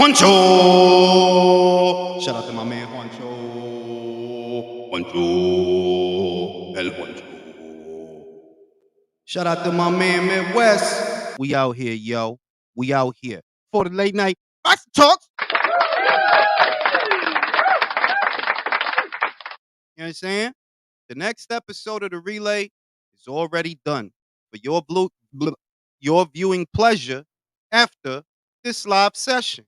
Juancho! Shout out to my man Juancho. Juancho. El Juancho. Shout out to my man Midwest. We out here, yo. We out here. For the late night Talks. You know what I'm saying? The next episode of the relay is already done for your viewing pleasure after this live session.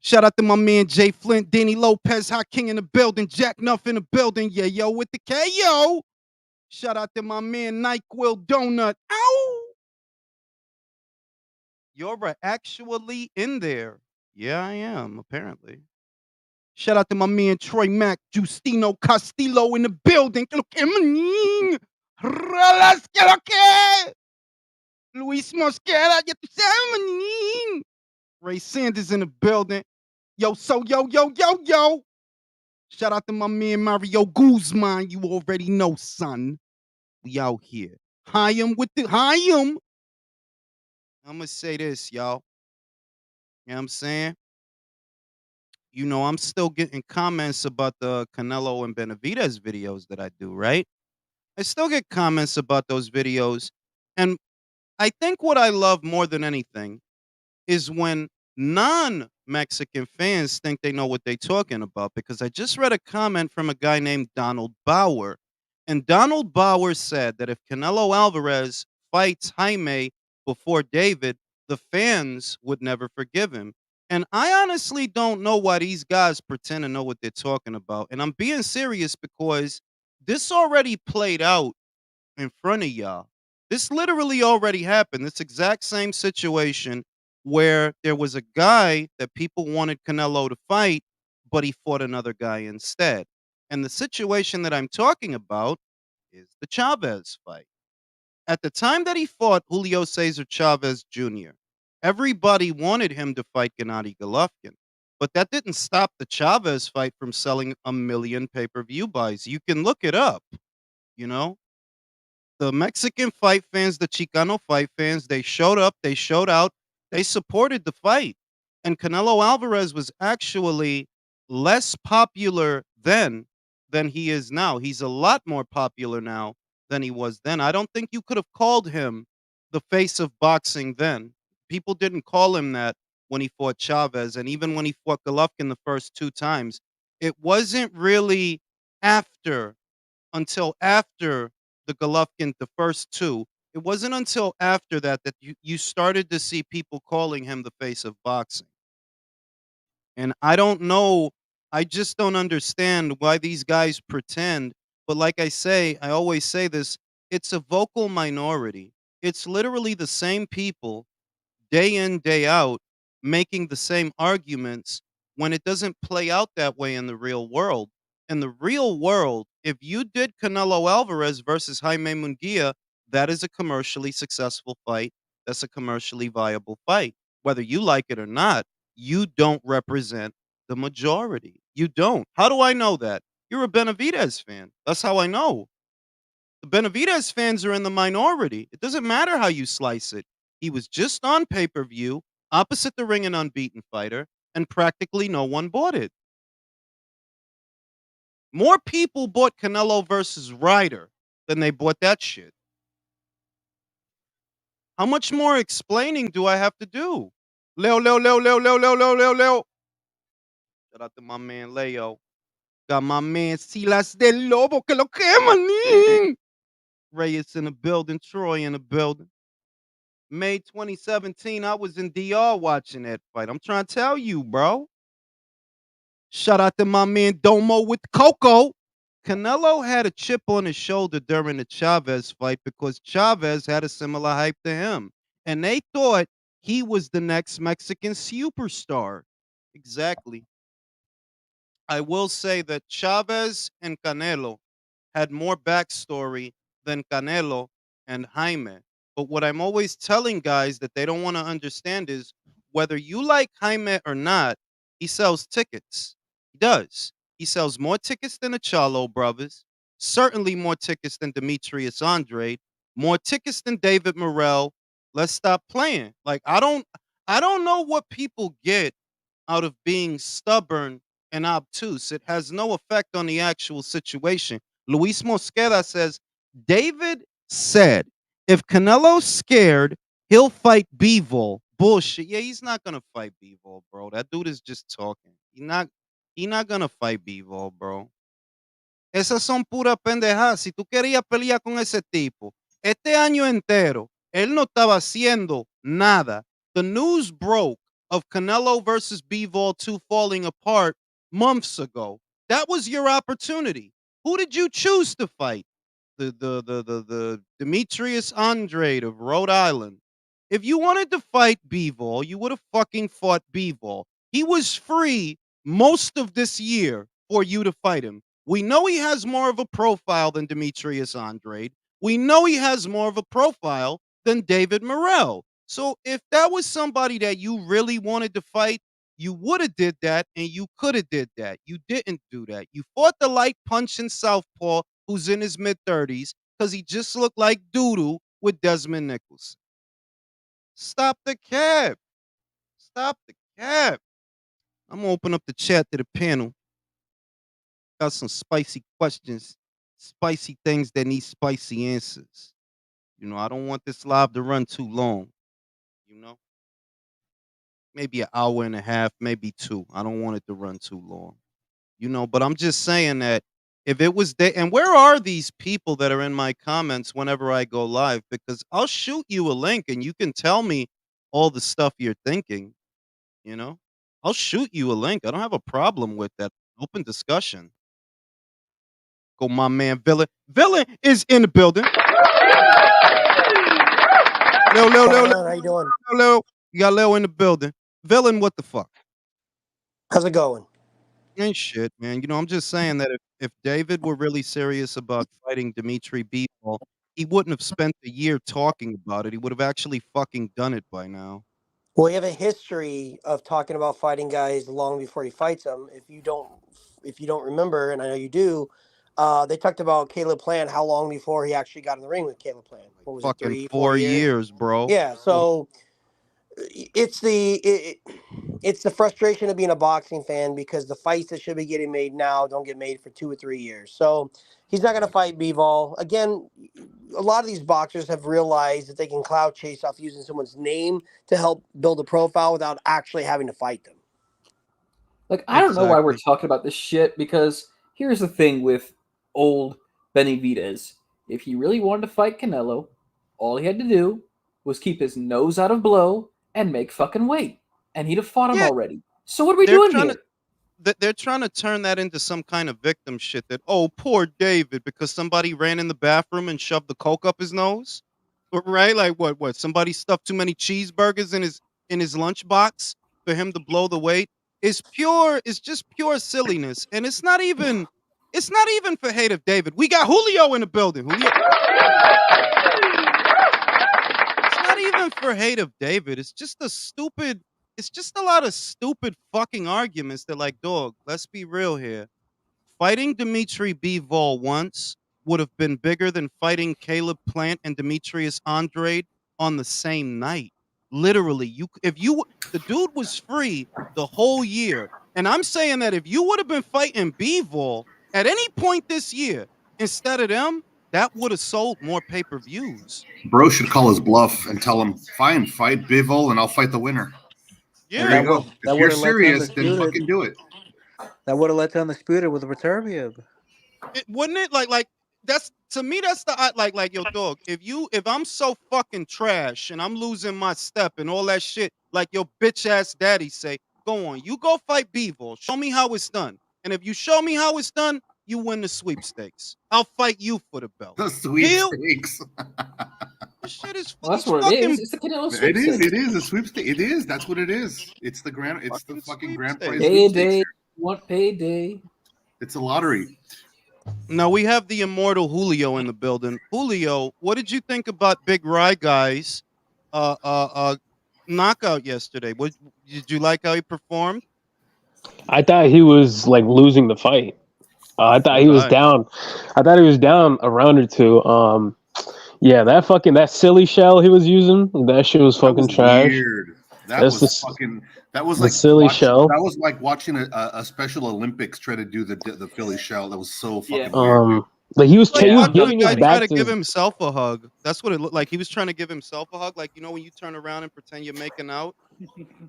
Shout out to my man Jay Flint, Danny Lopez, Hot King in the building, Jack Nuff in the building, yeah, yo, with the KO. Shout out to my man NyQuil Donut. Ow! You're actually in there. Yeah, I am, apparently. Shout out to my man Troy Mack, Justino Castillo in the building. Luis Mosquera, Ray Sanders in the building. Yo. Shout out to my man Mario Guzman. You already know, son. We out here. Hi, I'm gonna say this, y'all. You know what I'm saying? You know, I'm still getting comments about the Canelo and Benavidez videos that I do, right? I still get comments about those videos. And I think what I love more than anything is when non-Mexican fans think they know what they're talking about, because I just read a comment from a guy named Donald Bauer. And Donald Bauer said that if Canelo Alvarez fights Jaime before David, the fans would never forgive him. And I honestly don't know why these guys pretend to know what they're talking about. And I'm being serious because this already played out in front of y'all. This literally already happened. This exact same situation where there was a guy that people wanted Canelo to fight, but he fought another guy instead. And the situation that I'm talking about is the Chavez fight. At the time that he fought Julio Cesar Chavez Jr., everybody wanted him to fight Gennady Golovkin. But that didn't stop the Chavez fight from selling a million pay-per-view buys. You can look it up, you know? The Mexican fight fans, the Chicano fight fans, they showed up, they showed out, they supported the fight. And Canelo Alvarez was actually less popular then than he is now. He's a lot more popular now than he was then. I don't think you could have called him the face of boxing then. People didn't call him that when he fought Chavez. And even when he fought Golovkin the first two times, it wasn't really after until after the Golovkin, the first two. It wasn't until after that that you started to see people calling him the face of boxing. And I don't know, I just don't understand why these guys pretend. But like I always say this, it's a vocal minority. It's literally the same people day in, day out, making the same arguments when it doesn't play out that way in the real world. In the real world, if you did Canelo Alvarez versus Jaime Munguia, that is a commercially successful fight. That's a commercially viable fight. Whether you like it or not, you don't represent the majority. You don't. How do I know that? You're a Benavidez fan. That's how I know. The Benavidez fans are in the minority. It doesn't matter how you slice it. He was just on pay-per-view, opposite the ring and unbeaten fighter, and practically no one bought it. More people bought Canelo versus Ryder than they bought that shit. How much more explaining do I have to do? Leo. Shout out to my man Leo. Got my man Silas del Lobo, que lo que, manín. Reyes in the building, Troy in the building. May 2017, I was in DR watching that fight. I'm trying to tell you, bro. Shout out to my man Domo with Coco. Canelo had a chip on his shoulder during the Chavez fight because Chavez had a similar hype to him. And they thought he was the next Mexican superstar. Exactly. I will say that Chavez and Canelo had more backstory than Canelo and Jaime. But what I'm always telling guys that they don't want to understand is whether you like Jaime or not, he sells tickets. He does. He sells more tickets than the Charlo brothers, certainly more tickets than Demetrius Andrade, more tickets than David Morrell. Let's stop playing. Like I don't know what people get out of being stubborn and obtuse. It has no effect on the actual situation. Luis Mosqueda says, David said, if Canelo's scared, he'll fight Bivol. Bullshit. Yeah, he's not gonna fight Bivol, bro. That dude is just talking. He not gonna fight Bivol, bro. Esas son puras pendejadas. Si tú querías pelear con ese tipo, este año entero, él no estaba haciendo nada. The news broke of Canelo versus Bivol 2 falling apart months ago. That was your opportunity. Who did you choose to fight? The Demetrius Andrade of Rhode Island. If you wanted to fight Bivol, you would have fucking fought Bivol. He was free most of this year for you to fight him. We know he has more of a profile than Demetrius Andrade. We know he has more of a profile than David Morrell. So if that was somebody that you really wanted to fight, you would have did that and you could have did that. You didn't do that. You fought the light punching southpaw who's in his mid-30s because he just looked like doo-doo with Desmond Nichols. Stop the cap. Stop the cap. I'm gonna open up the chat to the panel. Got some spicy questions, spicy things that need spicy answers. I don't want this live to run too long. Maybe an hour and a half, maybe 2. I don't want it to run too long. But I'm just saying that if it was and where are these people that are in my comments whenever I go live? Because I'll shoot you a link and you can tell me all the stuff you're thinking, you know? I'll shoot you a link. I don't have a problem with that. Open discussion. Go, my man, Villain. Villain is in the building. How you doing? Lil. You got Lil in the building. Villain, what the fuck? How's it going? Ain't shit, man. I'm just saying that if David were really serious about fighting Dimitri Bivol, he wouldn't have spent a year talking about it. He would have actually fucking done it by now. Well, you have a history of talking about fighting guys long before he fights them. If you don't remember, and I know you do, they talked about Caleb Plant how long before he actually got in the ring with Caleb Plant. What was it, Fucking 3, 4 4 years? years, bro. Yeah. So it's the frustration of being a boxing fan because the fights that should be getting made now don't get made for 2 or 3 years. So he's not going to fight Bivol again. A lot of these boxers have realized that they can cloud chase off using someone's name to help build a profile without actually having to fight them. Like, I don't know why we're talking about this shit, because here's the thing with old Benavidez. If he really wanted to fight Canelo, all he had to do was keep his nose out of blow and make fucking weight. And he'd have fought him already. So what are we doing here? They're trying to turn that into some kind of victim shit that, oh, poor David, because somebody ran in the bathroom and shoved the coke up his nose. Right? Like what? Somebody stuffed too many cheeseburgers in his lunchbox for him to blow the weight. It's just pure silliness. And it's not even for hate of David. We got Julio in the building. Julio. It's not even for hate of David. It's just a lot of stupid fucking arguments that, like, dog, let's be real here. Fighting Dimitri Bivol once would have been bigger than fighting Caleb Plant and Demetrius Andrade on the same night. Literally, the dude was free the whole year. And I'm saying that if you would have been fighting Bivol at any point this year instead of them, that would have sold more pay-per-views. Bro should call his bluff and tell him, fine, fight Bivol and I'll fight the winner. Yeah. There you go. If you're serious, then fucking do it. That would have let down the Undisputed with a Viterbium. Wouldn't it? Like that's, to me, that's the like yo, dog. If I'm so fucking trash and I'm losing my step and all that shit, like your bitch ass daddy say, go on, you go fight Bivol. Show me how it's done. And if you show me how it's done, you win the sweepstakes. I'll fight you for the belt. The sweepstakes. This shit is that's what it is. It's the Canelo sweepstakes. It is a sweepstakes. It is. That's what it is. It's the fucking grand prize. Payday. What payday? It's a lottery. Now we have the immortal Julio in the building. Julio, what did you think about Big Rye Guy's knockout yesterday? Did you like how he performed? I thought he was like losing the fight. I thought he was down. I thought he was down a round or two. Yeah, that silly shell he was using, that shit was fucking trash. Weird. That That's was fucking. That was the like silly shell. That was like watching a Special Olympics try to do the Philly shell. That was so fucking weird. Like he was Like he was watching a giving guy his try back to give to. himself a hug. That's what it looked like. He was trying to give himself a hug. Like, you know, when you turn around and pretend you're making out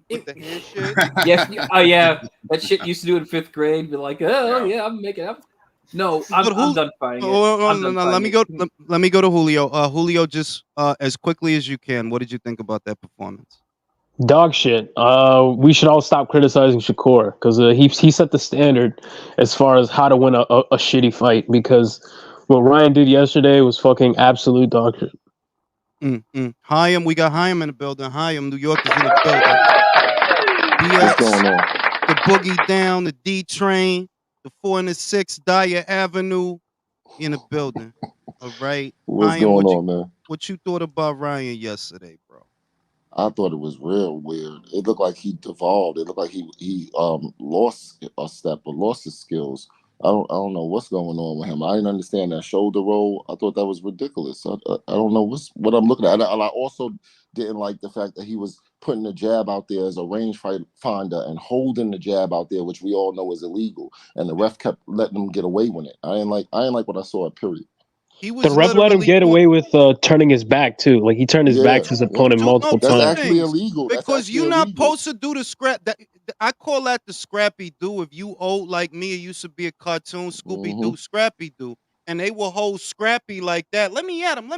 with the hand shit. Yes. Oh yeah. That shit used to do in 5th grade. Be like, yeah, I'm making up. No, I'm done fighting it. Let me go. Let me go to Julio. Julio, just as quickly as you can. What did you think about that performance? Dog shit. We should all stop criticizing Shakur because he set the standard as far as how to win a shitty fight. Because what Ryan did yesterday was fucking absolute dog shit. Hyam, we got Hyam in the building. Hyam, New York is in the building. What's going on? The Boogie Down, the D Train, the 4 and the 6, Dyer Avenue in the building. All right. What's going on, man? What you thought about Ryan yesterday, bro? I thought it was real weird. It looked like he devolved. It looked like he lost a step or lost his skills. I don't know what's going on with him. I didn't understand that shoulder roll. I thought that was ridiculous. I don't know what I'm looking at. And I also didn't like the fact that he was putting the jab out there as a range finder and holding the jab out there, which we all know is illegal. And the ref kept letting him get away with it. I didn't like what I saw. Period. He was The ref let him get away with turning his back too. Like he turned his back to his opponent multiple times. That's actually illegal. Because you're not supposed to do the scrap. I call that the Scrappy Doo. If you old like me, it used to be a cartoon, Scooby Doo, Scrappy Doo, and they will hold Scrappy like that. Let me at him.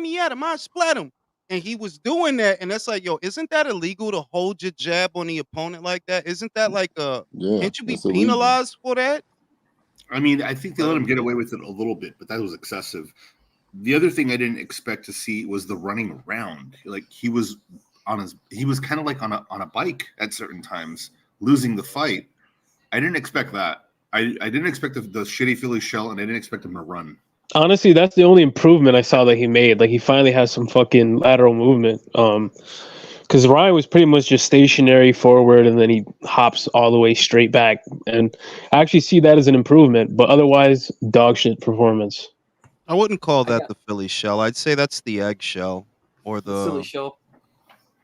I splat him. And he was doing that, and that's like, yo, isn't that illegal to hold your jab on the opponent like that? Isn't that like can't you be penalized for that? I mean, I think they let him get away with it a little bit, but that was excessive. The other thing I didn't expect to see was the running around. Like he was kind of like on a bike at certain times, losing the fight. I didn't expect that. I didn't expect the shitty Philly shell, and I didn't expect him to run. Honestly, that's the only improvement I saw that he made. Like he finally has some fucking lateral movement. Because Ryan was pretty much just stationary forward, and then he hops all the way straight back. And I actually see that as an improvement, but otherwise, dog shit performance. I wouldn't call that the Philly shell. I'd say that's the egg shell or the silly shell.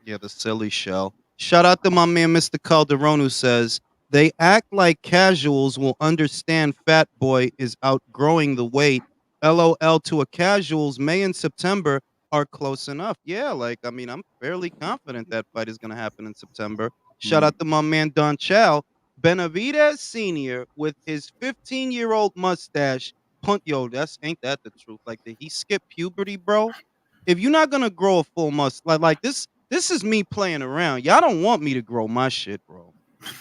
Yeah, the silly shell. Shout out to my man, Mr. Calderon, who says they act like casuals will understand Fat Boy is outgrowing the weight. LOL to a casuals. May and September are close enough. Yeah, like I mean, I'm fairly confident that fight is going to happen in September. Shout out to my man Don Chow. Benavidez Sr. with his 15-year-old mustache. Ain't that the truth? Like, did he skip puberty, bro? If you're not gonna grow a full mustache, like this is me playing around. Y'all don't want me to grow my shit, bro.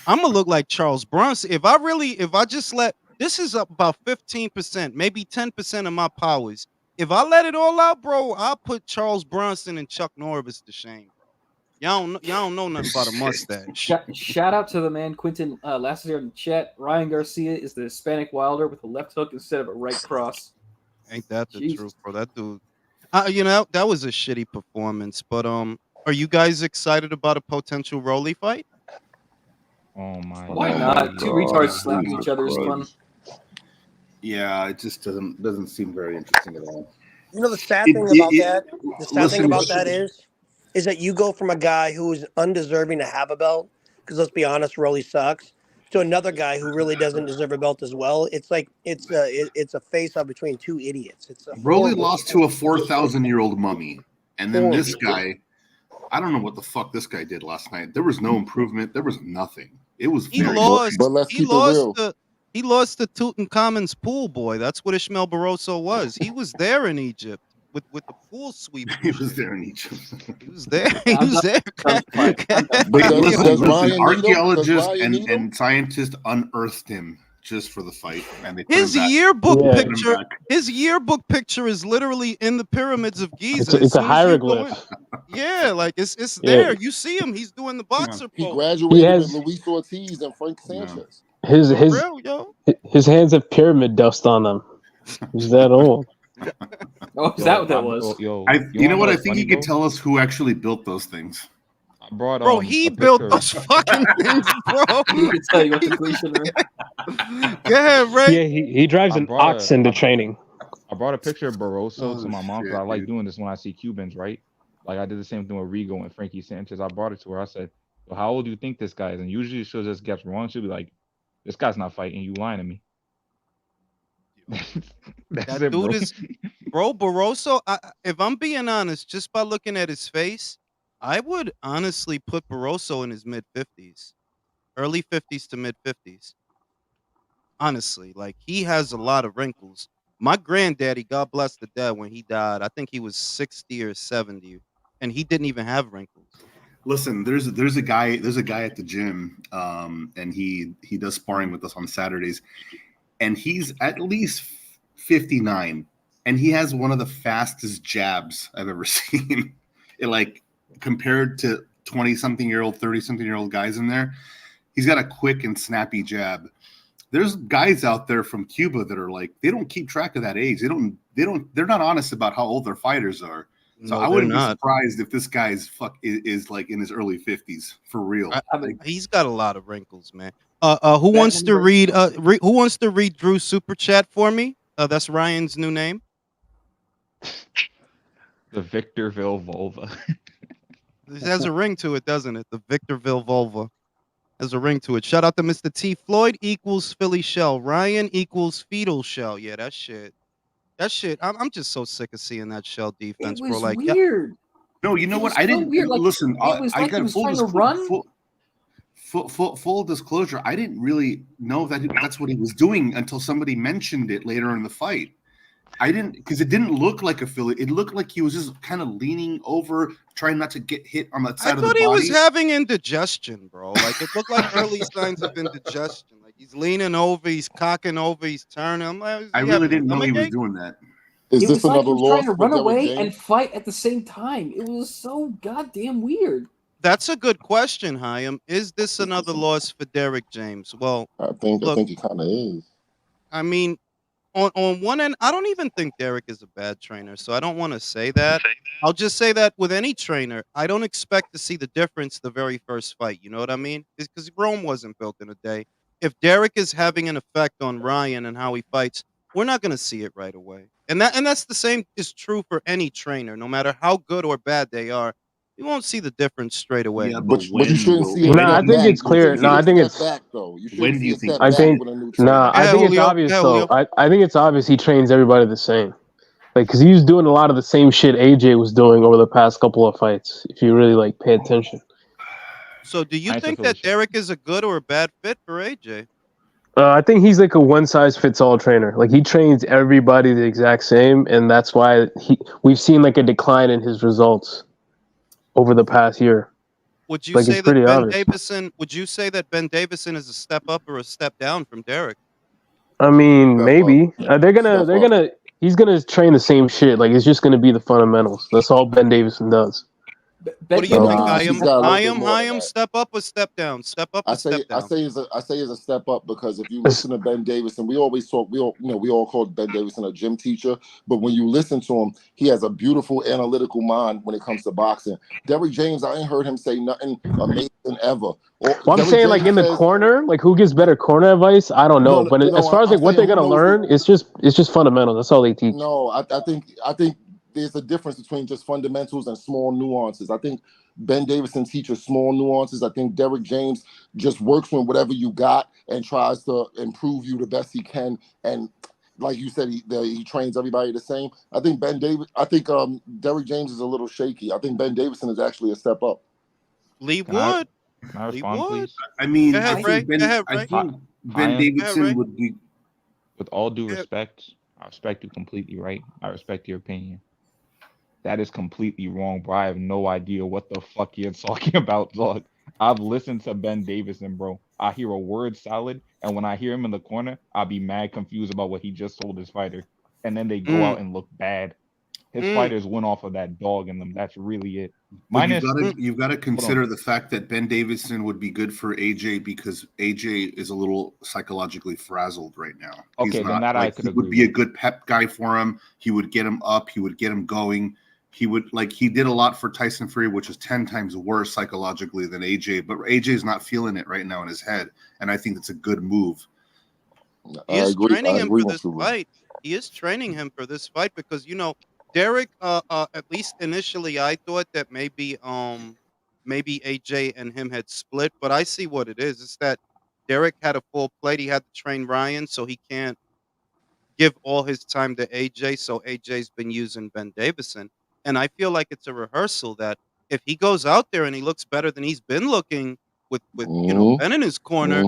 I'm gonna look like Charles Bronson. If I just let this is about 15%, maybe 10% of my powers. If I let it all out, bro, I'll put Charles Bronson and Chuck Norris to shame, bro. Y'all don't know nothing about a mustache. Shout out to the man Quentin last year in the chat. Ryan Garcia is the Hispanic Wilder with a left hook instead of a right cross. Ain't that the truth, bro? That dude. That was a shitty performance. But are you guys excited about a potential Rolly fight? Oh my! Why not? Two retards slapping each other is fun. Yeah, it just doesn't seem very interesting at all. You know the sad thing about that is that you go from a guy who is undeserving to have a belt, because let's be honest, Rolly sucks, to another guy who really doesn't deserve a belt as well. It's like it's a face-off between two idiots. Rolly lost to a 4,000-year-old mummy, and then this guy, I don't know what the fuck this guy did last night. There was no improvement. There was nothing. It was but let's keep it real. He lost to Tutankhamun's pool boy. That's what Ishmael Barroso was. He was there in Egypt with the pool sweep. He was there in Egypt. He was there. He was there. Listen, archaeologists and scientists unearthed him just for the fight, and they his yearbook picture is literally in the pyramids of Giza. It's a hieroglyph. Yeah, like it's there. You see him. He's doing the boxer pose. He graduated with Luis Ortiz and Frank Sanchez. His hands have pyramid dust on them. He's that old. Oh, is that what that was? You know what? I think he could tell us who actually built those things. I brought bro, he built those fucking things, bro. He can tell you what the completion is. Go ahead, Ray. Yeah, he drives an ox into training. I brought a picture of Barroso to my mom because I like doing this when I see Cubans, right? Like I did the same thing with Rigo and Frankie Sanchez. I brought it to her. I said, So how old do you think this guy is? And usually she'll just get wrong. She'll be like, "This guy's not fighting. You lying to me." That's That it, dude bro. is, bro, Barroso. If I'm being honest, just by looking at his face, I would honestly put Barroso in his mid-50s, early 50s to mid-50s. Honestly, like he has a lot of wrinkles. My granddaddy, God bless the dead, when he died, I think he was 60 or 70, and he didn't even have wrinkles. Listen, there's a guy at the gym, and he does sparring with us on Saturdays, and he's at least 59, and he has one of the fastest jabs I've ever seen. Like compared to 20-something-year-old, 30-something-year-old guys in there, he's got a quick and snappy jab. There's guys out there from Cuba that are like, they don't keep track of that age. They're not honest about how old their fighters are. So No, I they're wouldn't be not. surprised if this guy's is like in his early 50s for real. He's got a lot of wrinkles, man. Who wants to read? Who wants to read Drew's super chat for me? That's Ryan's new name. The Victorville vulva. It has a ring to it, doesn't it? The Victorville vulva has a ring to it. Shout out to Mr. T. Floyd equals Philly shell. Ryan equals fetal shell. Yeah, that shit. That shit. I'm just so sick of seeing that shell defense, It bro. was Like, weird. No, you know It what? was I so didn't weird. Like, listen. it was I like he got was trying to run. Full disclosure. I didn't really know that's what he was doing until somebody mentioned it later in the fight. I didn't, because it didn't look like a Philly. It looked like he was just kind of leaning over, trying not to get hit on that side of the thought body. he was having indigestion, bro. Like it looked like early signs of indigestion. Like he's leaning over, he's cocking over, he's turning. I'm like, I really didn't know he was doing that. Is It this was like another he was trying loss to for run Derrick away James? and fight at the same time. It was so goddamn weird. That's a good question, Hyam. Is this another loss for Derrick James? Well, I think look, it kind of is. I mean, on one end, I don't even think Derrick is a bad trainer, so I don't want to say that. I'll just say that with any trainer, I don't expect to see the difference the very first fight. You know what I mean? Because Rome wasn't built in a day. If Derrick is having an effect on Ryan and how he fights, we're not going to see it right away. And that's the same is true for any trainer, no matter how good or bad they are. You won't see the difference straight away. Yeah, But you shouldn't see a No, I step think back. it's clear. No, I think it's. Back though. You When shouldn't do see you a think? step I back think. with a new No, trainer. I think it's obvious though. I think it's obvious he trains everybody the same. Like, cause he was doing a lot of the same shit AJ was doing over the past couple of fights. If you really like pay attention. So, do you I ain't think Philly that shit. Derrick is a good or a bad fit for AJ? I think he's like a one size fits all trainer. Like he trains everybody the exact same, and that's why we've seen like a decline in his results over the past year. Would you Like say it's that pretty Ben obvious. Davison? Would you say that Ben Davison is a step up or a step down from Derrick? I mean, Step maybe up. they're Step up. gonna. He's gonna train the same shit. Like it's just gonna be the fundamentals. That's all Ben Davison does. What do you think, Nah, he's got a little bit more than Hyam, that. step up or step down? Step up or step down? I say is a step up because if you listen to Ben Davison, we always talk. We all call Ben Davison a gym teacher, but when you listen to him, he has a beautiful analytical mind when it comes to boxing. Derrick James, I ain't heard him say nothing amazing ever. Well, I'm saying like in the corner, like who gives better corner advice? I don't know. But as far as like what they're gonna learn, it's just fundamental. That's all they teach. No, I think there's a difference between just fundamentals and small nuances. I think Ben Davison teaches small nuances. I think Derrick James just works with whatever you got and tries to improve you the best he can. And like you said, he trains everybody the same. I think Derrick James is a little shaky. I think Ben Davison is actually a step up. Lee Can I Wood. respond, please? I mean, Go ahead, I Ray. think Ben, Go ahead, I Ray. think Ben Hyam, Davidson would be. With all due respect, I respect you completely, right? I respect your opinion. That is completely wrong, bro. I have no idea what the fuck you're talking about, dog. I've listened to Ben Davison, bro. I hear a word salad, and when I hear him in the corner, I'll be mad confused about what he just told his fighter. And then they go out and look bad. His fighters went off of that dog in them. That's really it. But you've got to consider the fact that Ben Davison would be good for AJ because AJ is a little psychologically frazzled right now. Okay, then that I could agree. He would be a good pep guy for him. He would get him up. He would get him going. He did a lot for Tyson Fury, which is 10 times worse psychologically than AJ. But AJ's not feeling it right now in his head, and I think it's a good move. He is training him for this fight. He is training him for this fight because Derrick, at least initially, I thought that maybe maybe AJ and him had split, but I see what it is. It's that Derek had a full plate. He had to train Ryan, so he can't give all his time to AJ. So AJ's been using Ben Davison. And I feel like it's a rehearsal that if he goes out there and he looks better than he's been looking with Ben in his corner,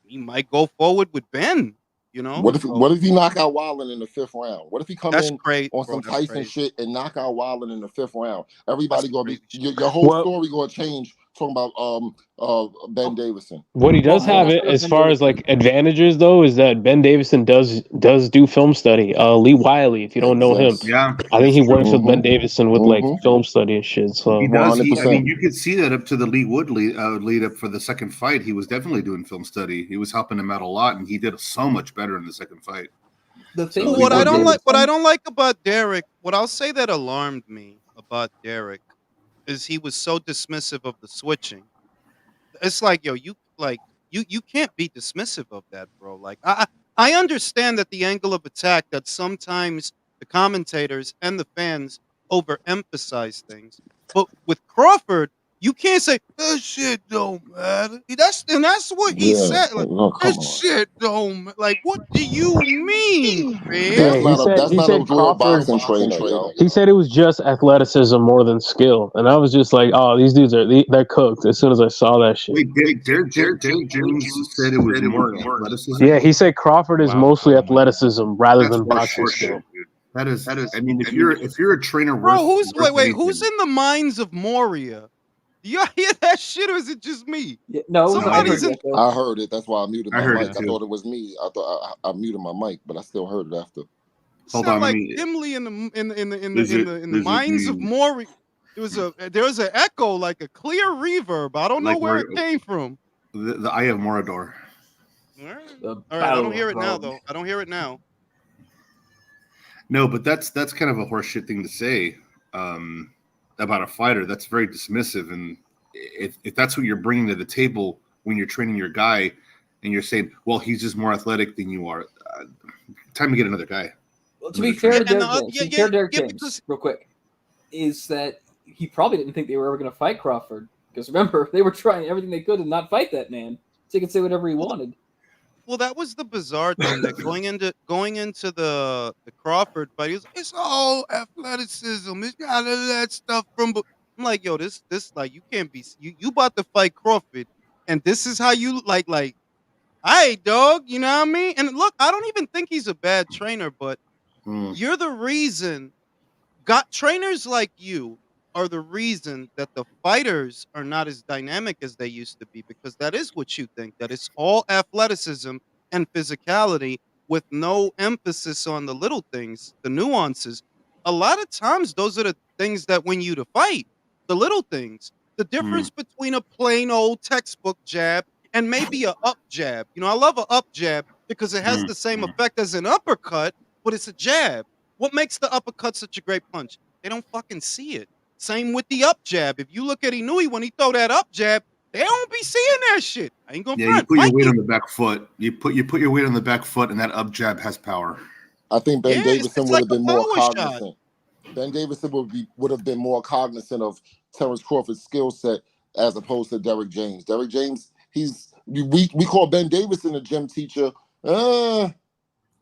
he might go forward with Ben. What if he knock out Wilder in the 5th round? What if he come in great, on some Tyson shit and knock out Wilder in the 5th round? Everybody gonna be your whole story gonna change. Talking about Ben Davison. What he does have it as far as like advantages though is that Ben Davison does do film study. Lee Wiley, if you don't know him, I think he works with Ben Davison with like film study and shit. So he does. I mean, you could see that up to the Lee Wood lead up for the second fight. He was definitely doing film study. He was helping him out a lot, and he did so much better in the second fight. The thing what I don't like about Derek, what I'll say that alarmed me about Derek is he was so dismissive of the switching. It's like, yo, you can't be dismissive of that, bro. Like I understand that the angle of attack that sometimes the commentators and the fans overemphasize things. But with Crawford, you can't say that shit don't matter. That's what he said. Like, that shit don't matter. Like, what do you mean, man? That's not a real boxing trainer. He said it was just athleticism more than skill, and I was just like, "Oh, these dudes they're cooked." As soon as I saw that shit. Wait, Derek Jones said it was more athleticism. Yeah, he said Crawford is mostly athleticism rather than boxing skill. That is. I mean, if you're a trainer, bro, who's in the minds of Moria? You hear that shit, or is it just me? Yeah, no, I heard it. That's why I muted my mic. I thought it was me. I thought I muted my mic, but I still heard it after. Hold on, like dimly in the minds of Moria. There was an echo, like a clear reverb. I don't know where it came from. The Eye of Morador. All right, I don't hear it now, though. I don't hear it now. No, but that's kind of a horseshit thing to say. About a fighter, that's very dismissive, and if that's what you're bringing to the table when you're training your guy, and you're saying, "Well, he's just more athletic than you are," time to get another guy. Well, to be fair to Derek James, real quick, is that he probably didn't think they were ever going to fight Crawford, because remember, they were trying everything they could to not fight that man, so he could say whatever he wanted. Well, that was the bizarre thing that going into the Crawford fight, it's all athleticism. It's got all that stuff from. I'm like, yo, this like you can't be you about to fight Crawford, and this is how you like. Hey, dog, you know what I mean? And look, I don't even think he's a bad trainer, but you're the reason. Got trainers like you are the reason that the fighters are not as dynamic as they used to be, because that is what you think, that it's all athleticism and physicality with no emphasis on the little things, the nuances. A lot of times those are the things that win you to fight, the little things. The difference between a plain old textbook jab and maybe a up jab. I love a up jab because it has the same effect as an uppercut, but it's a jab. What makes the uppercut such a great punch? They don't fucking see it. Same with the up jab. If you look at Inouye when he throw that up jab, they don't be seeing that shit. I ain't gonna front. You put your weight on the back foot. You put your weight on the back foot, and that up jab has power. I think Ben Davison would have been more cognizant. Ben Davison would have been more cognizant of Terrence Crawford's skill set as opposed to Derek James. Derek James, we call Ben Davison a gym teacher.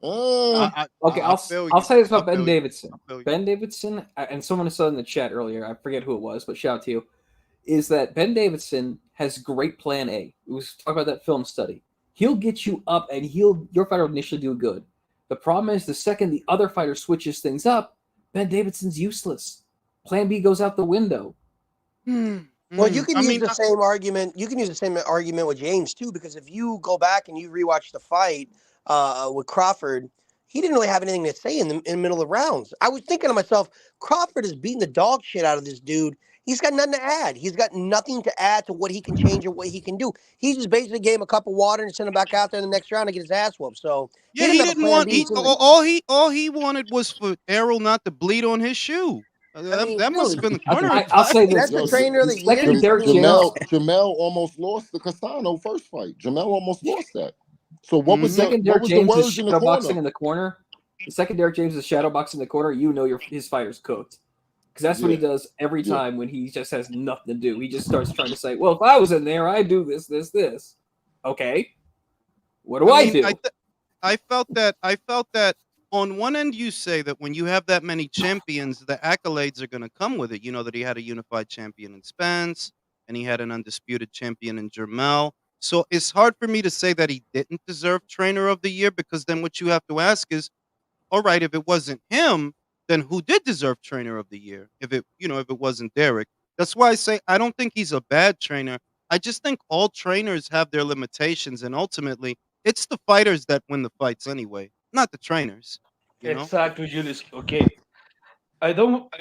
Okay, I'll say this about Ben Davidson. Ben Davidson, and someone said in the chat earlier, I forget who it was, but shout out to you, is that Ben Davidson has great plan A. We was talking about that film study. He'll get you up, and your fighter will initially do good. The problem is the second the other fighter switches things up, Ben Davidson's useless. Plan B goes out the window. Well, you can use the same argument. You can use the same argument with James too, because if you go back and you rewatch the fight with Crawford, he didn't really have anything to say in the middle of the rounds. I was thinking to myself, Crawford is beating the dog shit out of this dude. He's got nothing to add. He's got nothing to add to what he can change or what he can do. He just basically gave him a cup of water and sent him back out there in the next round to get his ass whooped. So yeah, he didn't want. All he wanted was for Errol not to bleed on his shoe. That must have been the corner. I'll say this. That's the trainer of the year. Jamel almost lost the Castano first fight. Jamel almost lost that. So what was second Derek James is in shadow boxing in the corner? The second Derek James is shadow boxing in the corner. You know his fighter's cooked. Because that's what he does every time when he just has nothing to do. He just starts trying to say, well, if I was in there, I'd do this, this, this. Okay. What do I do? I felt that on one end you say that when you have that many champions, the accolades are going to come with it. You know that he had a unified champion in Spence, and he had an undisputed champion in Jermel. So it's hard for me to say that he didn't deserve Trainer of the Year, because then what you have to ask is, all right, if it wasn't him, then who did deserve Trainer of the Year? If it wasn't Derek. That's why I say I don't think he's a bad trainer. I just think all trainers have their limitations, and ultimately it's the fighters that win the fights anyway, not the trainers. Exactly, Julius. Okay, I don't.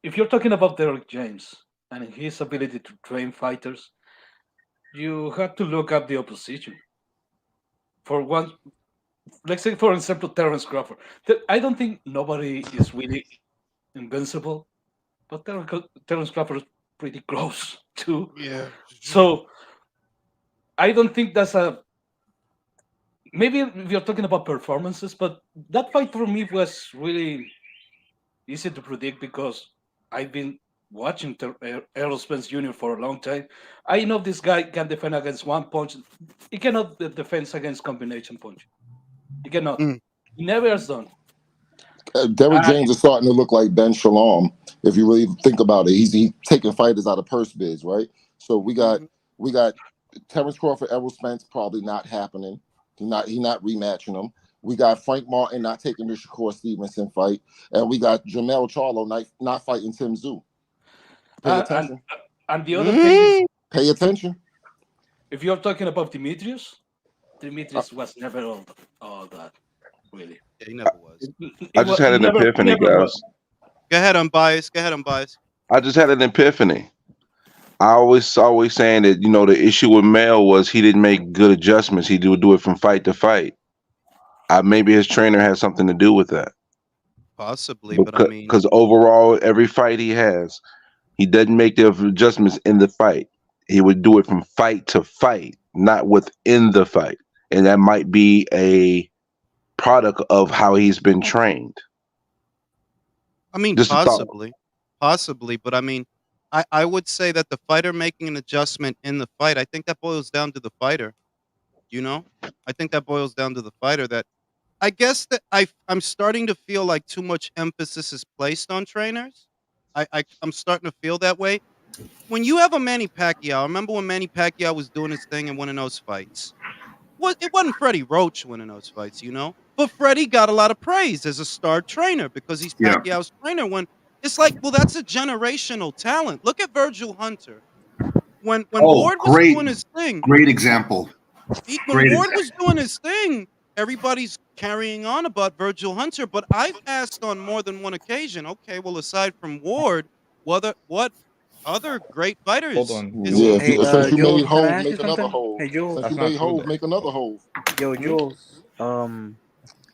If you're talking about Derek James and his ability to train fighters, you have to look up the opposition. For one, let's say, for example, Terence Crawford. I don't think nobody is really invincible, but Terence Crawford is pretty close too. Yeah. So I don't think that's a. Maybe we are talking about performances, but that fight for me was really easy to predict because I've been watching Errol Spence Jr. for a long time. I know this guy can defend against one punch. He cannot defend against combination punch. He cannot. He never has done. Derek James is starting to look like Ben Shalom. If you really think about it, he's taking fighters out of purse bids, right? So we got Terence Crawford, Errol Spence probably not happening. He's not rematching them. We got Frank Martin not taking the Shakur Stevenson fight, and we got Jamel Charlo not fighting Tim Tszyu. Pay attention. And the other thing is, pay attention. If you're talking about Demetrius was never all that, really. Yeah, he never was. I just had an epiphany, guys. Go ahead, unbiased. I just had an epiphany. I always saying that, the issue with Mel was he didn't make good adjustments. He would do it from fight to fight. Maybe his trainer has something to do with that. Possibly, but I mean, because overall, every fight he has, he doesn't make the adjustments in the fight. He would do it from fight to fight, not within the fight, and that might be a product of how he's been trained. I mean, possibly, but I mean, I would say that the fighter making an adjustment in the fight, I think that boils down to the fighter. I think that boils down to the fighter. That I guess that I'm starting to feel like too much emphasis is placed on trainers. I'm starting to feel that way. When you have a Manny Pacquiao, remember when Manny Pacquiao was doing his thing and winning those fights? It wasn't Freddie Roach winning those fights, But Freddie got a lot of praise as a star trainer because he's Pacquiao's trainer. When it's like, well, that's a generational talent. Look at Virgil Hunter. When Ward was doing his thing. Great example. When Ward was doing his thing, everybody's carrying on about Virgil Hunter. But I've asked on more than one occasion, okay, well, aside from Ward, what other great fighters? Hold on. Since you made Hove, make make another Hove. Hey, Jules. Since you made Hove, make another Hove. Yo, Jules.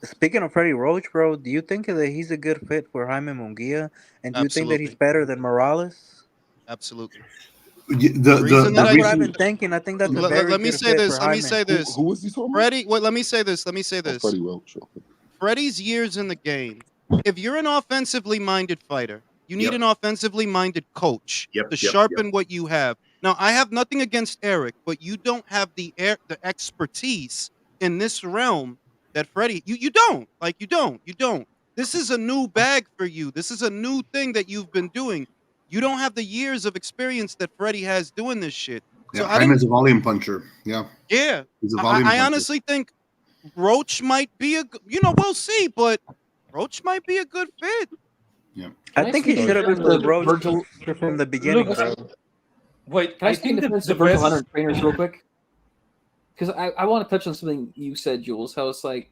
Speaking of Freddie Roach, bro, do you think that he's a good fit for Jaime Munguia? And do you think that he's better than Morales? Absolutely. That's what I've been thinking. I think that's a very Let me good say fit this. for Let me Jaime. say this. Who was he talking about? Freddie. Let me say this. Freddie Roach. Freddie's years in the game. If you're an offensively minded fighter, you need an offensively minded coach to sharpen what you have. Now, I have nothing against Eric, but you don't have the expertise in this realm that Freddie. You don't. You don't. This is a new bag for you. This is a new thing that you've been doing. You don't have the years of experience that Freddie has doing this shit. So Jaime's a volume puncher. Yeah. Yeah. He's a volume puncher. I honestly think Roach might be we'll see, but Roach might be a good fit. Yeah. I think he should have been with Roach from the beginning, bro. Wait, can I speak in defense of Virgil Hunter trainers real quick? Because I want to touch on something you said, Jules. How it's like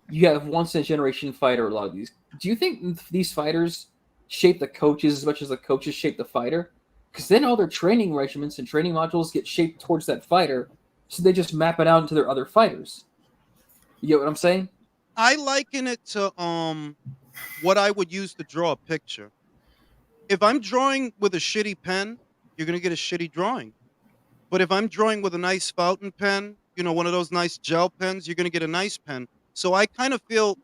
you have once in a generation fighter. A lot of these. Do you think these fighters shape the coaches as much as the coaches shape the fighter? Because then all their training regimens and training modules get shaped towards that fighter, so they just map it out into their other fighters. You get what I'm saying? I liken it to what I would use to draw a picture. If I'm drawing with a shitty pen, you're gonna get a shitty drawing. But if I'm drawing with a nice fountain pen, one of those nice gel pens, you're gonna get a nice pen. So I kind of feel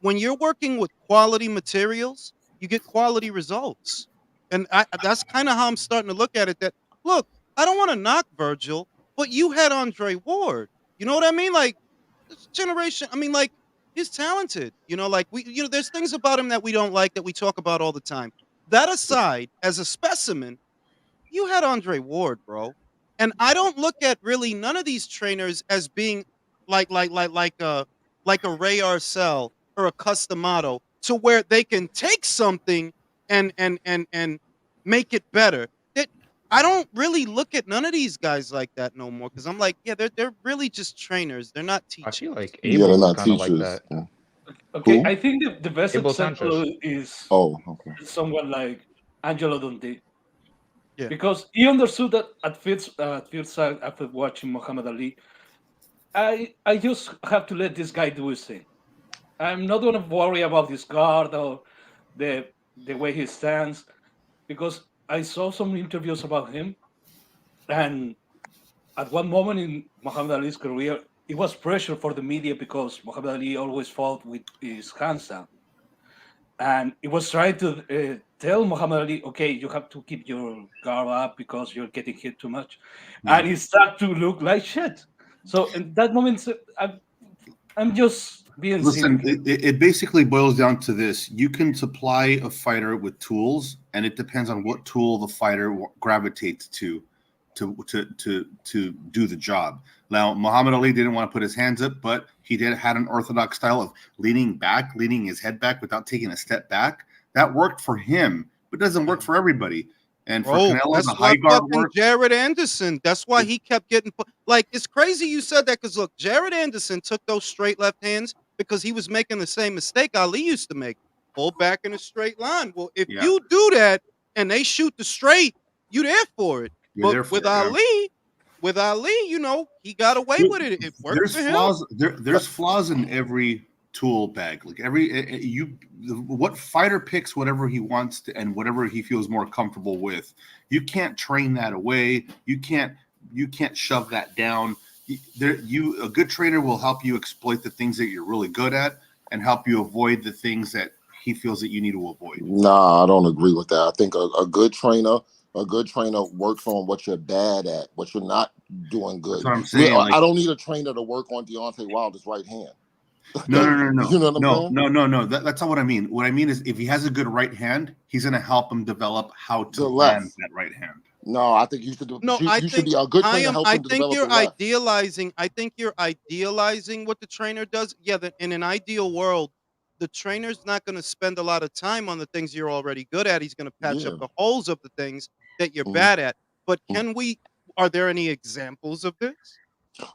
when you're working with quality materials, you get quality results. And that's kind of how I'm starting to look at it. That look, I don't want to knock Virgil, but you had Andre Ward. You know what I mean? Like this generation. I mean, like he's talented. You know, like there's things about him that we don't like that we talk about all the time. That aside, as a specimen, you had Andre Ward, bro. And I don't look at really none of these trainers as being like a Ray Arcel or a Customato to where they can take something and make it better. That I don't really look at none of these guys like that no more because I'm like, yeah, they're really just trainers. They're not I feel teachers. like Yeah, Abel they're was not kind of like teachers. that. Yeah. Okay, Who? I think the best Abel example Sanchez. is Oh, okay. someone like Angelo Dundee. Yeah. Because he understood that at first sight after watching Muhammad Ali, I just have to let this guy do his thing. I'm not gonna worry about his guard or the way he stands because I saw some interviews about him, and at one moment in Muhammad Ali's career, it was pressure for the media because Muhammad Ali always fought with his hands down, and it was trying to tell Muhammad Ali, okay, you have to keep your guard up because you're getting hit too much, Yeah. and it started to look like shit. So in that moment, I'm just being Listen, cynical. it basically boils down to this. You can supply a fighter with tools, and it depends on what tool the fighter gravitates to do the job. Now, Muhammad Ali didn't want to put his hands up, but he had an orthodox style of leaning his head back without taking a step back. That worked for him, but doesn't work for everybody. And for Bro, Canelo, that's the why high guard fucking work. Jared Anderson. That's why he kept getting like it's crazy you said that because look, Jared Anderson took those straight left hands because he was making the same mistake Ali used to make. Pull back in a straight line. Well, if Yeah, you do that and they shoot the straight, you there for it. you're But there for it. Yeah. With Ali, he got away with it. It worked There's for him. flaws. There's flaws in every tool bag. Like what fighter picks whatever he wants to and whatever he feels more comfortable with. You can't train that away. You can't shove that down. A good trainer will help you exploit the things that you're really good at and help you avoid the things that he feels that you need to avoid. Nah, I don't agree with that. I think a good trainer works on what you're bad at, what you're not doing That's good. what I'm saying. I don't need a trainer to work on Deontay Wilder's right hand. No. You know what I'm saying? No. That's not what I mean. What I mean is if he has a good right hand, he's going to help him develop how to The land left. that right hand. No, I think you should do. No, You should be a good trainer. Help him to think develop you're the left. idealizing. I think you're idealizing what the trainer does. Yeah, in an ideal world, the trainer's not going to spend a lot of time on the things you're already good at. He's going to patch Yeah. up the holes of the things that you're Mhm. bad at. But Mhm. are there any examples of this?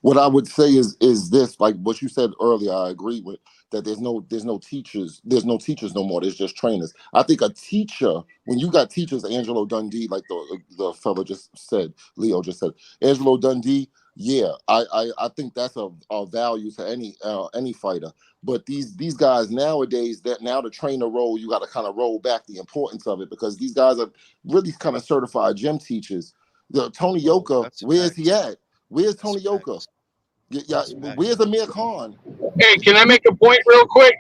What I would say is this, like what you said earlier, I agree with that. There's no teachers. There's no teachers no more. There's just trainers. I think a teacher, when you got teachers, Angelo Dundee, like the fellow just said, Leo just said, Angelo Dundee. Yeah, I think that's a value to any fighter. But these guys nowadays, that now the trainer role, you got to kind of roll back the importance of it because these guys are really kind of certified gym teachers. Tony Yoka, where's he at? Where's Tony Yoka? Yeah, where's Amir Khan? Hey, can I make a point real quick?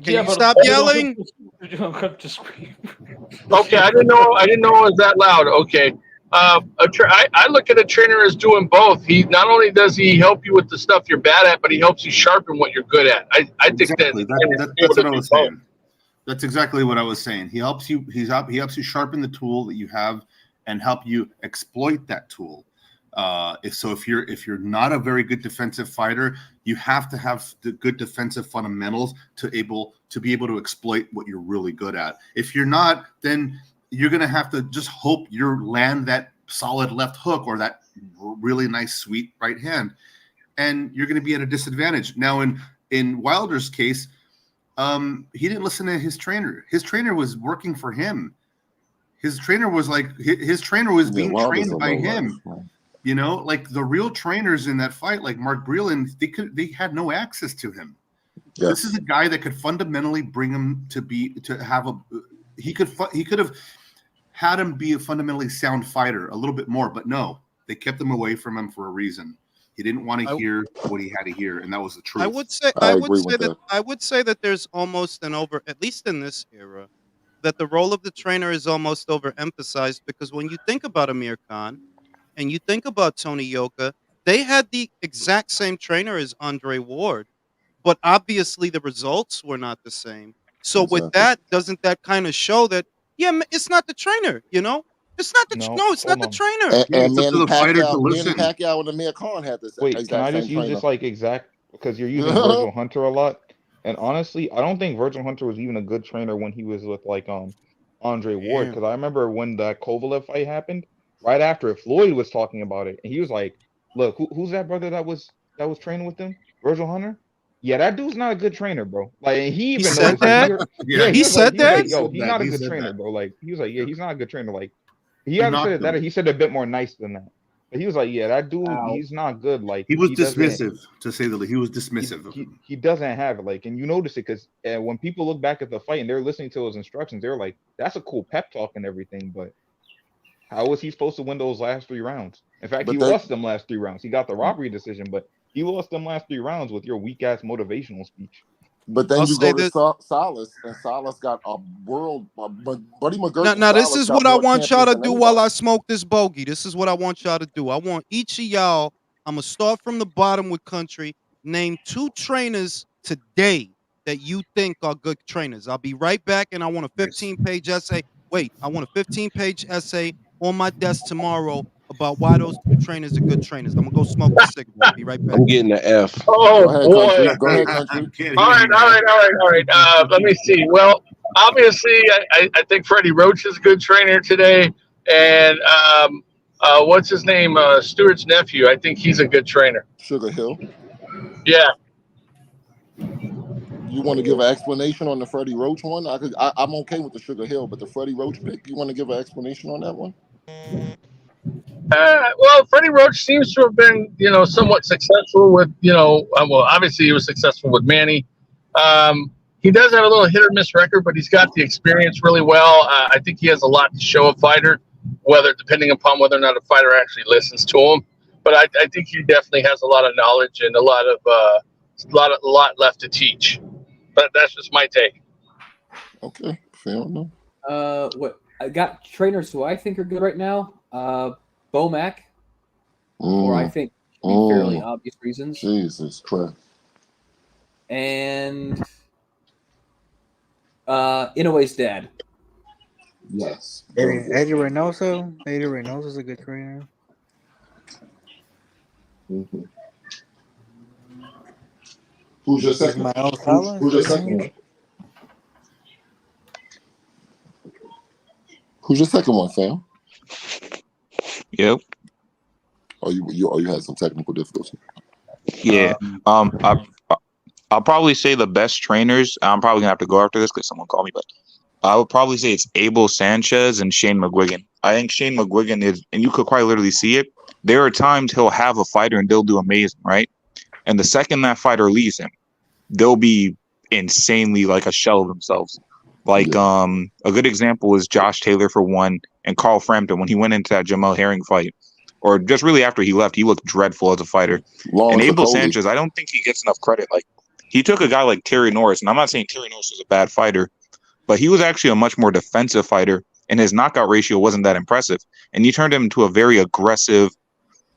Can you stop yelling? You don't have to scream. Okay, I didn't know it was that loud. Okay, I look at a trainer as doing both. He not only does he help you with the stuff you're bad at, but he helps you sharpen what you're good at. I think Exactly. that That's what I was saying. That's exactly what I was saying. He helps you. He helps you sharpen the tool that you have and help you exploit that tool. If you're not a very good defensive fighter, you have to have the good defensive fundamentals to be able to exploit what you're really good at. If you're not, then you're gonna have to just hope you land that solid left hook or that really nice sweet right hand, and you're gonna be at a disadvantage. Now in Wilder's case, he didn't listen to his trainer. His trainer was working for him. His trainer was being trained by him. Life, you know, like the real trainers in that fight, like Mark Breland, they had no access to him. Yes. This is a guy that could fundamentally bring him he could have had him be a fundamentally sound fighter a little bit more, but no, they kept him away from him for a reason. He didn't want to hear what he had to hear, and that was the truth. I would say that there's almost at least in this era, that the role of the trainer is almost overemphasized, because when you think about Amir Khan and you think about Tony Yoka, they had the exact same trainer as Andre Ward, but obviously the results were not the same. So with that, doesn't that kind of show that it's not the trainer, It's not the it's not the trainer. And Manny Pacquiao and Amir Khan had this Wait, can I just use this exact, because you're using Virgil Hunter a lot, and honestly, I don't think Virgil Hunter was even a good trainer when he was with Andre Ward, because I remember when that Kovalev fight happened, right after Floyd was talking about it, and he was like, "Look, who's that brother that was training with him? Virgil Hunter? Yeah, that dude's not a good trainer, bro. Like, and he even said that. He said that. Yo, he's not a good trainer, bro. Like, he was like, yeah, he's not a good trainer. Like, he hasn't said that. He said a bit more nice than that. But he was like, yeah, that dude, he's not good. Like, he was dismissive, to say the least. He was dismissive. He doesn't have it. Like, and you notice it because when people look back at the fight and they're listening to his instructions, they're like, that's a cool pep talk and everything, but how was he supposed to win those last 3 rounds? In fact, he lost them last 3 rounds. He got the robbery decision, but he lost them last 3 rounds with your weak ass motivational speech. But then you go to Salas, and Salas got a world. Buddy McGurk. Now this is what I want y'all to do while I smoke this bogey. This is what I want y'all to do. I want each of y'all. I'm gonna start from the bottom with Country. Name 2 trainers today that you think are good trainers. I'll be right back, and I want a 15-page essay. Wait, I want a 15-page essay on my desk tomorrow about why those 2 trainers are good trainers. I'm gonna go smoke a cigarette. I'll be right back. I'm getting the F. Oh, boy. Go ahead, Country. All right. Let me see. Well, obviously, I think Freddie Roach is a good trainer today. And what's his name? Stewart's nephew. I think he's a good trainer. Sugar Hill. Yeah. You want to give an explanation on the Freddie Roach one? I'm okay with the Sugar Hill, but the Freddie Roach pick, you want to give an explanation on that one? Well, Freddie Roach seems to have been, somewhat successful with, obviously he was successful with Manny. He does have a little hit or miss record, but he's got the experience really well. I think he has a lot to show a fighter, depending upon whether or not a fighter actually listens to him. But I think he definitely has a lot of knowledge and a lot left to teach. But that's just my take. Okay, fair enough. What I got trainers who I think are good right now. Bomac, or I think for fairly obvious reasons. Jesus Christ. And Inoue's dad. Yes. Eddie Reynoso. Eddie Reynoso is a good trainer. Mm-hmm. Who's your second? Who's your second one? Who's your second one, fam? Yep. Oh, you had some technical difficulty. Yeah. I'll probably say the best trainers. I'm probably gonna have to go after this because someone called me, but I would probably say it's Abel Sanchez and Shane McGuigan. I think Shane McGuigan is, and you could quite literally see it. There are times he'll have a fighter and they'll do amazing, right? And the second that fighter leaves him, they'll be insanely like a shell of themselves. Like a good example is Josh Taylor for one, and Carl Frampton when he went into that Jamel Herring fight, or just really after he left, he looked dreadful as a fighter. And Abel Sanchez, I don't think he gets enough credit. Like he took a guy like Terry Norris, and I'm not saying Terry Norris was a bad fighter, but he was actually a much more defensive fighter, and his knockout ratio wasn't that impressive. And he turned him into a very aggressive,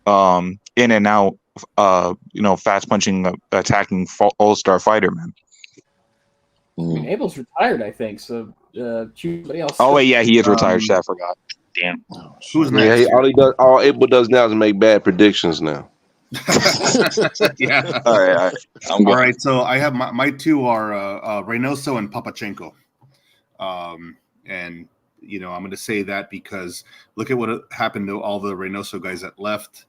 in and out, fast punching, attacking all-star fighter, man. I mean, Abel's retired, I think. So, somebody else. Oh wait, yeah, he is retired. Shit, I forgot. Damn. Who's next? Yeah, all Abel does now is make bad predictions now. Yeah. All right. All right. So I have my 2 are Reynoso and Papachenko. And I'm going to say that because look at what happened to all the Reynoso guys that left.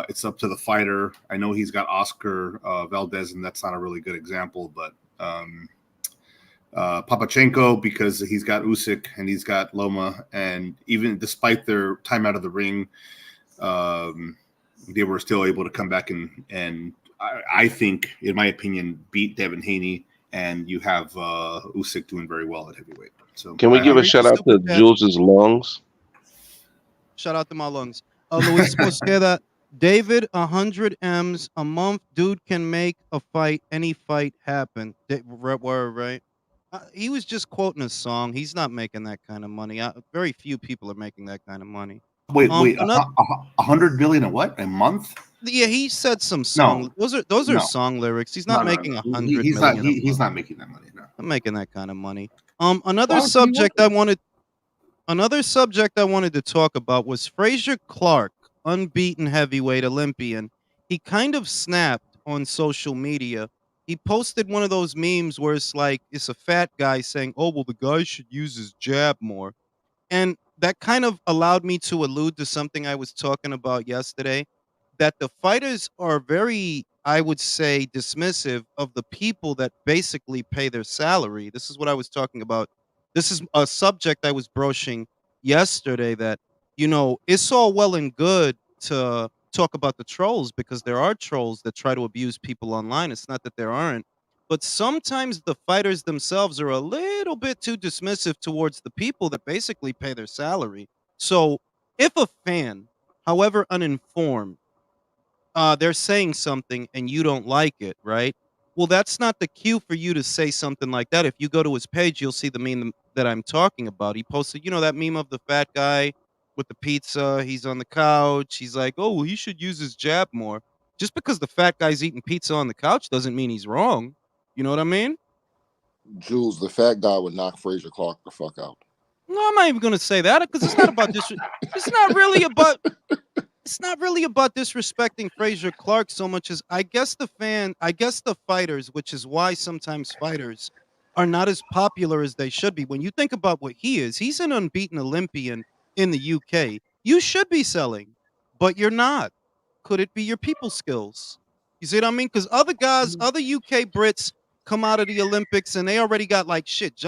It's up to the fighter. I know he's got Oscar Valdez, and that's not a really good example, but Papachenko, because he's got Usyk and he's got Loma, and even despite their time out of the ring, they were still able to come back and I think, in my opinion, beat Devin Haney, and you have Usyk doing very well at heavyweight. So can we give a shout out to Jules's lungs? Shout out to my lungs. Luis Mosqueda, David, 100 M's a month. Dude can make a fight, any fight happen. Word, right? He was just quoting a song. He's not making that kind of money. Very few people are making that kind of money. Wait, Another, 100 million a what? A month? yeah, he said some No, song. Those are no, song lyrics. He's not making no. 100 He's not. million a He's month. not making that money. No. I'm making that kind of money. Why Another would you want subject I wanted. Another subject I wanted to talk about was Frazier Clark, unbeaten heavyweight Olympian. He kind of snapped on social media. He posted one of those memes where it's like it's a fat guy saying, "Oh, well, the guy should use his jab more." And that kind of allowed me to allude to something I was talking about yesterday, that the fighters are very, I would say, dismissive of the people that basically pay their salary. This is what I was talking about. This is a subject I was broaching yesterday, that, it's all well and good to talk about the trolls, because there are trolls that try to abuse people online. It's not that there aren't. But sometimes the fighters themselves are a little bit too dismissive towards the people that basically pay their salary. So if a fan, however uninformed, they're saying something and you don't like it, right? Well, that's not the cue for you to say something like that. If you go to his page, you'll see the meme that I'm talking about. He posted, that meme of the fat guy with the pizza. He's on the couch. He's like, "Oh, well, he should use his jab more." Just because the fat guy's eating pizza on the couch doesn't mean he's wrong. You know what I mean? Jules, the fat guy would knock Frazier Clark the fuck out. No, I'm not even going to say that, because it's not about this. It's not really about. It's not really about disrespecting Frazier Clark so much as I guess the fighters, which is why sometimes fighters are not as popular as they should be. When you think about what he's an unbeaten Olympian in the UK. You should be selling, but you're not. Could it be your people skills? You see what I mean? Because other guys, other UK Brits come out of the Olympics and they already got like shit.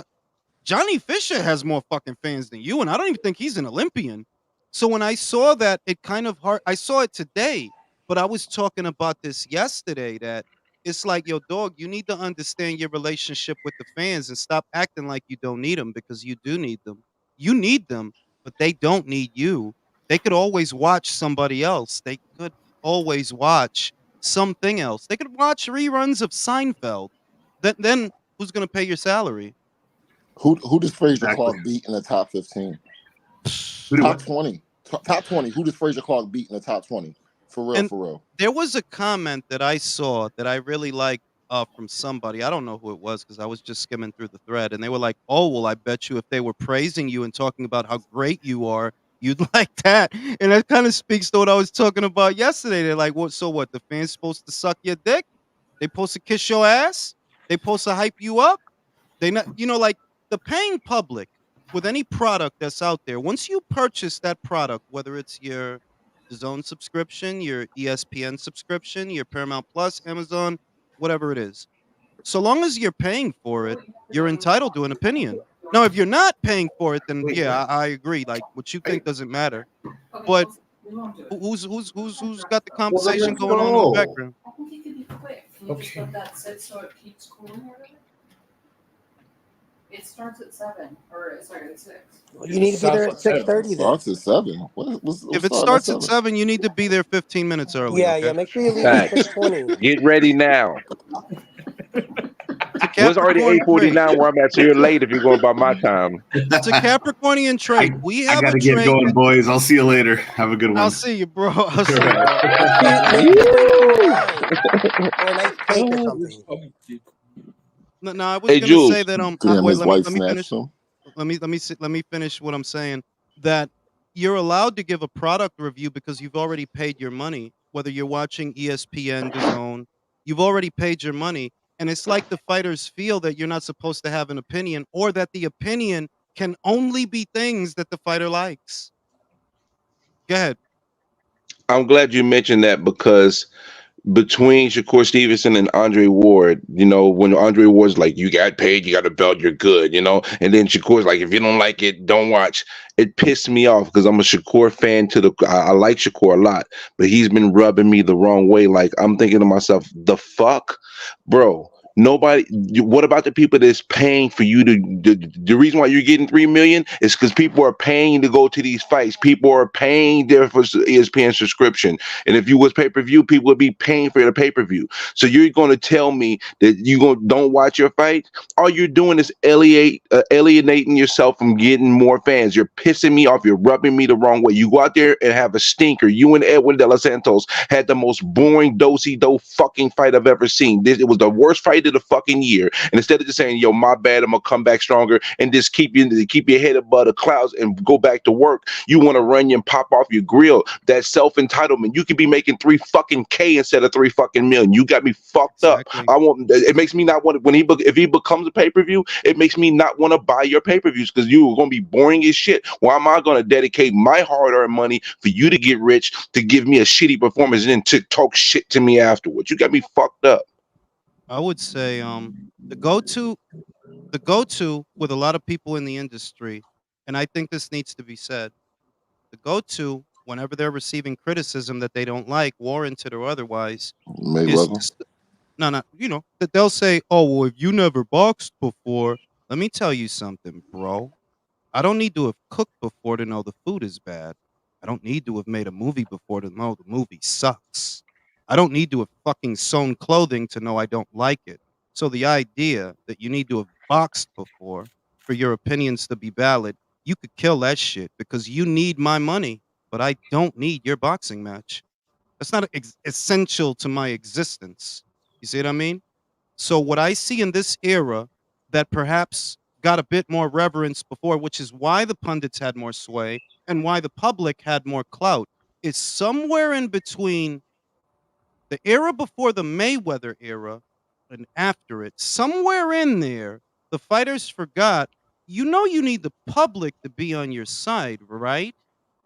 Johnny Fisher has more fucking fans than you, and I don't even think he's an Olympian. So when I saw that, it kind of hard. I saw it today, but I was talking about this yesterday, that it's like, yo, dog, you need to understand your relationship with the fans and stop acting like you don't need them, because you do need them. You need them, but they don't need you. They could always watch somebody else. They could always watch something else. They could watch reruns of Seinfeld. Then who's going to pay your salary? Who does Frazier Exactly. Clark beat in the top 15? Who do Top what? 20. Top 20. Who does Frazier Clark beat in the top 20? For real, And for real. there was a comment that I saw that I really liked, from somebody. I don't know who it was, because I was just skimming through the thread, and they were like, "Oh, well, I bet you if they were praising you and talking about how great you are, you'd like that." And that kind of speaks to what I was talking about yesterday. They're like, "What? So what? The fans supposed to suck your dick? They supposed to kiss your ass? They supposed to hype you up? They not, like the paying public with any product that's out there. Once you purchase that product, whether it's your DAZN subscription, your ESPN subscription, your Paramount Plus, Amazon, whatever it is, so long as you're paying for it, you're entitled to an opinion. Now, if you're not paying for it, then yeah, I agree. Like, what you think doesn't matter. But who's got the conversation going on in the background? I think it could be quick. Can you just let that sit so it keeps cooling or whatever? It starts at 7, or sorry, at 6. You need to be there at 6:30. Then. Starts at 7. If it starts at 7, you need to be there 15 minutes early. Yeah, okay? yeah. Make sure you leave at 6:20. Get ready now. It's Well, it's already 8:49 where I'm at, so you're late if you're going by my time. It's a Capricornian trait. We have I gotta a get trait. going, boys. I'll see you later. Have a good one. I'll see you, bro. I'll see you. Or a nice cake or something. No, I was Hey, gonna Jules. say that Damn, wait, his let me wife finish. snatched him. Let me finish what I'm saying. That you're allowed to give a product review because you've already paid your money. Whether you're watching ESPN, DAZN, you've already paid your money, and it's like the fighters feel that you're not supposed to have an opinion, or that the opinion can only be things that the fighter likes. Go ahead. I'm glad you mentioned that because between Shakur Stevenson and Andre Ward, when Andre Ward's like, you got paid, you got a belt, you're good, and then Shakur's like, if you don't like it, don't watch. It pissed me off because I'm a Shakur fan I like Shakur a lot, but he's been rubbing me the wrong way. Like, I'm thinking to myself, the fuck? Bro, Nobody. What about the people that's paying for you to? The reason why you're getting $3 million is because people are paying to go to these fights. People are paying there for ESPN subscription, and if you was pay-per-view, people would be paying for the pay-per-view. So you're going to tell me that don't watch your fight? All you're doing is alienating yourself from getting more fans. You're pissing me off. You're rubbing me the wrong way. You go out there and have a stinker. You and Edwin De Los Santos had the most boring do-si-do fucking fight I've ever seen. It was the worst fight of the fucking year. And instead of just saying, yo, my bad, I'm gonna come back stronger and just keep your head above the clouds and go back to work, you want to run you and pop off your grill. That self-entitlement. You could be making 3 fucking K instead of 3 fucking million. You got me fucked up. It makes me not want to, if he becomes a pay-per-view, it makes me not want to buy your pay-per-views because you are going to be boring as shit. Why am I going to dedicate my hard-earned money for you to get rich, to give me a shitty performance and then to talk shit to me afterwards? You got me fucked up. I would say the go-to with a lot of people in the industry, and I think this needs to be said, the go-to whenever they're receiving criticism that they don't like, warranted or otherwise, is Mayweather. that they'll say, "Oh, well, if you never boxed before, let me tell you something, bro. I don't need to have cooked before to know the food is bad. I don't need to have made a movie before to know the movie sucks. I don't need to have fucking sewn clothing to know I don't like it. So the idea that you need to have boxed before for your opinions to be valid, you could kill that shit because you need my money, but I don't need your boxing match. That's not essential to my existence. You see what I mean? So what I see in this era that perhaps got a bit more reverence before, which is why the pundits had more sway and why the public had more clout, is somewhere in between the era before the Mayweather era and after it. Somewhere in there, the fighters forgot, you need the public to be on your side, right?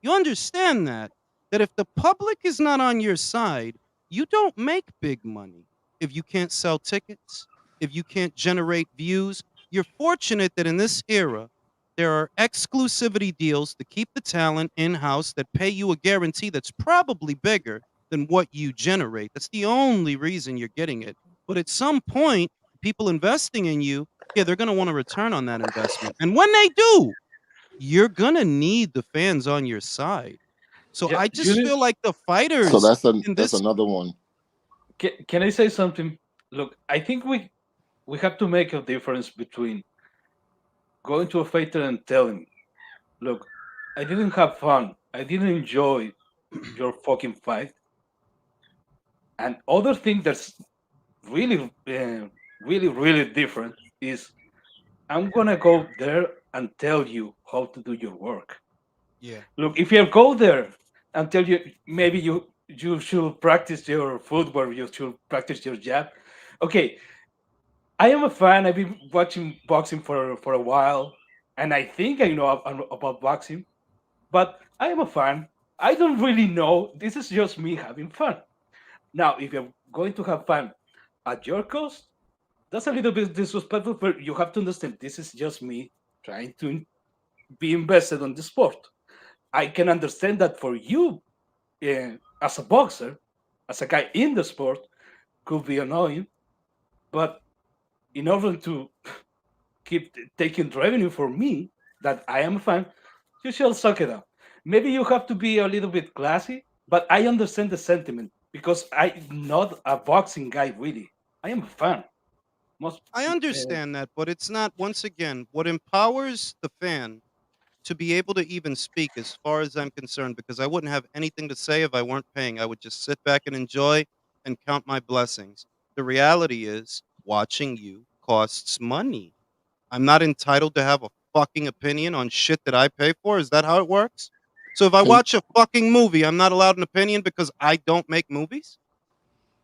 You understand that? That if the public is not on your side, you don't make big money. If you can't sell tickets, if you can't generate views, you're fortunate that in this era, there are exclusivity deals to keep the talent in-house that pay you a guarantee that's probably bigger than what you generate. That's the only reason you're getting it. But at some point, people investing in you, yeah, they're going to want a return on that investment. And when they do, you're going to need the fans on your side. So Yeah, I just Julius, feel like the So fighters in that's this. another one. can I say something? Look, I think we have to make a difference between going to a fighter and telling, look, I didn't have fun, I didn't enjoy your fucking fight, and other thing that's really, really different is I'm gonna go there and tell you how to do your work. Yeah. Look, if you go there and tell you maybe you should practice your footwork, you should practice your jab. Okay, I am a fan. I've been watching boxing for a while, and I think I know about boxing. But I am a fan. I don't really know. This is just me having fun. Now, if you're going to have fun at your cost, that's a little bit disrespectful. But you have to understand this is just me trying to be invested on the sport. I can understand that for you, as a boxer, as a guy in the sport, could be annoying. But in order to keep taking revenue for me, that I am a fan, you should suck it up. Maybe you have to be a little bit classy, but I understand the sentiment because I'm not a boxing guy really. I am a fan. Most I understand that, but it's not, once again, what empowers the fan to be able to even speak as far as I'm concerned, because I wouldn't have anything to say if I weren't paying. I would just sit back and enjoy and count my blessings. The reality is, watching you costs money. I'm not entitled to have a fucking opinion on shit that I pay for. Is that how it works? So if I Can watch a fucking movie, I'm not allowed an opinion because I don't make movies?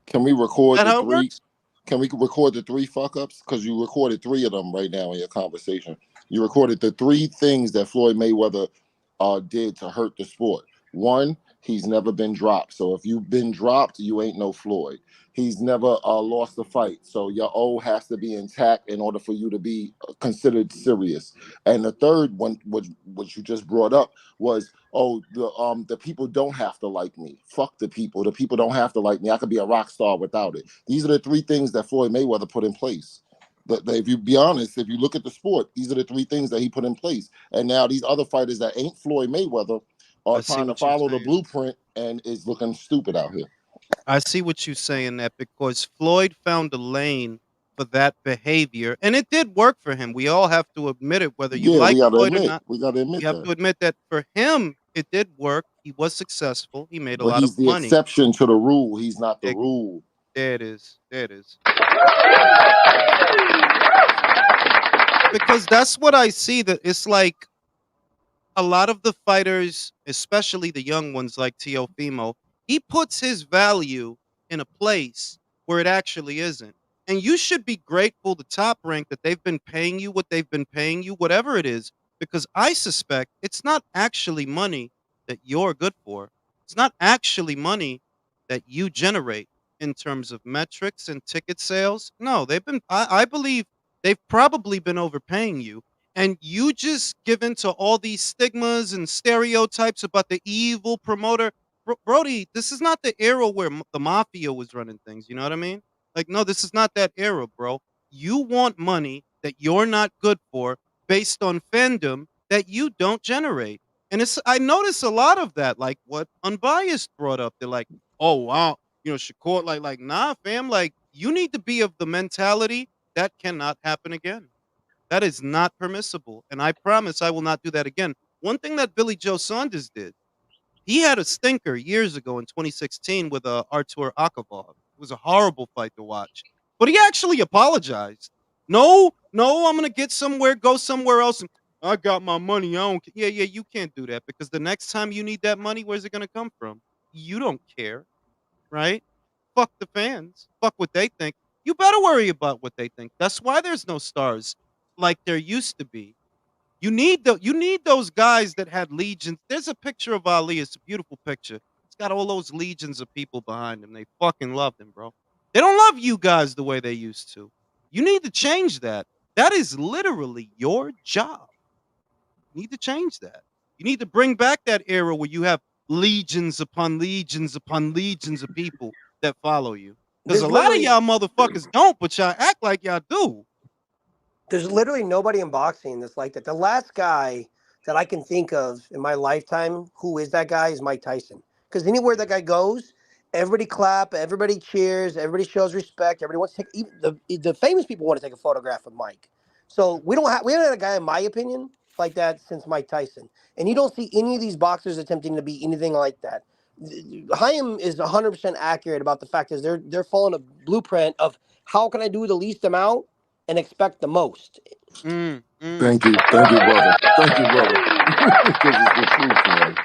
can we Is record that the how it three? works? Can we record the 3 fuck ups? Because you recorded 3 of them right now in your conversation. You recorded the 3 things that Floyd Mayweather did to hurt the sport. One, He's never been dropped. So if you've been dropped, you ain't no Floyd. He's never lost a fight. So your O has to be intact in order for you to be considered serious. And the third one, which you just brought up, was, the people don't have to like me. Fuck the people. The people don't have to like me. I could be a rock star without it. These are the three things that Floyd Mayweather put in place. That if you be honest, if you look at the sport, these are the three things that he put in place. And now these other fighters that ain't Floyd Mayweather are trying to follow the blueprint and is looking stupid out here. I see what you're saying, that because Floyd found a lane for that behavior, and it did work for him. We all have to admit it, whether you like Floyd or not. We gotta admit You have to admit that for him, it did work. He was successful. He made a lot of money. But he's the exception to the rule. He's not the rule. There it is. There it is. Because that's what I see, that it's like a lot of the fighters, especially the young ones like Teofimo, he puts his value in a place where it actually isn't. And you should be grateful to Top Rank that they've been paying you what they've been paying you, whatever it is, because I suspect it's not actually money that you're good for. It's not actually money that you generate in terms of metrics and ticket sales. No, I believe they've probably been overpaying you. And you just give into all these stigmas and stereotypes about the evil promoter. Brody, this is not the era where the mafia was running things. You know what I mean? Like, no, this is not that era, bro. You want money that you're not good for based on fandom that you don't generate. And I notice a lot of that, like what Unbiased brought up. They're like, oh, wow, Shakur, like, nah, fam, like, you need to be of the mentality that cannot happen again. That is not permissible. And I promise I will not do that again. One thing that Billy Joe Saunders did, he had a stinker years ago in 2016 with Artur Akavov. It was a horrible fight to watch. But he actually apologized. No, I'm going to get somewhere, go somewhere else. And I got my money. Yeah, you can't do that, because the next time you need that money, where's it going to come from? You don't care, right? Fuck the fans. Fuck what they think. You better worry about what they think. That's why there's no stars like there used to be. You need those guys that had legions. There's a picture of Ali. It's a beautiful picture. It's got all those legions of people behind him. They fucking love him, bro. They don't love you guys the way they used to. You need to change that. That is literally your job. You need to change that. You need to bring back that era where you have legions upon legions upon legions of people that follow you. Because a lot of y'all motherfuckers don't, but y'all act like y'all do. There's literally nobody in boxing that's like that. The last guy that I can think of in my lifetime who is that guy is Mike Tyson. Because anywhere that guy goes, everybody clap, everybody cheers, everybody shows respect, everybody wants to take. Even the famous people want to take a photograph with Mike. So we haven't had a guy, in my opinion, like that since Mike Tyson. And you don't see any of these boxers attempting to be anything like that. Chaim is 100% accurate about the fact is they're following a blueprint of how can I do the least amount and expect the most. Thank you, brother. Thank you, brother. Because it's the truth, man.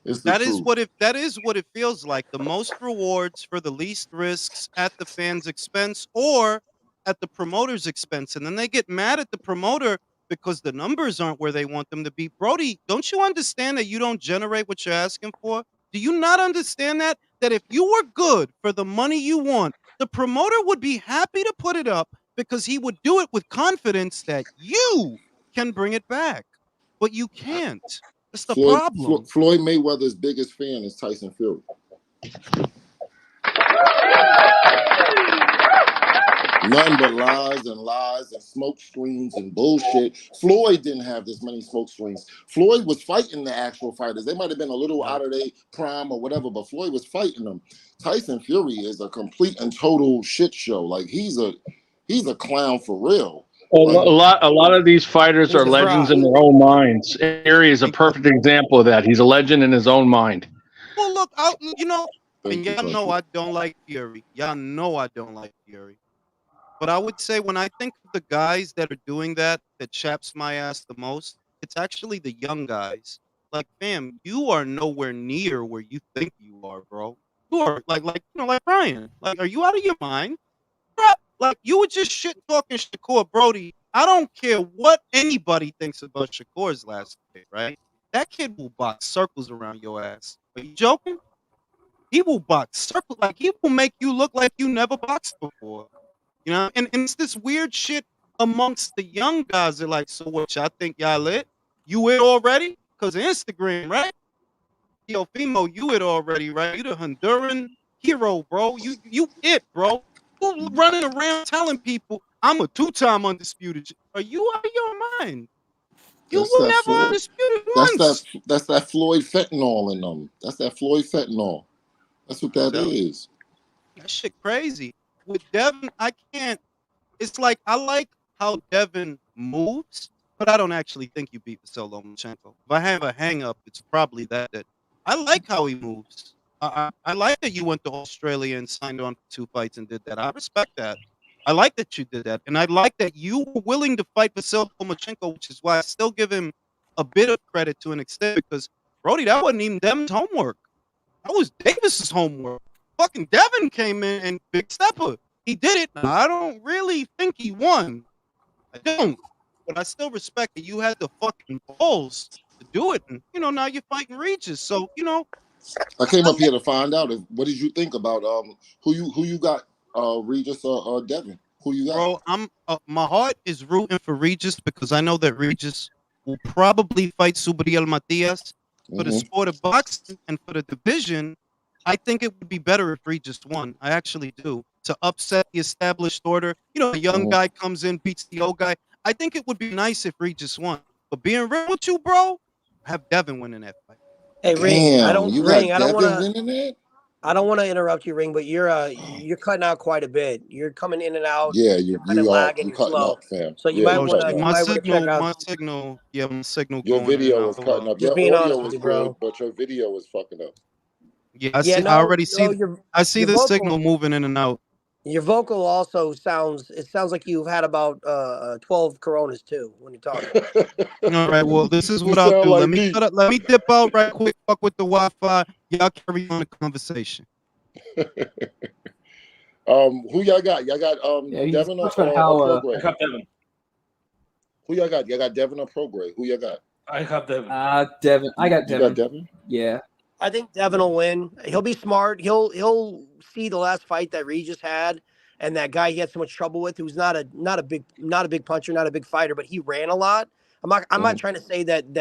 It's the truth. That is what it feels like. The most rewards for the least risks at the fans' expense or at the promoter's expense. And then they get mad at the promoter because the numbers aren't where they want them to be. Brody, don't you understand that you don't generate what you're asking for? Do you not understand that? That if you were good for the money you want, the promoter would be happy to put it up because he would do it with confidence that you can bring it back. But you can't. That's the problem. Floyd Mayweather's biggest fan is Tyson Fury. None but lies and smoke screens and bullshit. Floyd didn't have this many smoke screens. Floyd was fighting the actual fighters. They might have been a little out of their prime or whatever, but Floyd was fighting them. Tyson Fury is a complete and total shit show. Like he's a clown for real. Well, a lot of these fighters are legends in their own minds. Fury is a perfect example of that. He's a legend in his own mind. Well, look, and y'all know I don't like Fury. Y'all know I don't like Fury. But I would say when I think of the guys that are doing that chaps my ass the most, it's actually the young guys. Like, fam, you are nowhere near where you think you are, bro. You are like Brian. Like, are you out of your mind? Like, you were just shit talking Shakur Brody. I don't care what anybody thinks about Shakur's last day, right? that kid will box circles around your ass. Are you joking? He will box circles. Like, he will make you look like you never boxed before. You know, and it's this weird shit amongst the young guys. They're like, so what, y'all think y'all lit? You it already? Because Instagram, right? Yo, Fimo, you it already, right? You the Honduran hero, bro. You it, bro. You running around telling people I'm a 2-time undisputed. Are you out of your mind? You That's were that never Floyd. undisputed That's once. that Floyd fentanyl in them. That's that Floyd fentanyl. That's what that is. That shit crazy. With Devin, I can't. It's like, I like how Devin moves, but I don't actually think you beat Vasyl Lomachenko. If I have a hang up, it's probably that. I like how he moves. I like that you went to Australia and signed on for 2 fights and did that. I respect that. I like that you did that. And I like that you were willing to fight Vasyl Lomachenko, which is why I still give him a bit of credit to an extent, because, Brody, that wasn't even Devin's homework. That was Davis's homework. Fucking Devin came in and big stepper. He did it. I don't really think he won. I don't. But I still respect that you had the fucking balls to do it. And, now you're fighting Regis. So, I came up here to find out what did you think about who you got, Regis or Devin? Who you got? Bro, I'm my heart is rooting for Regis because I know that Regis will probably fight Subriel Matias. For the sport of boxing and for the division, I think it would be better if Regis won. I actually do. To upset the established order. A young guy comes in, beats the old guy. I think it would be nice if Regis won. But being real with you, bro, have Devin winning that fight. Hey, Ring, I don't want to interrupt you, Ring, but you're cutting out quite a bit. You're coming in and out. Yeah, you're kind of lagging. You're cutting slow. up, fam. So you might want to check out. My signal. Your video is cutting up. Your audio is good, but your video is fucking up. Yeah, I already see. I see the signal moving in and out. Your vocal also sounds like you've had about 12 Coronas too when you're talking. All right, well, this is what I'll do. Like let me dip out right quick. Fuck with the Wi-Fi. Y'all carry on the conversation. Who y'all got? Y'all got Devin or Prograis? I have Devin. Who y'all got? Y'all got Devin or Prograis? Who y'all got? I have Devin. Devin. I got Devin. You got Devin? Yeah. I think Devin will win. He'll be smart. He'll see the last fight that Regis had, and that guy he had so much trouble with, who's not a big puncher, not a big fighter, but he ran a lot. I'm not trying to say that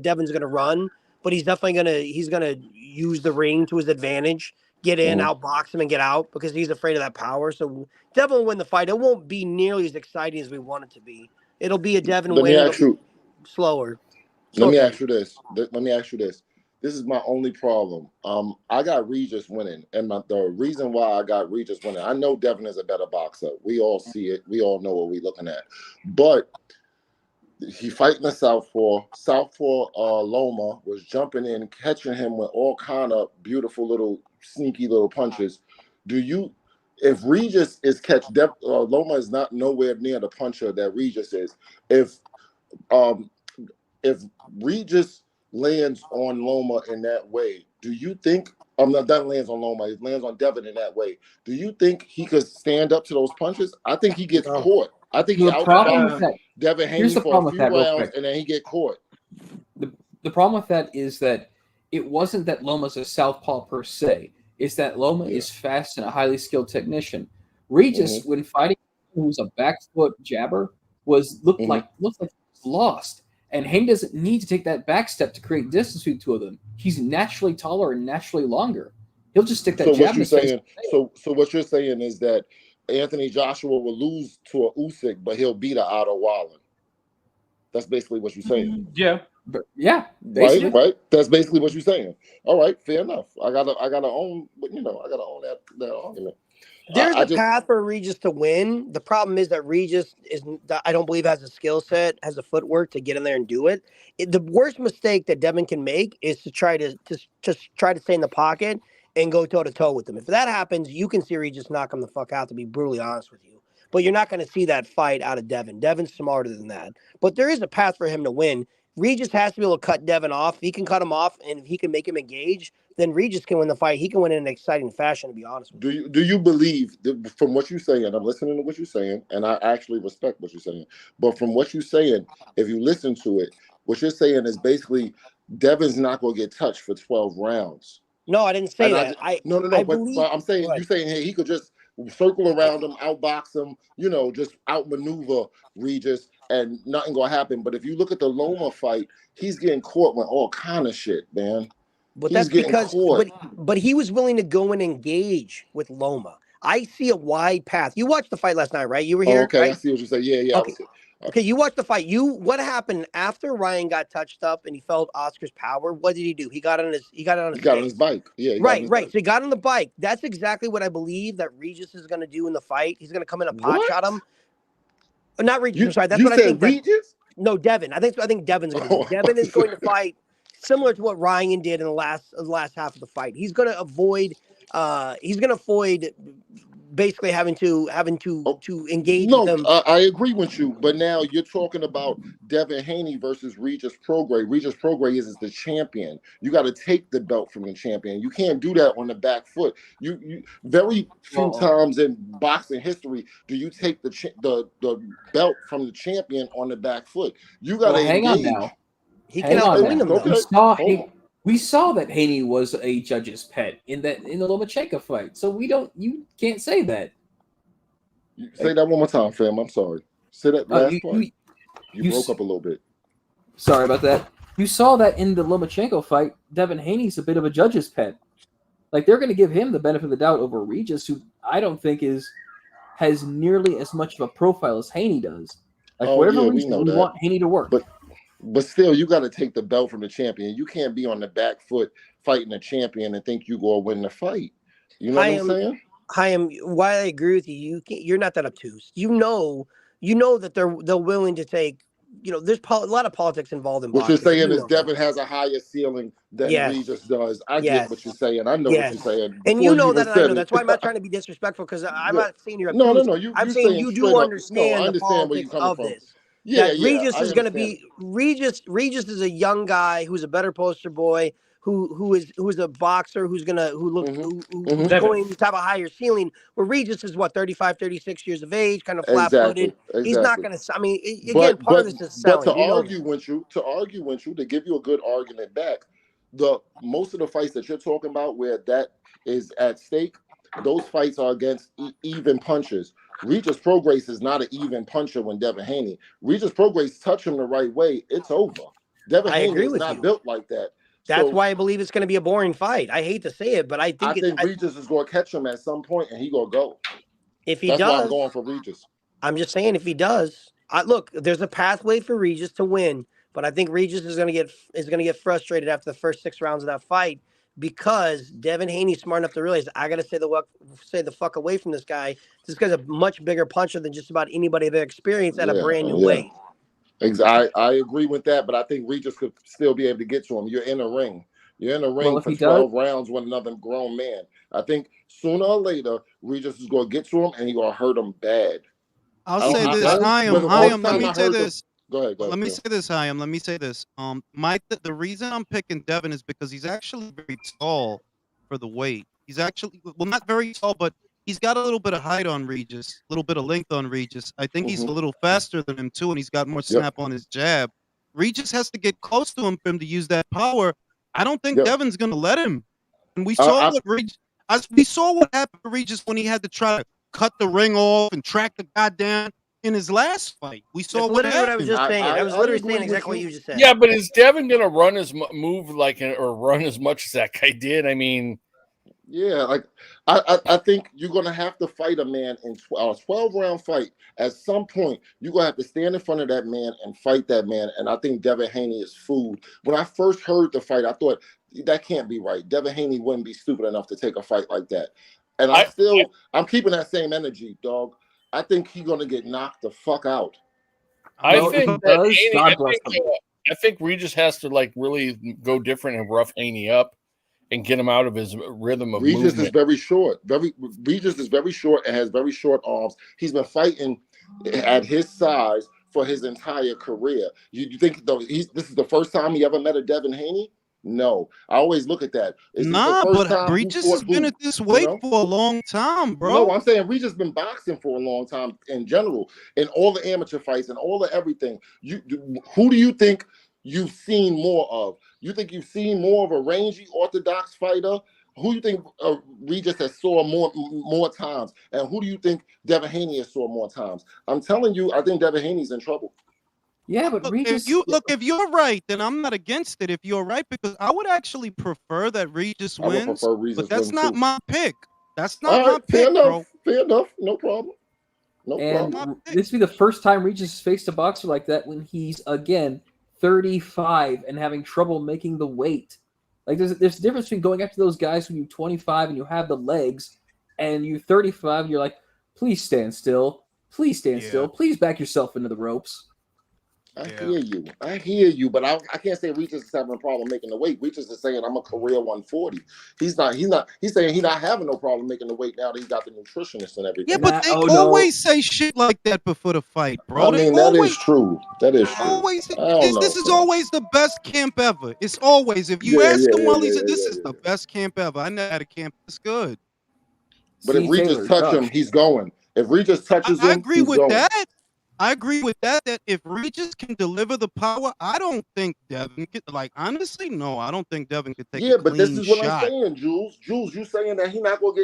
Devin's gonna run, but he's definitely gonna use the ring to his advantage, get in, outbox him, and get out because he's afraid of that power. So Devin will win the fight. It won't be nearly as exciting as we want it to be. It'll be a Devin win. It'll be slower. Let me ask you this. This is my only problem. I got Regis winning, and the reason why I got Regis winning, I know Devin is a better boxer. We all see it. We all know what we're looking at. But he fighting the Southpaw. Loma was jumping in, catching him with all kind of beautiful little sneaky little punches. If Regis is Loma is not nowhere near the puncher that Regis is. If Regis lands on Loma in that way, do you think that lands on Loma, it lands on Devin in that way, do you think he could stand up to those punches? I think he gets caught. I think he outboxes Devin Haney for a few rounds and then he get caught. The problem with that is that it wasn't that Loma's a southpaw per se. It's that Loma is fast and a highly skilled technician. Regis, when fighting who's a back foot jabber, looked like he was lost. And Haney doesn't need to take that back step to create distance between the two of them. He's naturally taller and naturally longer. He'll just stick that jab in his face. So what you're saying is that Anthony Joshua will lose to a Usyk, but he'll beat a Otto Wallen. That's basically what you're saying. Yeah. Basically. Right. That's basically what you're saying. All right, fair enough. I gotta own that argument. There's a path for Regis to win. The problem is that Regis I don't believe has a skill set, has the footwork to get in there and do it. The worst mistake that Devin can make is to try to stay in the pocket and go toe to toe with him. If that happens, you can see Regis knock him the fuck out, to be brutally honest with you. But you're not going to see that fight out of Devin. Devin's smarter than that. But there is a path for him to win. Regis has to be able to cut Devin off. If he can cut him off and if he can make him engage, then Regis can win the fight. He can win in an exciting fashion, to be honest with you. Do you believe, from what you're saying, I'm listening to what you're saying, and I actually respect what you're saying, but from what you're saying, if you listen to it, what you're saying is basically Devin's not going to get touched for 12 rounds. No, I didn't say that. No. But I'm saying you saying hey, he could just circle around him, outbox him, just outmaneuver Regis, and nothing gonna happen. But if you look at the Loma fight, he's getting caught with all kind of shit, man. But that's because, but he was willing to go and engage with Loma. I see a wide path. You watched the fight last night, right? You were here. Okay, right? I see what you say. Yeah. Okay. Okay, you watched the fight. What happened after Ryan got touched up and he felt Oscar's power? What did he do? He got on his bike. Yeah, right. So he got on the bike. That's exactly what I believe that Regis is going to do in the fight. He's going to come in and pot shot him. Not Regis. I'm sorry. That's what I think. Regis? No, Devin. I think Devin's going to do. Devin is going to fight similar to what Ryan did in the last half of the fight. He's going to avoid. Basically having to engage with them. I agree with you, but now you're talking about Devin Haney versus Regis Prograis. Regis Prograis is the champion. You got to take the belt from the champion. You can't do that on the back foot. You very few times in boxing history do you take the belt from the champion on the back foot. You got to hang on now. He can outwin him. Okay. We saw that Haney was a judge's pet in the Lomachenko fight, so you can't say that. Say that one more time, fam. I'm sorry. Say that last part. You broke up a little bit. Sorry about that. You saw that in the Lomachenko fight. Devin Haney's a bit of a judge's pet. Like they're going to give him the benefit of the doubt over Regis, who I don't think has nearly as much of a profile as Haney does. Like whatever reason, we want Haney to work. But still, you got to take the belt from the champion. You can't be on the back foot fighting the champion and think you go win the fight. You know what I'm saying? Why I agree with you. You're not that obtuse. You know that they're willing to take. There's a lot of politics involved in boxing. What you're saying is Devin has a higher ceiling than Regis does. I get what you're saying. I know what you're saying. And you know that, and I know. That's why I'm not trying to be disrespectful because I'm not saying you're obtuse. No. I'm saying you do understand the politics of this. Yeah, Regis is going to be Regis is a young guy who's a better poster boy, who's a boxer, who's going to have a higher ceiling. Where Regis is 35, 36 years of age, kind of flat-footed. Exactly. He's not going to. I mean, again, part of this is selling. But to argue with you, to give you a good argument back, most of the fights that you're talking about where that is at stake, those fights are against even punchers. Regis Prograis is not an even puncher when Devin Haney. Regis Prograis touch him the right way, it's over. Devin Haney is not built like that. That's why I believe it's going to be a boring fight. I hate to say it, but I think Regis is going to catch him at some point, and he going to go. If he That's does, why I'm going for Regis. I'm just saying, if he does, look, there's a pathway for Regis to win, but I think Regis is going to get frustrated after the first 6 rounds of that fight. Because Devin Haney's smart enough to realize I got to stay the fuck away from this guy. This guy's a much bigger puncher than just about anybody I've experienced at a brand new weight. I agree with that, but I think Regis could still be able to get to him. You're in a ring. You're in a ring for 12 rounds with another grown man. I think sooner or later, Regis is going to get to him and he's going to hurt him bad. I'll say this, Hayam, let me say this. Go ahead. Let me say this, Hayam. Let me say this. The reason I'm picking Devin is because he's actually very tall for the weight. He's actually not very tall, but he's got a little bit of height on Regis, a little bit of length on Regis. I think he's a little faster than him too, and he's got more snap on his jab. Regis has to get close to him for him to use that power. I don't think Devin's gonna let him. And we saw we saw what happened to Regis when he had to try to cut the ring off and track the guy down. In his last fight, we saw what happened. What I was just saying. I was literally saying exactly what you just said. Yeah, but is Devin going to run his move or run as much as that guy did? I mean, yeah, I think you're going to have to fight a man in a 12-round fight. At some point, you're going to have to stand in front of that man and fight that man. And I think Devin Haney is food. When I first heard the fight, I thought that can't be right. Devin Haney wouldn't be stupid enough to take a fight like that. And I'm keeping that same energy, dog. I think he's going to get knocked the fuck out. I think Regis has to really go different and rough Haney up and get him out of his rhythm of movement. Regis is very short. Regis is very short and has very short arms. He's been fighting at his size for his entire career. You think though this is the first time he ever met a Devin Haney? No, I always look at that. But Regis has been at this weight for a long time, bro. No, I'm saying Regis been boxing for a long time in general, in all the amateur fights and all the everything. Who do you think you've seen more of? You think you've seen more of a rangy, orthodox fighter? Who do you think Regis has saw more times? And who do you think Devin Haney has saw more times? I'm telling you, I think Devin Haney's in trouble. Yeah, but Regis... If you're right, then I'm not against it if you're right, because I would actually prefer that Regis wins. I would prefer Regis but that's win not too. my pick. That's not my pick, fair enough, bro. Fair enough. No problem. And this will be the first time Regis has faced a boxer like that when he's, again, 35 and having trouble making the weight. Like, there's a difference between going after those guys when you're 25 and you have the legs, and you're 35 and you're like, please stand still. Please stand still. Please back yourself into the ropes. I hear you, but I can't say Regis is having a problem making the weight. Regis is saying I'm a career 140. He's saying he's not having no problem making the weight now that he got the nutritionist and everything. Yeah, but they always say shit like that before the fight, bro. I mean, that is true. That is true. Always, this is always the best camp ever. It's always, if you ask him while he's in, this is the best camp ever. I never had a camp this good. But if Regis touch him, he's going. If Regis touches him, I agree with going. that. I agree with that. That if Regis can deliver the power, I don't think Devin could. Like, honestly, no, I don't think Devin could take. But this is what I'm saying, Jules. Jules, you saying that he's not gonna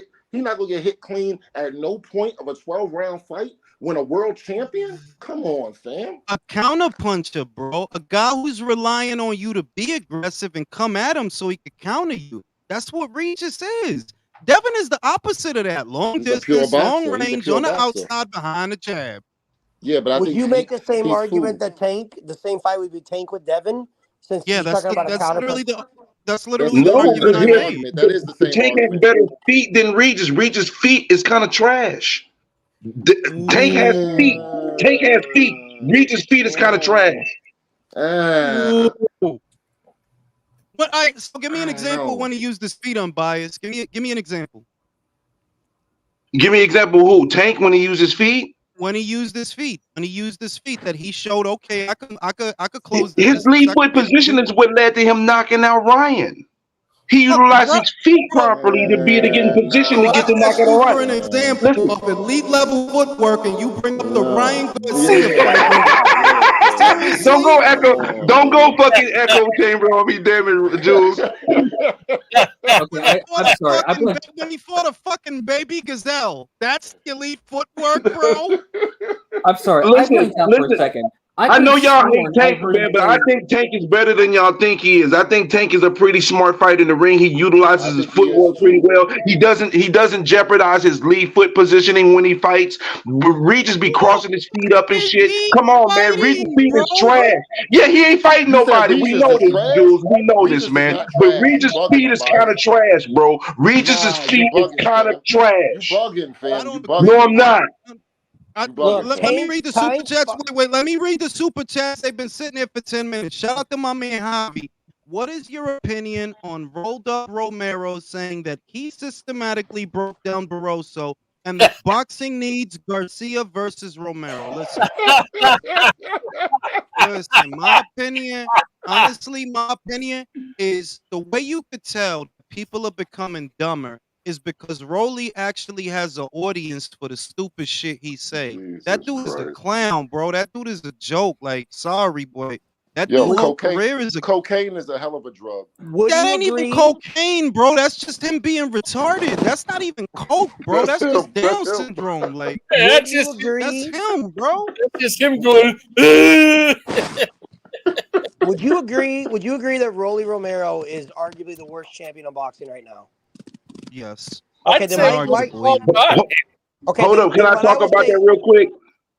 get hit clean at no point of a 12-round fight when a world champion? Come on, fam. A counterpuncher, bro. A guy who's relying on you to be aggressive and come at him so he can counter you. That's what Regis is. Devin is the opposite of that. Long distance, long range, on the outside, behind the jab. Yeah, but would you make the same argument that the same fight would be Tank with Devin? Since he's talking about a counter. That's literally the argument I made. That is the same Tank has better feet than Regis. Regis' feet is kind of trash. Tank has feet. Tank has feet. Regis' feet is kind of trash. But so give me an example when he used his feet unbiased. Give me an example. Give me an example who? Tank when he used his feet? When he used his feet, that he showed, okay, I could close his lead foot position is what led to him knocking out Ryan. He utilized his feet properly to be able to get in position to get the knockout of Ryan. For an example of elite level footwork, and you bring up the Ryan Garcia fight. Don't go echo. Don't go fucking echo chamber on me, damn it, Jules. Okay, I'm sorry. When he fought a fucking baby gazelle, that's elite footwork, bro. I'm sorry. Listen, for a second. I know y'all hate Tank, man, but I think Tank is better than y'all think he is. I think Tank is a pretty smart fighter in the ring. He utilizes his footwork pretty well. He doesn't jeopardize his lead foot positioning when he fights. Regis be crossing his feet up and shit. Come on, man. Regis' feet is trash. Yeah, he ain't fighting nobody. We know this, Jules. We know this, man. But Regis' feet is kind of trash, bro. Regis' feet is kind of trash. You bugging, fam. No, I'm not. Let me read the super chats. Wait. Let me read the super chats. They've been sitting there for 10 minutes. Shout out to my man Javi. What is your opinion on Rolled Up Romero saying that he systematically broke down Barroso and the boxing needs Garcia versus Romero? Listen, my opinion, honestly, my opinion is the way you could tell people are becoming dumber is because Rolly actually has an audience for the stupid shit he say. That dude is a clown, bro. That dude is a joke. Like, sorry, boy. That dude's whole career is cocaine is a hell of a drug. That ain't even cocaine, bro. That's just him being retarded. That's not even coke, bro. That's just Down syndrome. Like, that's just him, bro. That's just him going. Would you agree that Rolly Romero is arguably the worst champion of boxing right now? Yes. Okay, then why? Okay, hold up. Can I talk about that real quick?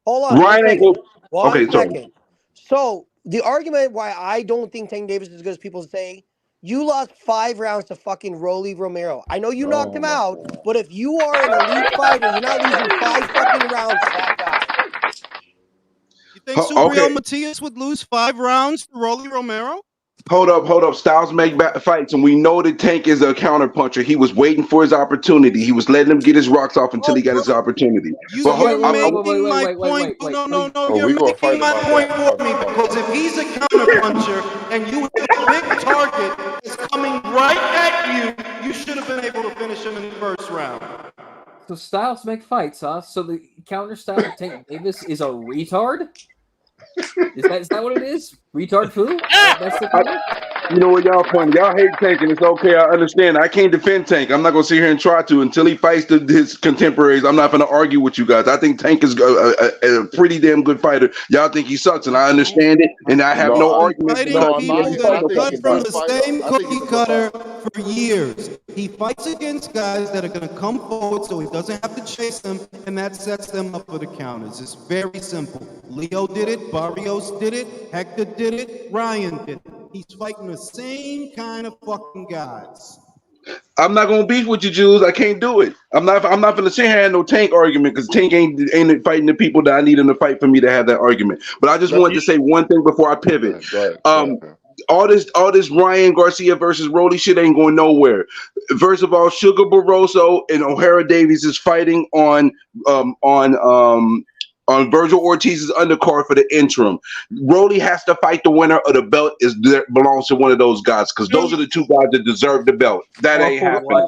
Hold on. Ryan ain't go. Okay, sorry. So the argument why I don't think Tank Davis is as good as people say, you lost 5 rounds to fucking Rolly Romero. I know you knocked him out, but if you are an elite fighter, you're not losing 5 fucking rounds to that guy. You think Subriel Matias would lose 5 rounds to Rolly Romero? Hold up. Styles make fights, and we know that Tank is a counter puncher. He was waiting for his opportunity. He was letting him get his rocks off until he got his opportunity. You're making my point. No. You're making my point for me because if he's a counter puncher and you have a big target that's coming right at you, you should have been able to finish him in the first round. So Styles make fights, huh? So the counter style of Tank Davis is a retard? Is that what it is? Retard food? That's the comment? You know what, y'all funny. Y'all hate Tank, and it's okay. I understand. I can't defend Tank. I'm not gonna sit here and try to until he fights his contemporaries. I'm not gonna argue with you guys. I think Tank is a pretty damn good fighter. Y'all think he sucks, and I understand it, and I have no argument. Fighting people that are cut from the same cookie cutter for years. He fights against guys that are going to come forward so he doesn't have to chase them, and that sets them up for the counters. It's very simple. Leo did it, Barrios did it, Hector did it, Ryan did it. He's fighting the same kind of fucking guys. I'm not gonna beef with you, Jules. I can't do it. I'm not gonna sit here and have no Tank argument because Tank ain't fighting the people that I need him to fight for me to have that argument. But I just wanted to say one thing before I pivot. All this Ryan Garcia versus Rolly shit ain't going nowhere. First of all, Sugar Barroso and O'Hara Davies is fighting on Virgil Ortiz's undercard for the interim. Rolly has to fight the winner of the belt belongs to one of those guys because those are the two guys that deserve the belt. That ain't happening.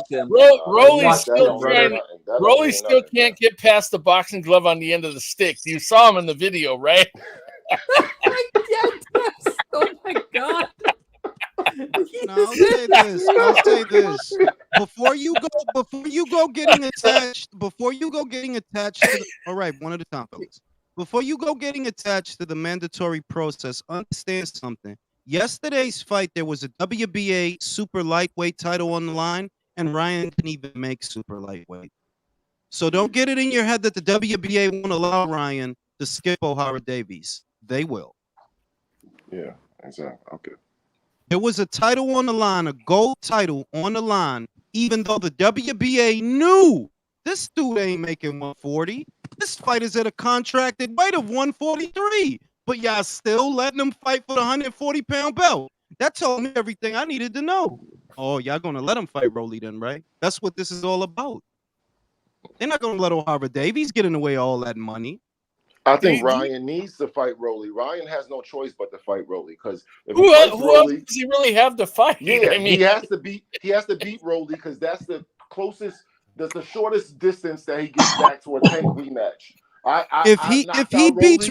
Rolly still can't get past the boxing glove on the end of the stick. You saw him in the video, right? Oh my god. Now, I'll say this. Before you go getting attached to the, all right, one at a time, fellas. Before you go getting attached to the mandatory process, understand something. Yesterday's fight, there was a WBA super lightweight title on the line, and Ryan didn't even make super lightweight. So don't get it in your head that the WBA won't allow Ryan to skip O'Hara Davies. They will. Yeah, exactly. Okay. There was a title on the line, a gold title on the line, even though the WBA knew this dude ain't making 140. This fight is at a contracted weight of 143. But y'all still letting him fight for the 140-pound belt. That told me everything I needed to know. Oh, y'all gonna let him fight Rolly then, right? That's what this is all about. They're not gonna let O'Hara Davies get in the way of all that money. I think Ryan needs to fight Rolly. Ryan has no choice but to fight Rolly because who else does he really have to fight? Yeah, I mean, he has to beat Rolly because that's the closest, that's the shortest distance that he gets back to a Tank rematch. If he beats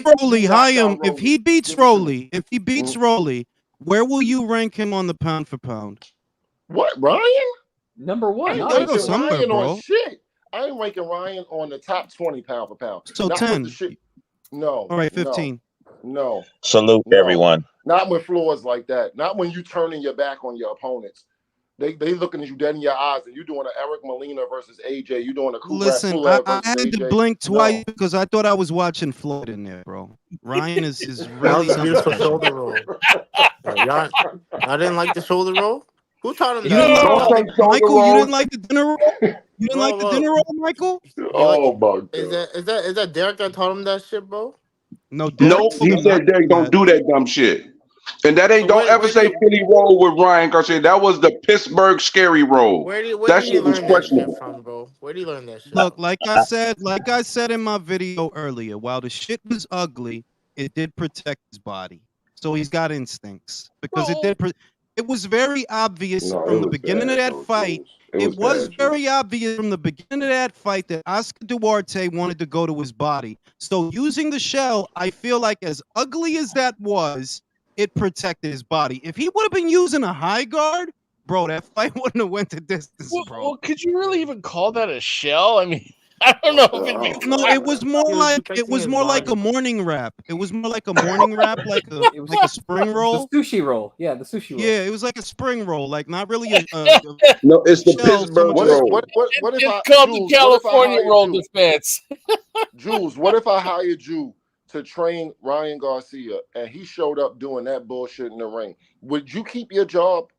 Rolly, if he beats Rolly, where will you rank him on the pound for pound? What, Ryan? Number one. I ain't ranking Ryan on shit. I ain't ranking Ryan on the top 20 pound for pound. So not 10. No. All right, 15. No. Salute everyone. Not with floors like that. Not when you turning your back on your opponents. They looking at you dead in your eyes, and you doing an Eric Molina versus AJ. You doing a Listen, I had to blink twice because I thought I was watching Floyd in there, bro. Ryan is really that was a beautiful shoulder roll. Y'all didn't like the shoulder roll? Who taught him that? Michael, you didn't like the dinner roll? You didn't like the dinner roll, Michael? Oh my god! Is that Derek that taught him that shit, bro? No, Derek. He said Derek don't do that dumb shit. And that ain't, don't ever say Philly roll with Ryan Garcia. That was the Pittsburgh scary roll. Where did Shit was learn that questionable. shit from, bro? Where did he learn that shit? Look, like I said in my video earlier, while the shit was ugly, it did protect his body. So he's got instincts because it was very obvious from the beginning of that fight. It was very obvious from the beginning of that fight that Oscar Duarte wanted to go to his body. So using the shell, I feel like as ugly as that was, it protected his body. If he would have been using a high guard, bro, that fight wouldn't have went to distance, bro. Well, could you really even call that a shell? I mean, I don't know. No, it was more like a morning wrap. It was more like a morning wrap, like a spring roll. The sushi roll. Yeah, the sushi roll. Yeah, it was like a spring roll, like not really a no, it's the Pittsburgh roll. What if it's called the California roll defense. Jules, what if I hired you to train Ryan Garcia and he showed up doing that bullshit in the ring? Would you keep your job?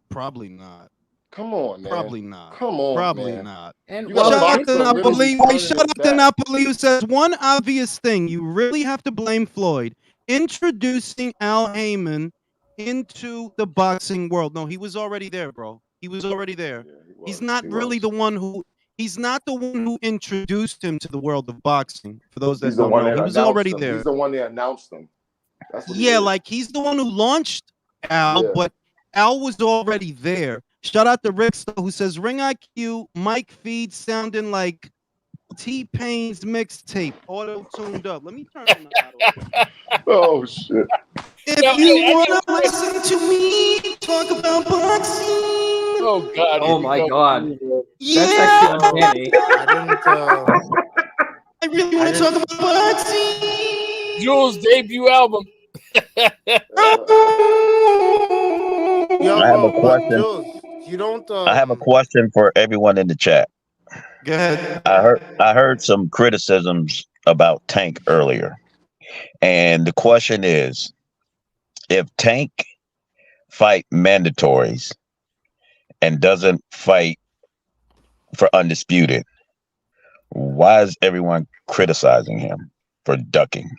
Probably not. Come on, man. Probably not. Come on, probably man. not. And shout out to Napoli. Shout out to Napoli who says one obvious thing you really have to blame Floyd introducing Al Heyman into the boxing world. No, he was already there, bro. He was already there. Yeah, he's not really the one who. He's not the one who introduced him to the world of boxing. For those that don't know, he was already there. He's the one that announced him. That's what like he's the one who launched Al, but Al was already there. Shout out to Rick who says ring IQ, Mike feed sounding like T-Pain's mixtape, auto-tuned up. Let me turn on the auto. Oh shit! If you wanna listen to me talk about boxing, Oh God! Oh my God. yeah, That's actually uncanny. I didn't. I really want to talk about boxing. Jules' debut album. Yo, I have a but question. Jules, you don't. I have a question for everyone in the chat. Go ahead. I heard some criticisms about Tank earlier, and the question is, if Tank fight mandatories and doesn't fight for undisputed, why is everyone criticizing him for ducking?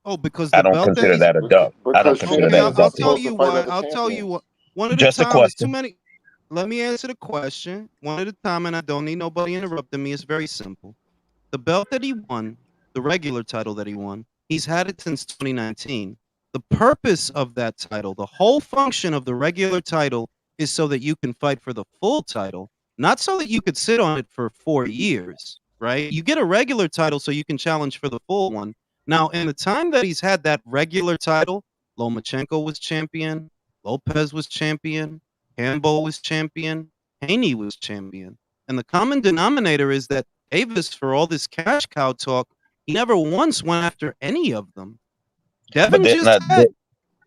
Oh, because I the don't belt that consider he's. that a duck. I don't Because consider Okay, that a champions are I'll ducking. tell supposed you to fight why. other I'll tell you what. champions. One at a Just a time. It's too question. many. Let me answer the question one at a time, and I don't need nobody interrupting me. It's very simple. The belt that he won, the regular title that he won, he's had it since 2019. The purpose of that title, the whole function of the regular title, is so that you can fight for the full title, not so that you could sit on it for 4 years, right? You get a regular title so you can challenge for the full one. Now, in the time that he's had that regular title, Lomachenko was champion, Lopez was champion, Campbell was champion, Haney was champion. And the common denominator is that Davis, for all this cash cow talk, he never once went after any of them. But Devin they're just not. said,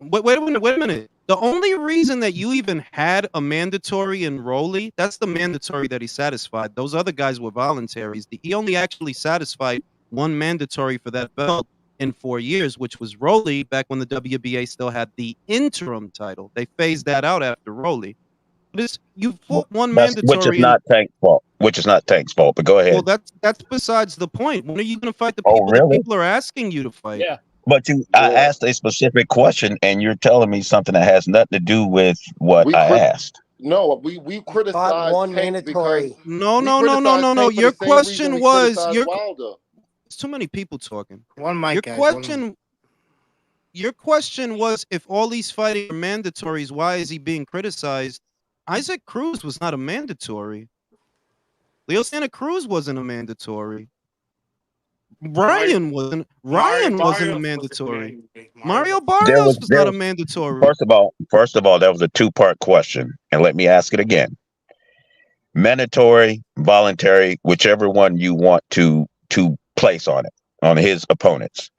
wait a minute. The only reason that you even had a mandatory in Rolly, that's the mandatory that he satisfied. Those other guys were voluntaries. He only actually satisfied one mandatory for that belt in 4 years, which was Rolly back when the WBA still had the interim title. They phased that out after Rolly. You fought one That's which is mandatory in. not Tank's fault. Which is not Tank's fault. But go Well, ahead. that's besides the point. When are you going to fight the Oh, people that really? people are asking you to fight? Yeah. But I asked a specific question, and you're telling me something that has nothing to do with what We I crit- asked. No, we criticize one Tank because mandatory. No. Tank for Your the same reason question we was criticize Wilder. It's too many people talking. One mic, Your guys. One question. Your question was, if all these fighting are mandatories, why is he being criticized? Isaac Cruz was not a mandatory. Leo Santa Cruz wasn't a mandatory. Ryan wasn't a mandatory. Mario Barrios was not a mandatory. First of all, that was a two-part question, and let me ask it again. Mandatory, voluntary, whichever one you want to place on it, on his opponents.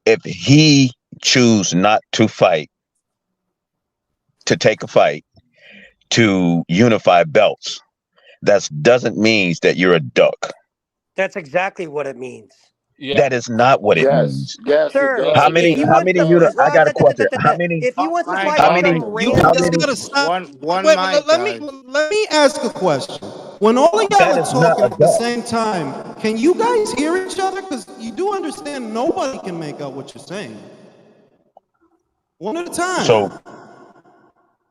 If he choose not to fight, to take a fight, to unify belts, that doesn't mean that you're a duck. That's exactly what it means. Yeah. That is not what it means. Yes, Sir, it does. How many units? I got a question. How many? If he wants to fight How many? some You How guys random, many? gotta stop. One Wait, mic, guys. let me ask a question. When all of y'all That are is not talking a at the duck. same time, can you guys hear each other? Because you do understand nobody can make out what you're saying. One at a time. So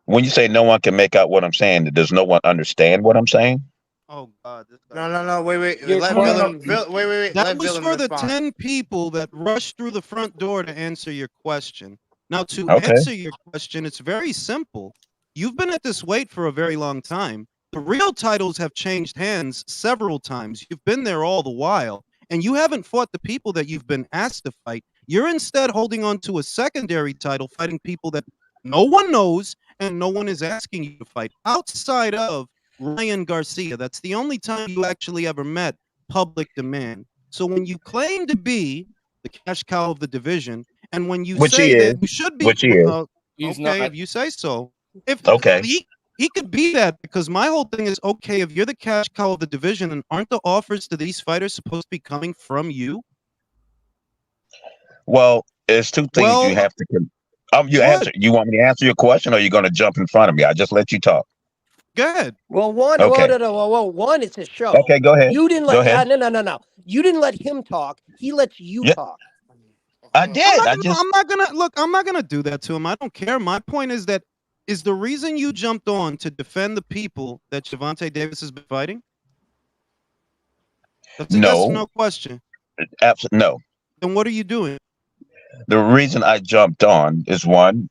when you say no one can make out what I'm saying, does no one understand what I'm saying? Oh God! No. Wait. You're Let trying Villain. Wait. That Let was Villain for the respond. 10 people that rushed through the front door to answer your question. Now, to Okay. answer your question, it's very simple. You've been at this weight for a very long time. The real titles have changed hands several times. You've been there all the while, and you haven't fought the people that you've been asked to fight. You're instead holding on to a secondary title, fighting people that no one knows and no one is asking you to fight outside of Ryan Garcia. That's the only time you actually ever met public demand. So when you claim to be the cash cow of the division, and when you Which he say that is. you should be, Which he is. He's okay, not. if you say so. If Okay. he could be that, because my whole thing is, okay, if you're the cash cow of the division, and aren't the offers to these fighters supposed to be coming from you? Well, there's two things you have to. You answer. You want me to answer your question, or are you going to jump in front of me? I just let you talk. Go ahead. Well, one, Okay. one, it's a show. Okay, go ahead. You didn't Go let. ahead. No. You didn't let him talk. He lets you Yeah. talk. I did. I'm not gonna do that to him. I don't care. My point is that is the reason you jumped on to defend the people that Gervonta Davis has been fighting? That's a yes or no question. Absolutely no. Then what are you doing? The reason I jumped on is one,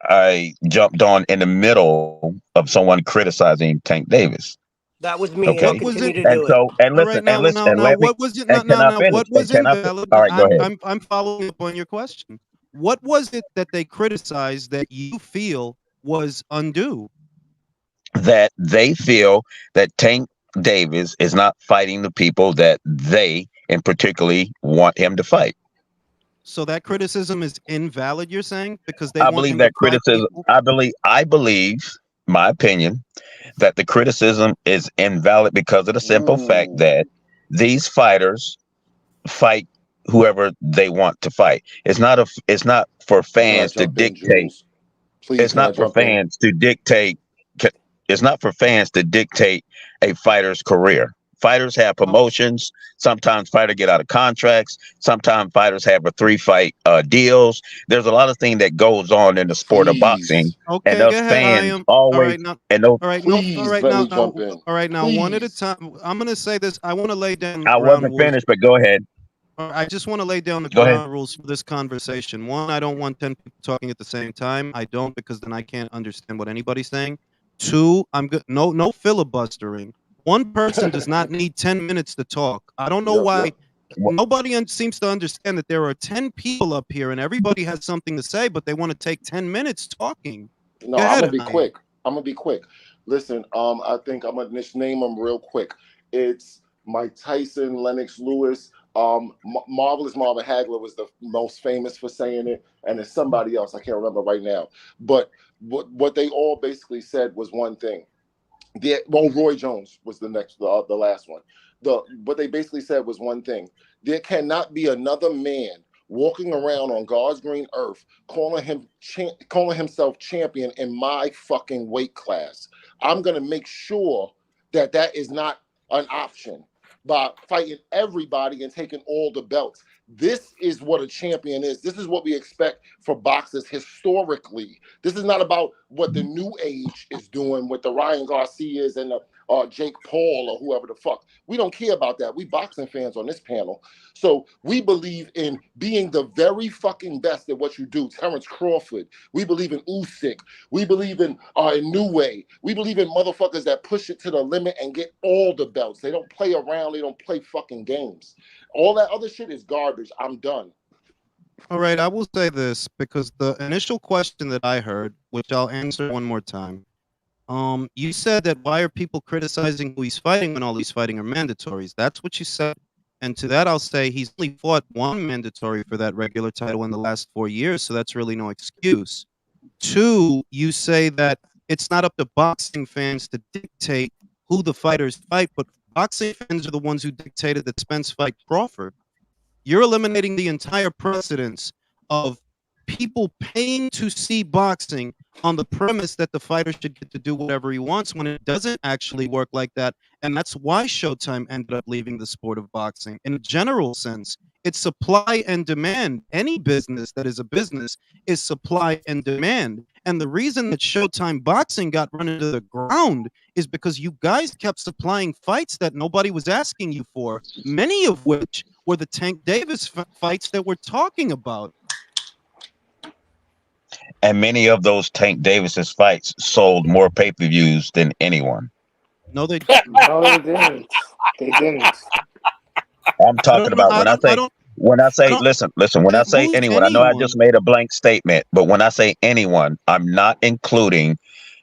I jumped on in the middle of someone criticizing Tank Davis. That was me, and Okay. I'll What was continue it? to And do it. so, and All right, listen, and listen, and let me, what was it? and can I finish? What And was can I invalid? All right, go ahead. I'm following up on your question. What was it that they criticized that you feel was undue? That they feel that Tank Davis is not fighting the people that they, in particularly, want him to fight. So that criticism is invalid, you're saying, because they I want believe him to that fight criticism. people? I believe, my opinion, that the criticism is invalid because of the simple fact that these fighters fight whoever they want to fight. It's not for Can I fans to jump in, dictate. Jules? Please, It's can I not for jump in? fans to dictate. It's not for fans to dictate a fighter's career. Fighters have promotions. Sometimes fighters get out of contracts. Sometimes fighters have a 3-fight deals. There's a lot of things that goes on in the sport of boxing, Please, and Okay, go those ahead, fans Hyam. All always right, now. and those. All right, no. All please right, let me jump in. All right, now. One at a Please. time. I'm gonna say this. I want to lay down the I ground wasn't rules. finished, but go ahead. I just want to lay down the Go ahead. ground rules for this conversation. One, I don't want 10 people talking at the same time. I don't, because then I can't understand what anybody's saying. Two, I'm good. No filibustering. One person does not need 10 minutes to talk. I don't know why. Nobody seems to understand that there are 10 people up here and everybody has something to say, but they want to take 10 minutes talking. No, Go I'm ahead, gonna be Hyam. quick. I'm gonna be quick. Listen, I think I'm gonna just name them real quick. It's Mike Tyson, Lennox Lewis, Marvelous Marvin Hagler was the most famous for saying it, and there's somebody else I can't remember right now. But what they all basically said was one thing. Roy Jones was the last one. What they basically said was one thing: there cannot be another man walking around on God's green earth calling himself champion in my fucking weight class. I'm gonna make sure that is not an option by fighting everybody and taking all the belts. This is what a champion is. This is what we expect for boxers historically. This is not about what the new age is doing with the Ryan Garcias and the Jake Paul or whoever the fuck. We don't care about that. We boxing fans on this panel. So we believe in being the very fucking best at what you do. Terrence Crawford. We believe in Usyk. We believe in New Way. We believe in motherfuckers that push it to the limit and get all the belts. They don't play around. They don't play fucking games. All that other shit is garbage. I'm done. All right, I will say this because the initial question that I heard, which I'll answer one more time. You said that why are people criticizing who he's fighting when all he's fighting are mandatories? That's what you said. And to that, I'll say he's only fought one mandatory for that regular title in the last 4 years, so that's really no excuse. Two, you say that it's not up to boxing fans to dictate who the fighters fight, but boxing fans are the ones who dictated that Spence fight Crawford. You're eliminating the entire precedence of people paying to see boxing on the premise that the fighter should get to do whatever he wants when it doesn't actually work like that. And that's why Showtime ended up leaving the sport of boxing. In a general sense, it's supply and demand. Any business that is a business is supply and demand. And the reason that Showtime boxing got run into the ground is because you guys kept supplying fights that nobody was asking you for, many of which were the Tank Davis fights that we're talking about. And many of those Tank Davis's fights sold more pay-per-views than anyone. No, they didn't. No, they didn't. They didn't. I'm talking about when I say listen, when I say anyone, I know I just made a blank statement, but when I say anyone, I'm not including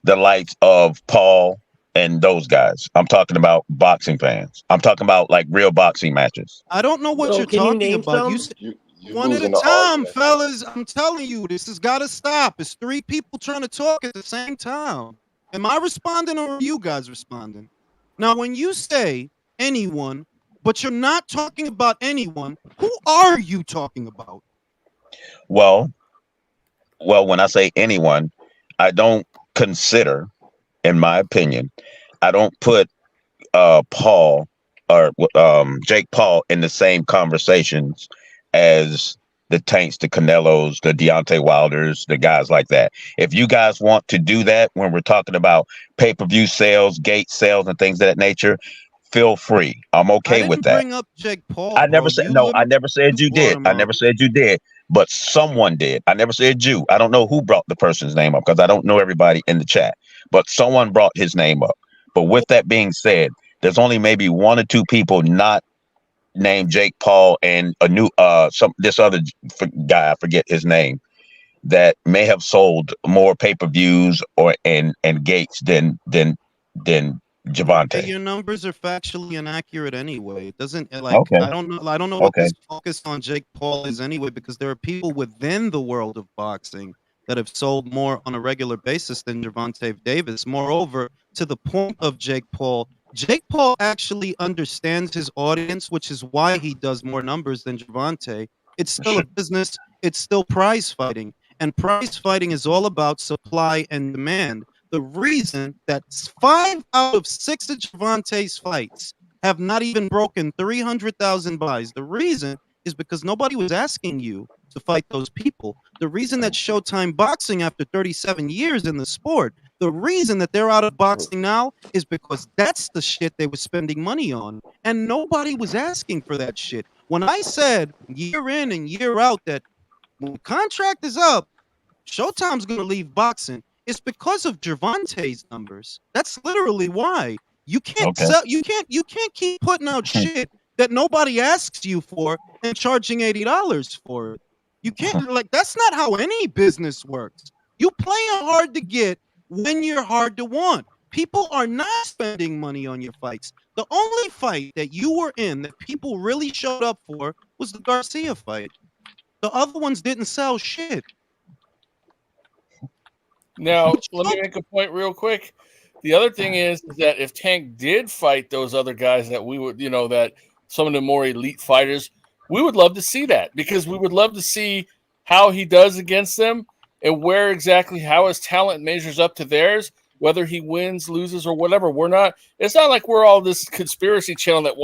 the likes of Paul and those guys. I'm talking about boxing fans. I'm talking about like real boxing matches. I don't know what So you're can you talking name about. some? You One at a losing the time, argument. fellas. I'm telling you, this has got to stop. It's three people trying to talk at the same time. Am I responding or are you guys responding? Now, when you say anyone, but you're not talking about anyone, who are you talking about? Well, when I say anyone, I don't consider, in my opinion, I don't put Paul or Jake Paul in the same conversations as the Tanks, the Canelos, the Deontay Wilders, the guys like that. If you guys want to do that when we're talking about pay-per-view sales, gate sales, and things of that nature, feel free. I'm okay with that. Bring up Jake Paul. I never said no. I never said you did. I never said you did. But someone did. I never said you. I don't know who brought the person's name up because I don't know everybody in the chat. But someone brought his name up. But with that being said, there's only maybe one or two people not named Jake Paul and this other guy, I forget his name, that may have sold more pay-per-views and gates than Javante. Your numbers are factually inaccurate anyway. It doesn't Okay. I don't know what this focus on Jake Paul is anyway, because there are people within the world of boxing that have sold more on a regular basis than Gervonta Davis. Moreover, to the point of Jake Paul actually understands his audience, which is why he does more numbers than Gervonta. It's still a business. It's still prize fighting. And prize fighting is all about supply and demand. The reason that 5 out of 6 of Gervonta's fights have not even broken 300,000 buys, the reason is because nobody was asking you to fight those people. The reason that Showtime Boxing, after 37 years in the sport, the reason that they're out of boxing now is because that's the shit they were spending money on. And nobody was asking for that shit. When I said year in and year out that when the contract is up, Showtime's going to leave boxing, it's because of Gervonta's numbers. That's literally why. You can't sell, you can't keep putting out shit that nobody asks you for and charging $80 for it. You can't, that's not how any business works. You play hard to get when you're hard to want. People are not spending money on your fights. The only fight that you were in that people really showed up for was the Garcia fight. The other ones didn't sell shit. Now, let me make a point real quick. The other thing is that if Tank did fight those other guys that we would, that some of the more elite fighters, we would love to see that, because we would love to see how he does against them and where exactly how his talent measures up to theirs, whether he wins, loses, or whatever. It's not like we're all this conspiracy channel that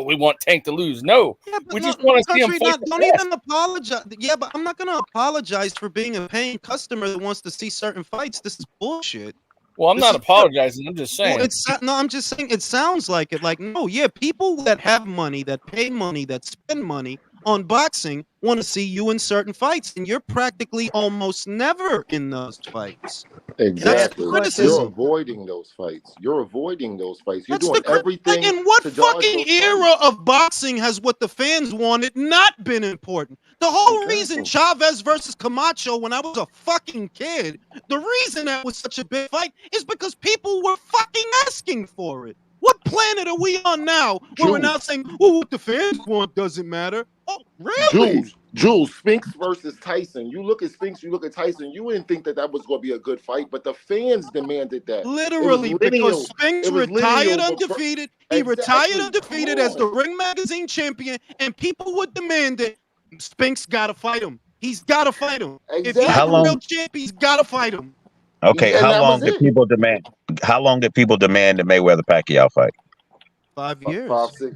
we want Tank to lose. No, we just want to see him fight. Don't even apologize. Yeah, but I'm not going to apologize for being a paying customer that wants to see certain fights. This is bullshit. Well, I'm not apologizing. I'm just saying. I'm just saying it sounds like it. People that have money, that pay money, that spend money on boxing want to see you in certain fights, and you're practically almost never in those fights. Exactly. You're avoiding those fights. You're doing everything. In what fucking era of boxing has what the fans wanted not been important? The whole reason Chavez versus Camacho, when I was a fucking kid, the reason that was such a big fight is because people were fucking asking for it. What planet are we on now where we're now saying, what the fans want doesn't matter? Oh, really? Jules, Spence versus Tyson. You look at Spence, you look at Tyson, you didn't think that was going to be a good fight, but the fans demanded that. Literally, because Spence retired undefeated. He retired undefeated as the Ring Magazine champion, and people would demand it. Spence got to fight him. He's got to fight him. Exactly. If he's a real champ, he's got to fight him. Okay, how long did people demand? How long did people demand the Mayweather Pacquiao fight? 5 years.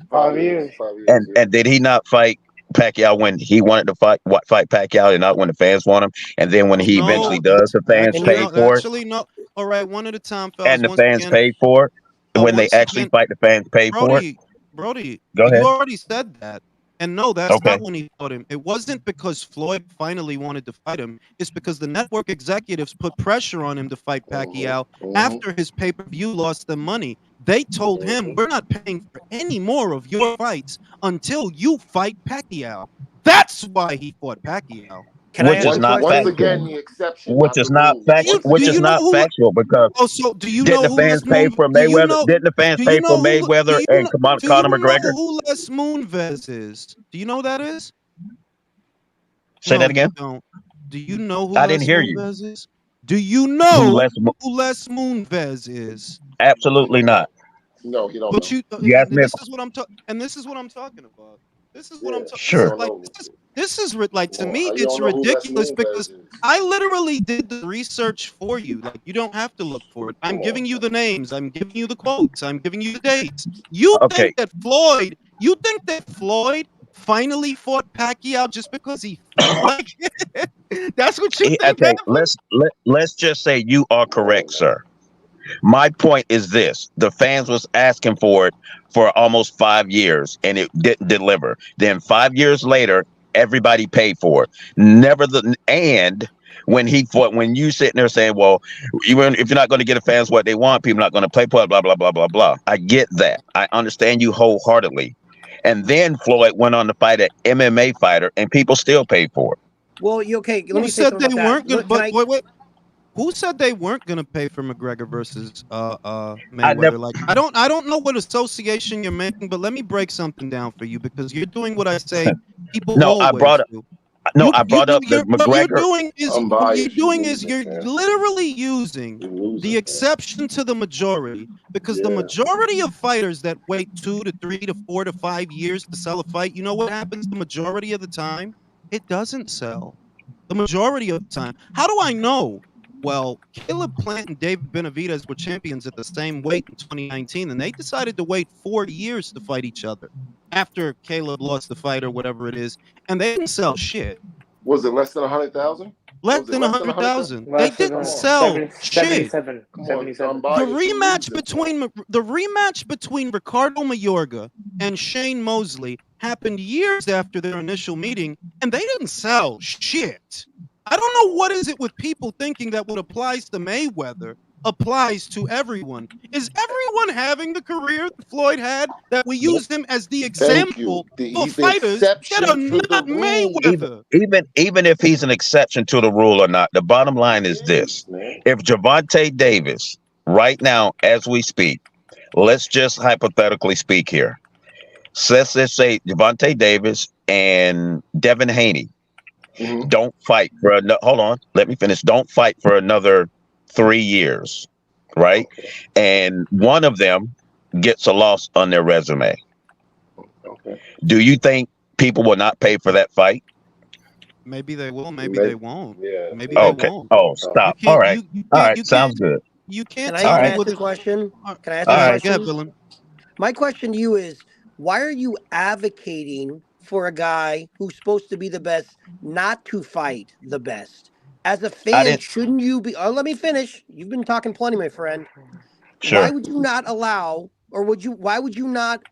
5 years. And did he not fight Pacquiao when he wanted to fight Pacquiao, and not when the fans want him? And then when he eventually does, the fans pay for it. Actually, no. All right, one at a time, fellas. And the fans pay for it. When they actually fight, the fans pay for it. Brody, go ahead. You already said that. And no, that's not when he fought him. It wasn't because Floyd finally wanted to fight him. It's because the network executives put pressure on him to fight Pacquiao after his pay-per-view lost them money. They told him, we're not paying for any more of your fights until you fight Pacquiao. That's why he fought Pacquiao. Which is not factual because didn't the fans pay for Mayweather? Didn't the fans pay for Mayweather and Conor McGregor? Who Les Moonves is? Do you know who that is? Say that again. Do you know who I didn't hear you. Is? Do you know who Les Moonves is? Absolutely not. No, you don't. But this is what I'm talking. And this is what I'm talking about. This is what I'm talking. Sure. This is to me, it's ridiculous because I literally did the research for you. Like, you don't have to look for it. I'm giving you the names. I'm giving you the quotes. I'm giving you the dates. You think that Floyd finally fought Pacquiao just because he felt like it? That's what you think. Okay, let's just say you are correct, sir. My point is this: the fans was asking for it for almost 5 years, and it didn't deliver. Then 5 years later, everybody paid for it. And when he fought. When you sitting there saying, "Well, even if you're not going to get the fans what they want, people not going to play blah blah blah blah blah blah." I get that. I understand you wholeheartedly. And then Floyd went on to fight an MMA fighter, and people still paid for it. Well, okay. Let Who me say said something they about weren't that. gonna? Can I? Wait. Who said they weren't gonna pay for McGregor versus I Mayweather? never. Like, I don't know what association you're making, but let me break something down for you because you're doing what I say people No, I brought always up. do. No, I brought up the What you're McGregor. doing is I'm what you're biased. You doing is losing, you're fam. literally using You the losing, fam. exception to the majority because the Yeah. majority of fighters that wait 2 to 3 to 4 to 5 years to sell a fight, you know what happens the majority of the time? It doesn't sell. The majority of the time. How do I know? Well, Caleb Plant and David Benavidez were champions at the same weight in 2019, and they decided to wait 4 years to fight each other after Caleb lost the fight or whatever it is, and they didn't sell shit. Was it less than 100,000? Less Was it than less than 100,000. They Less didn't than sell shit. 77. Come on, 77. The unbiased. You rematch between Ricardo Mayorga and Shane Mosley happened years after their initial meeting, and they didn't sell shit. I don't know what is it with people thinking that what applies to Mayweather applies to everyone. Is everyone having the career that Floyd had that we Nope. used him as the Thank you. example for He's the fighters that are exception to the not rule. Mayweather? Even if he's an exception to the rule or not, the bottom line is this: Yes, man. if Javante Davis, right now as we speak, let's just hypothetically speak here. Let's just say Javante Davis and Devin Haney Mhm. don't fight for hold on, let me finish. Don't fight for another 3 years, right? Okay. And one of them gets a loss on their resume. Okay. Do you think people will not pay for that fight? Maybe they will, maybe they won't. Yeah. Maybe they Okay. won't. Oh, You stop. All can't right. All right. Sounds good. you Can can't I All tell me right. ask what a question? Can I ask Go a All ahead, right. go ahead, question? Willem. My question to you is, why are you advocating for a guy who's supposed to be the best not to fight the best? As a I fan, didn't. shouldn't you be? Oh, let me finish. You've been talking plenty, my friend. Why Sure. would you not allow, or would you? Why would you not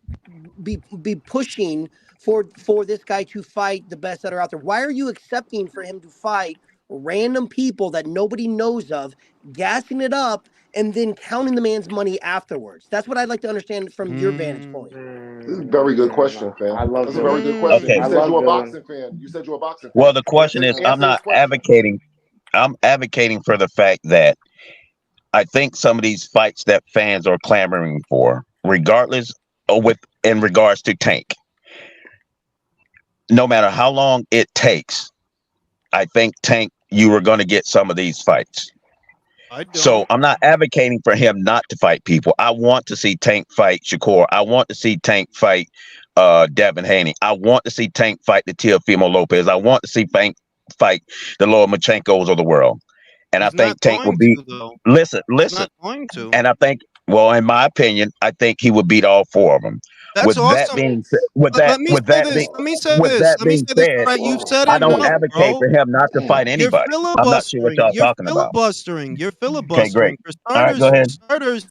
be pushing for this guy to fight the best that are out there? Why are you accepting for him to fight random people that nobody knows of, gassing it up, and then counting the man's money afterwards? That's what I'd like to understand from your vantage point. This is a very good question, fam. I love That's a very Dylan. good question. Okay. You I said love you're a Dylan. boxing fan. You said you're a boxing Well, fan. the question is, I'm Answer his not question. advocating. I'm advocating for the fact that I think some of these fights that fans are clamoring for, regardless of in regards to Tank, no matter how long it takes, I think Tank, you are going to get some of these fights. I So don't. I'm not advocating for him not to fight people. I want to see Tank fight Shakur. I want to see Tank fight Devin Haney. I want to see Tank fight the Teofimo Lopez. I want to see Tank fight the Lomachenkos of the world. And I He's not think Tank will going beat. to though. Listen. He's not going to. And I think, well, in my opinion, I think he would beat all four of them. That's With that awesome. being said, with Let that me say this. Let me say this. Let me say this. All said, right, you've said I don't enough, advocate bro. for him not to fight You're anybody. I'm not sure what filibustering. y'all You're talking about. filibustering. You're Okay, filibustering. great. All right, go For ahead. starters,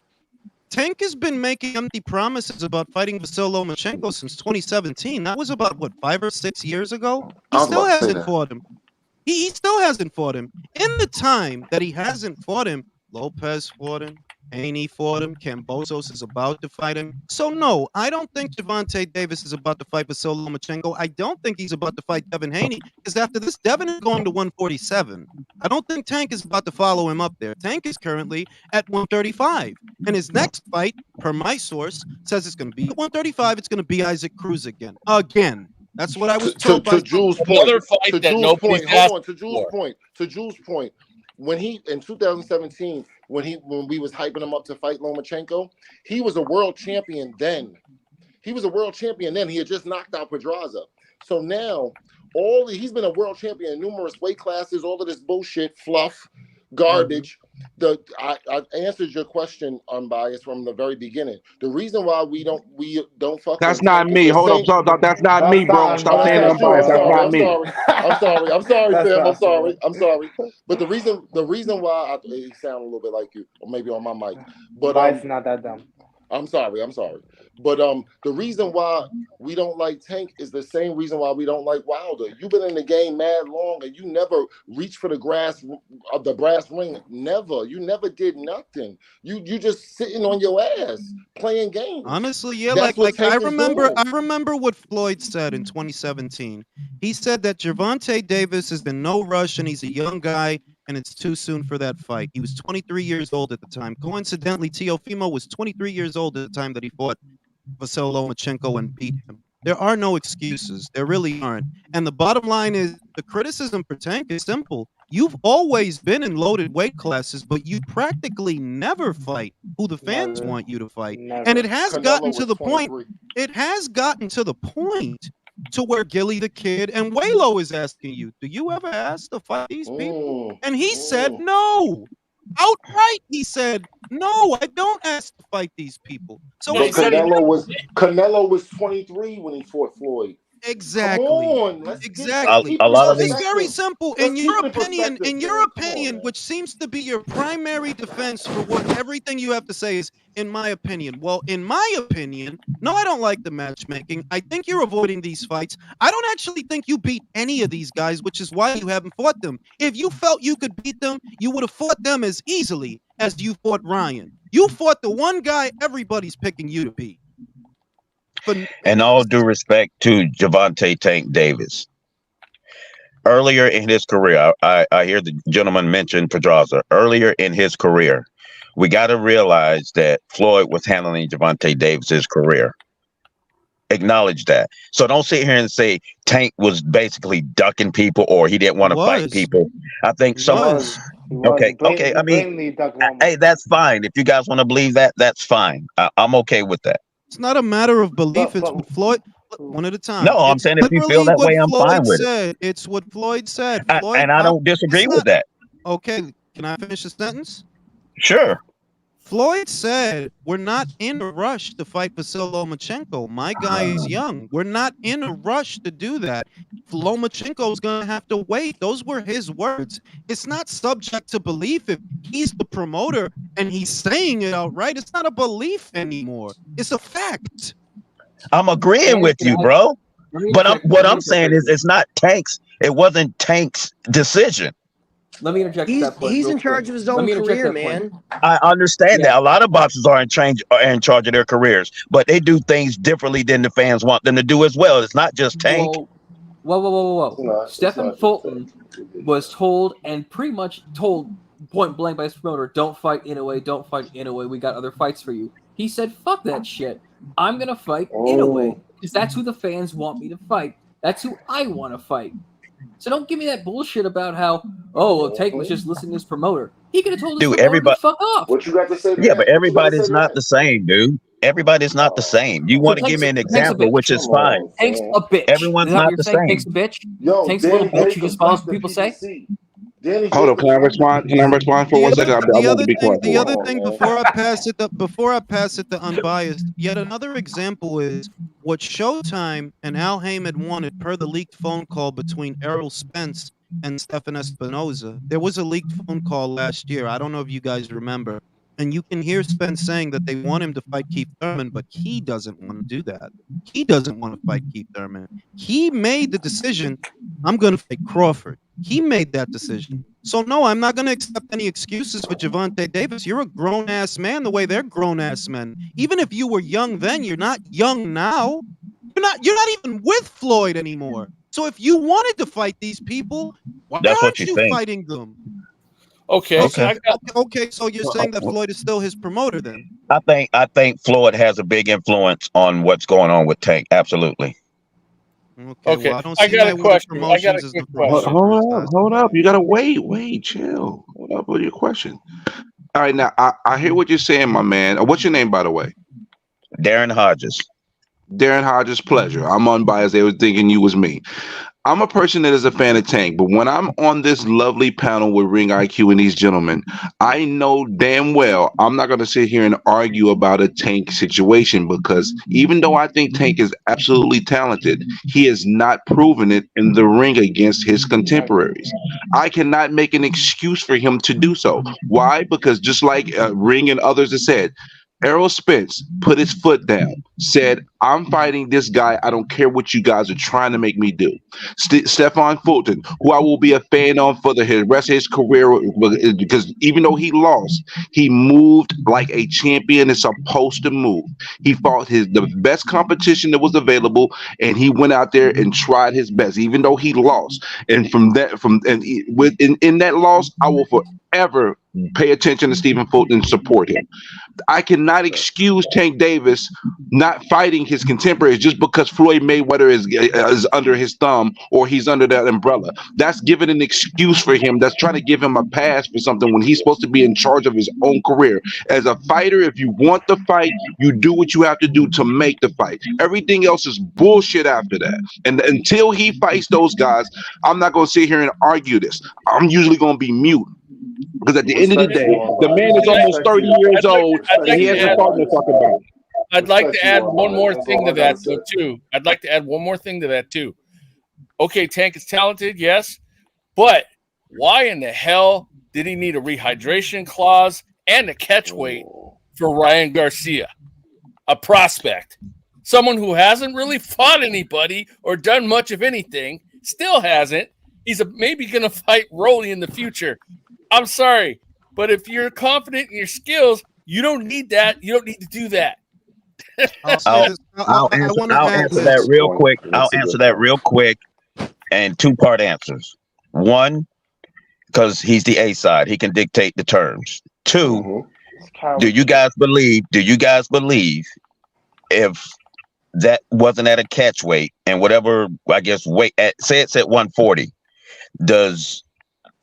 Tank has been making empty promises about fighting Vasyl Lomachenko since 2017. That was about what, 5 or 6 years ago. I He was still about to say hasn't that. fought him. He still hasn't fought him. In the time that he hasn't fought him, Lopez fought him, Haney fought him, Kambosos is about to fight him. So no, I don't think Javante Davis is about to fight Vasyl Lomachenko. I don't think he's about to fight Devin Haney because after this, Devin is going to 147. I don't think Tank is about to follow him up there. Tank is currently at 135. And his next fight, per my source, says it's going to be at 135. It's going to be Isaac Cruz again. Again. That's what I was told by Jules' point. Another fight To that Jules' nobody's point. Hold asked on. To Jules' for. point. To Jules' point. When he in 2017, when we was hyping him up to fight Lomachenko, he was a world champion then. He was a world champion then. He had just knocked out Pedraza. So now he's been a world champion in numerous weight classes. All of this bullshit, fluff, garbage. I answered your question, unbiased, from the very beginning. The reason why we don't fuck That's with not Tank is me. the Hold same. up. That's not me, bro. Stop saying That's true. unbiased. That's not me. I'm sorry, That's fam. not true. I'm sorry. But the reason why it sound a little bit like you, or maybe on my mic. But Bias not that dumb. I'm sorry. But the reason why we don't like Tank is the same reason why we don't like Wilder. You've been in the game mad long and you never reached for the brass ring. Never. You never did nothing. You just sitting on your ass playing games. Honestly, yeah, That's what I Tank is doing. remember what Floyd said in 2017. He said that Gervonta Davis is in no rush and he's a young guy and it's too soon for that fight. He was 23 years old at the time. Coincidentally, Teofimo was 23 years old at the time that he fought Vasyl Lomachenko and beat him. There are no excuses. There really aren't. And the bottom line is the criticism for Tank is simple. You've always been in loaded weight classes, but you practically never fight who the fans want you to fight. And it has gotten to the point. It has gotten to the point to where Gilly the Kid and Waylo is asking you, do you ever ask to fight these people? And he said no. Outright, he said, no, I don't ask to fight these people. So but Canelo was 23 when he fought Floyd. Exactly. Come on, exactly. A lot so of it's these, very simple. In your opinion, which seems to be your primary defense for what everything you have to say is, in my opinion. Well, in my opinion, no, I don't like the matchmaking. I think you're avoiding these fights. I don't actually think you beat any of these guys, which is why you haven't fought them. If you felt you could beat them, you would have fought them as easily as you fought Ryan. You fought the one guy everybody's picking you to beat. And all due respect to Gervonta Tank Davis, earlier in his career, I hear the gentleman mention Pedraza. Earlier in his career, we got to realize that Floyd was handling Gervonta Davis's career. Acknowledge that. So don't sit here and say Tank was basically ducking people or he didn't want to fight people. I think okay. I mean, hey, that's fine. If you guys want to believe that, that's fine. I'm okay with that. It's not a matter of belief. It's what Floyd. One at a time. No, I'm saying if you feel that way, I'm fine with it. It's what Floyd said. And I don't disagree with that. Okay, can I finish the sentence? Sure. Floyd said, we're not in a rush to fight Vasyl Lomachenko. My guy is young. We're not in a rush to do that. Lomachenko's going to have to wait. Those were his words. It's not subject to belief. If he's the promoter and he's saying it outright, it's not a belief anymore. It's a fact. I'm agreeing with you, bro. But what I'm saying is it's not Tank's. It wasn't Tank's decision. Let me interject. He's in charge of his own career, man. I understand that. A lot of boxers are in charge of their careers, but they do things differently than the fans want them to do as well. It's not just Tank. Whoa. Stephen Fulton was told and pretty much told point blank by his promoter, don't fight Inoue, don't fight Inoue. We got other fights for you. He said, fuck that shit. I'm going to fight Inoue because that's who the fans want me to fight. That's who I want to fight. So don't give me that bullshit about how, Tank was just listening to his promoter. He could have told his promoter to fuck off. What you got to say? Yeah, but everybody's not the same, dude. Everybody's not the same. You want to give me an example, which is fine. Tank's a bitch. Everyone's not the same. Tank's a bitch. Tank's a little bitch who just follows what people say. Hold on, can I respond? For 1 second? The other thing, before I pass it to unbiased, yet another example is what Showtime and Al Heyman wanted per the leaked phone call between Errol Spence and Stephen Espinoza. There was a leaked phone call last year. I don't know if you guys remember. And you can hear Spence saying that they want him to fight Keith Thurman, but he doesn't want to do that. He doesn't want to fight Keith Thurman. He made the decision, I'm going to fight Crawford. He made that decision. So, no, I'm not going to accept any excuses for Gervonta Davis. You're a grown-ass man the way they're grown-ass men. Even if you were young then, you're not young now. You're not even with Floyd anymore. So if you wanted to fight these people, why aren't you fighting them? Okay. So you're saying that Floyd is still his promoter then? I think Floyd has a big influence on what's going on with Tank. Absolutely. Okay. Well, I got a question. Hold up. You gotta wait, chill. Hold up with your question. All right, now I hear what you're saying, my man. What's your name, by the way? Darren Hodges. Darren Hodges, pleasure. I'm unbiased. They were thinking you was me. I'm a person that is a fan of Tank, but when I'm on this lovely panel with Ring IQ and these gentlemen, I know damn well I'm not going to sit here and argue about a Tank situation because even though I think Tank is absolutely talented, he has not proven it in the ring against his contemporaries. I cannot make an excuse for him to do so. Why? Because just like Ring and others have said, Errol Spence put his foot down, said, I'm fighting this guy. I don't care what you guys are trying to make me do. Stefan Fulton, who I will be a fan of for the rest of his career, because even though he lost, he moved like a champion is supposed to move. He fought the best competition that was available, and he went out there and tried his best, even though he lost. And in that loss, I will forever pay attention to Stephen Fulton and support him. I cannot excuse Tank Davis not fighting his contemporaries just because Floyd Mayweather is under his thumb or he's under that umbrella. That's giving an excuse for him. That's trying to give him a pass for something when he's supposed to be in charge of his own career. As a fighter, if you want the fight, you do what you have to do to make the fight. Everything else is bullshit after that. And until he fights those guys, I'm not going to sit here and argue this. I'm usually going to be mute. Because at the end of the day, the man is almost 30 years old, and he hasn't fought no fucking battle. I'd like to add one more thing to that, though, too. I'd like to add one more thing to that, too. Okay, Tank is talented, yes, but why in the hell did he need a rehydration clause and a catch weight for Ryan Garcia, a prospect, someone who hasn't really fought anybody or done much of anything, still hasn't. He's maybe going to fight Rolly in the future. I'm sorry, but if you're confident in your skills, you don't need that. You don't need to do that. I'll answer that real quick. I'll answer that real quick, and two-part answers. One, because he's the A side, he can dictate the terms. Two, do you guys believe if that wasn't at a catch weight and whatever, I guess, weight say it's at 140,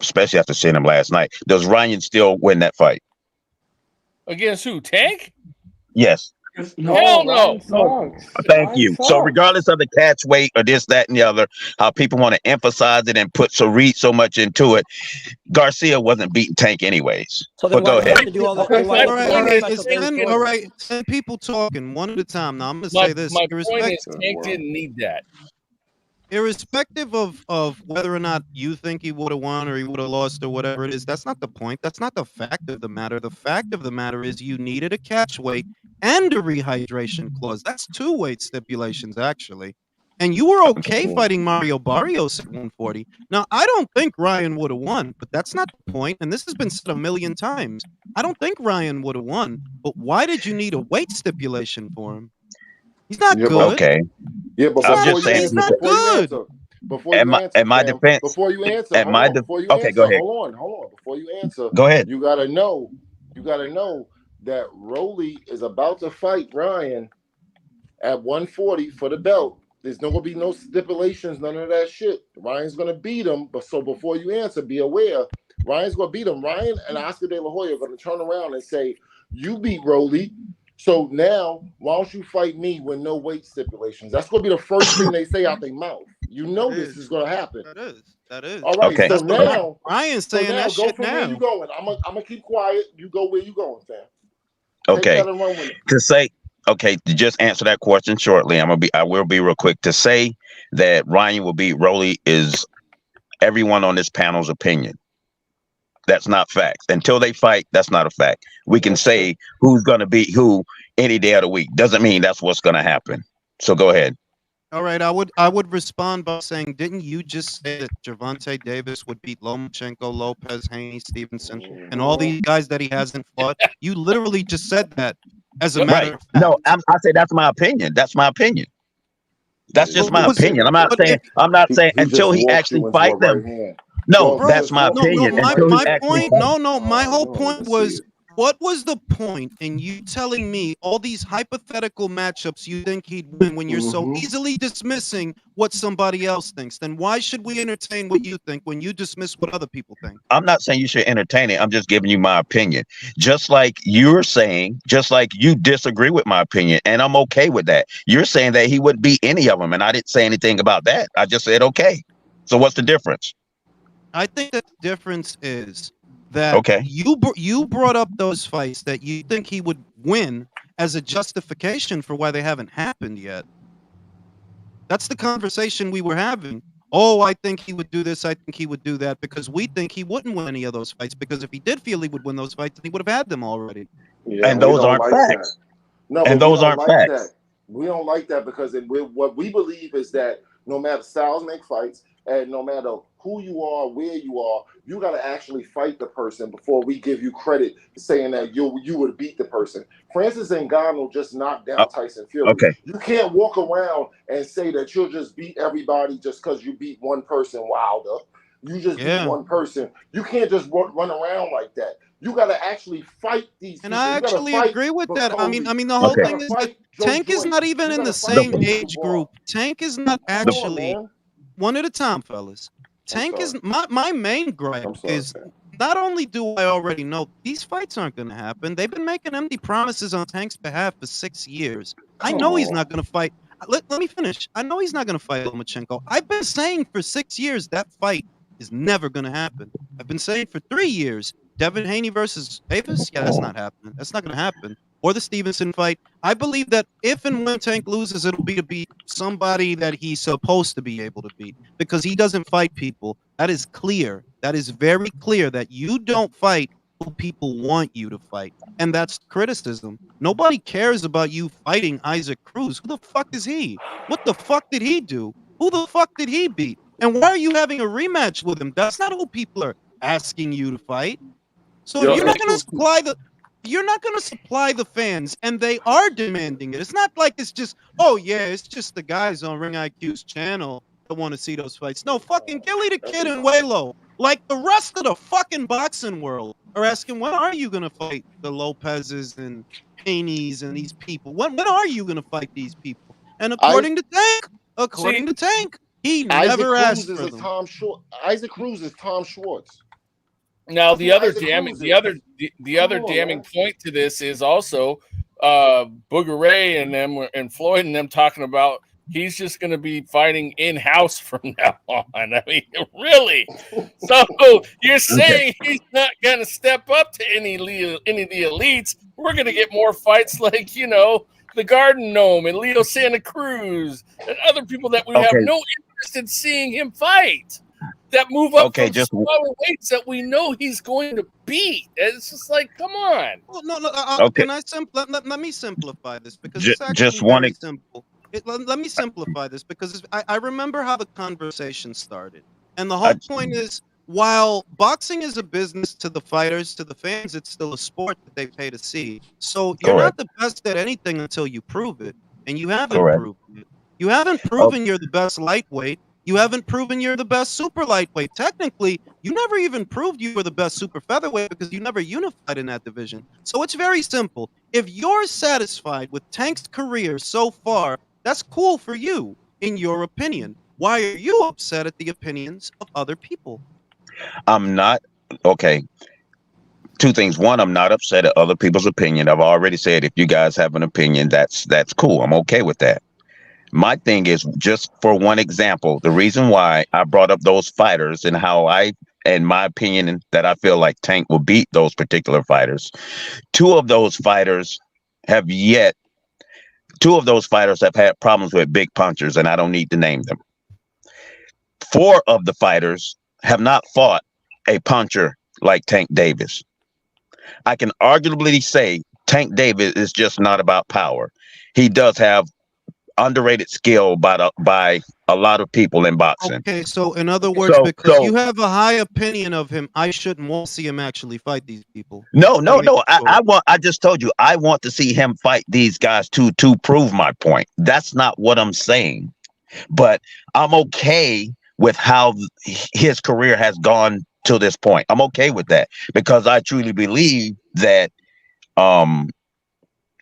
especially after seeing him last night, does Ryan still win that fight? Against who? Tank? Yes. Hell no. Thank you. So regardless of the catch weight or this, that, and the other, how people want to emphasize it and read so much into it, Garcia wasn't beating Tank anyways. So but go ahead. All right. Send people talking one at a time. Now I'm going to say this. My point is Tank didn't need that. Irrespective of whether or not you think he would have won or he would have lost or whatever it is, that's not the point. That's not the fact of the matter. The fact of the matter is you needed a catch weight and a rehydration clause. That's two weight stipulations, actually. And you were okay fighting Mario Barrios at 140. Now, I don't think Ryan would have won, but that's not the point. And this has been said a million times. I don't think Ryan would have won, but why did you need a weight stipulation for him? He's not good. Okay. Yeah, but he's not good. Before you answer, go ahead. Hold on. Before you answer, go ahead. You gotta know that Rolly is about to fight Ryan at 140 for the belt. There's not gonna be no stipulations, none of that shit. Ryan's gonna beat him, but so before you answer, be aware, Ryan's gonna beat him. Ryan and Oscar De La Hoya are gonna turn around and say, "You beat Rolly. So now, why don't you fight me with no weight stipulations?" That's going to be the first thing they say out their mouth. You know this is going to happen. That is. All right. Okay. So now, Ryan's saying that go shit from now. where you going. I'm gonna keep quiet. You go where you going, fam. Okay. To just answer that question shortly, I will be real quick. To say that Ryan will beat Rolly is everyone on this panel's opinion. That's not fact. Until they fight, that's not a fact. We can say who's going to beat who any day of the week. Doesn't mean that's what's going to happen. So go ahead. All right, I would respond by saying, didn't you just say that Gervonta Davis would beat Lomachenko, Lopez, Haney, Stevenson, and all these guys that he hasn't fought? You literally just said that as a matter of fact. No, I say that's my opinion. That's my opinion. That's just my opinion. I'm not saying until he actually fight them. No, that's my opinion. My whole point was, what was the point in you telling me all these hypothetical matchups you think he'd win when you're so easily dismissing what somebody else thinks? Then why should we entertain what you think when you dismiss what other people think? I'm not saying you should entertain it. I'm just giving you my opinion. Just like you're saying, just like you disagree with my opinion, and I'm okay with that. You're saying that he wouldn't beat any of them, and I didn't say anything about that. I just said okay. So what's the difference? I think the difference is that you brought up those fights that you think he would win as a justification for why they haven't happened yet. That's the conversation we were having. Oh, I think he would do this. I think he would do that, because we think he wouldn't win any of those fights, because if he did feel he would win those fights, he would have had them already. Yeah, and we those don't aren't like that. facts. No, And but we those don't aren't like facts. that. We don't like that because what we believe is that no matter styles make fights, and no matter who you are, where you are, you got to actually fight the person before we give you credit saying that you would beat the person. Francis Ngannou just knocked down Tyson Fury. Okay. You can't walk around and say that you'll just beat everybody just because you beat one person, Wilder. You just beat one person. You can't just run around like that. You got to actually fight these And people. I You got to actually fight agree with that. I mean, Kobe. the whole You thing gotta is that fight Joe Tank is Joyce. not even You in the gotta fight same David age Dubois. group. Tank is not Come on, actually man. one at a time, fellas. Tank is my main gripe is man. not only do I already know these fights aren't going to happen. They've been making empty promises on Tank's behalf for 6 years. I Come know he's on. not going to fight. Let me finish. I know he's not going to fight Lomachenko. I've been saying for 6 years that fight is never going to happen. I've been saying for 3 years, Devin Haney versus Davis, yeah, that's not happening. That's not going to happen. Or the Stevenson fight. I believe that if and when Tank loses, it'll be to beat somebody that he's supposed to be able to beat because he doesn't fight people. That is clear. That is very clear that you don't fight who people want you to fight. And that's criticism. Nobody cares about you fighting Isaac Cruz. Who the fuck is he? What the fuck did he do? Who the fuck did he beat? And why are you having a rematch with him? That's not who people are asking you to fight. So if you're not going to supply the fans, and they are demanding it. It's not like it's just, oh yeah, it's just the guys on Ring IQ's channel that want to see those fights. No, fucking Gilly the Kid and Waylo, like the rest of the fucking boxing world, are asking, when are you going to fight the Lopez's and Haney's and these people? When are you going to fight these people? And according to Tank, he never asked for them. Isaac Cruz is Tom Schwartz. Now the other damning point to this is also Booger Ray and them and Floyd and them talking about he's just going to be fighting in-house from now on. I mean, really? So you're saying he's not going to step up to any of the elites? We're going to get more fights like, the Garden Gnome and Leo Santa Cruz and other people that we have no interest in seeing him fight. That move up from smaller weights that we know he's going to beat. It's just like, come on. Well, no. Can I let me simplify this because it's actually very simple. Let me simplify this because I remember how the conversation started, and the whole point is, while boxing is a business to the fighters, to the fans, it's still a sport that they pay to see. So you're not the best at anything until you prove it, and you haven't proven it. You haven't proven you're the best lightweight. You haven't proven you're the best super lightweight. Technically, you never even proved you were the best super featherweight because you never unified in that division. So it's very simple. If you're satisfied with Tank's career so far, that's cool for you, in your opinion. Why are you upset at the opinions of other people? I'm not. Okay. Two things. One, I'm not upset at other people's opinion. I've already said if you guys have an opinion, that's cool. I'm okay with that. My thing is, just for one example, the reason why I brought up those fighters and how in my opinion, that I feel like Tank will beat those particular fighters. Two of those fighters have had problems with big punchers, and I don't need to name them. 4 of the fighters have not fought a puncher like Tank Davis. I can arguably say Tank Davis is just not about power. He does have underrated skill by a lot of people in boxing. Okay, so in other words, because you have a high opinion of him, I shouldn't want to see him actually fight these people. No. I just told you I want to see him fight these guys to prove my point. That's not what I'm saying. But I'm okay with how his career has gone to this point. I'm okay with that because I truly believe that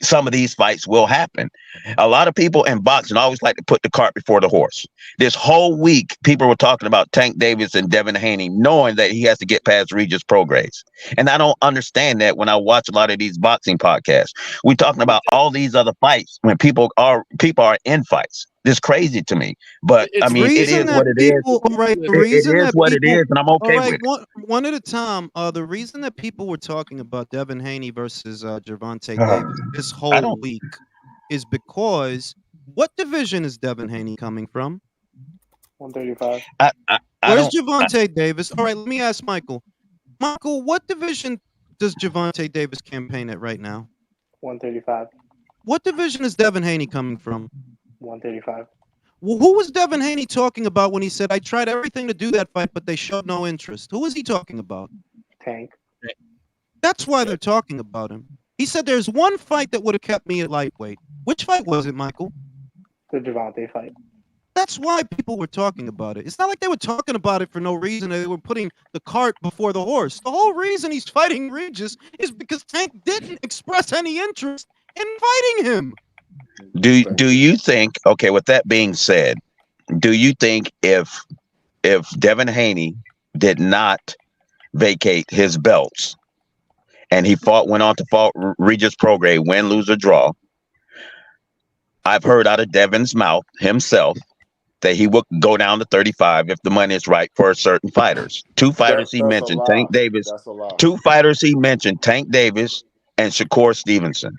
some of these fights will happen. A lot of people in boxing always like to put the cart before the horse. This whole week, people were talking about Tank Davis and Devin Haney, knowing that he has to get past Regis Prograis. And I don't understand that when I watch a lot of these boxing podcasts. We're talking about all these other fights when people are in fights. It's crazy to me. But I mean, it is what it is. It is what it is, and I'm okay with it. One at a time. The reason that people were talking about Devin Haney versus Gervonta Davis this whole week is because what division is Devin Haney coming from? 135. Where's Gervonta Davis? All right, let me ask Michael. Michael, what division does Gervonta Davis campaign at right now? 135. What division is Devin Haney coming from? 135. Well, who was Devin Haney talking about when he said, I tried everything to do that fight, but they showed no interest? Who was he talking about? Tank. That's why they're talking about him. He said there's one fight that would have kept me at lightweight. Which fight was it, Michael? The Javante fight. That's why people were talking about it. It's not like they were talking about it for no reason. They were putting the cart before the horse. The whole reason he's fighting Regis is because Tank didn't express any interest in fighting him. Do you think, okay, with that being said, do you think if Devin Haney did not vacate his belts and he went on to fight Regis Prograis, win, lose, or draw, I've heard out of Devin's mouth himself that he would go down to 35 if the money is right for certain fighters. Two fighters he mentioned, Tank Davis. Two fighters he mentioned, Tank Davis and Shakur Stevenson.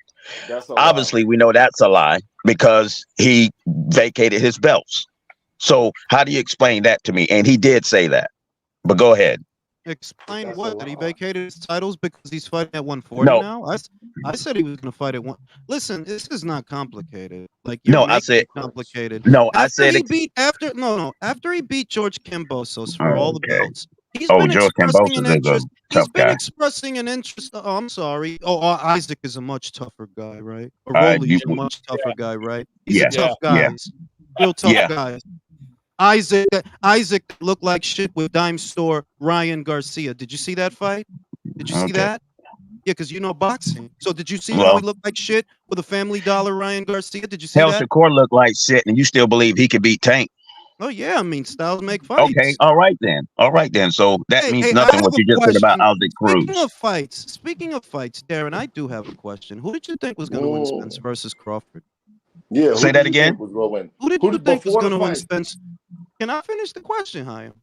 Obviously, we know that's a lie because he vacated his belts. So how do you explain that to me? And he did say that. But go ahead. Explain what? That he vacated his titles because he's fighting at 140 now? I said he was going to fight at one. Listen, this is not complicated. Like I said it complicated. After he beat George Kambosos for all the belts. He's George been expressing Kambosos an is a interest. tough He's been guy. expressing an interest. Oh, I'm sorry. Oh, Isaac is a much tougher guy, right? Rolly's a much tougher guy, right? He's a tough guy. Real tough guy. Isaac looked like shit with Dime Store Ryan Garcia. Did you see that fight? Did you see that? Yeah, because you know boxing. So did you see how he looked like shit with a Family Dollar Ryan Garcia? Did you see that? Shakur looked like shit, and you still believe he could beat Tank? Oh yeah, I mean styles make fights. Okay, all right then. So that means nothing what you just said about Isaac Cruz. Speaking of fights, Darren, I do have a question. Who did you think was going to win Spence versus Crawford? Yeah, say that again. Who did you think was going to win Spence? Can I finish the question, Hayam?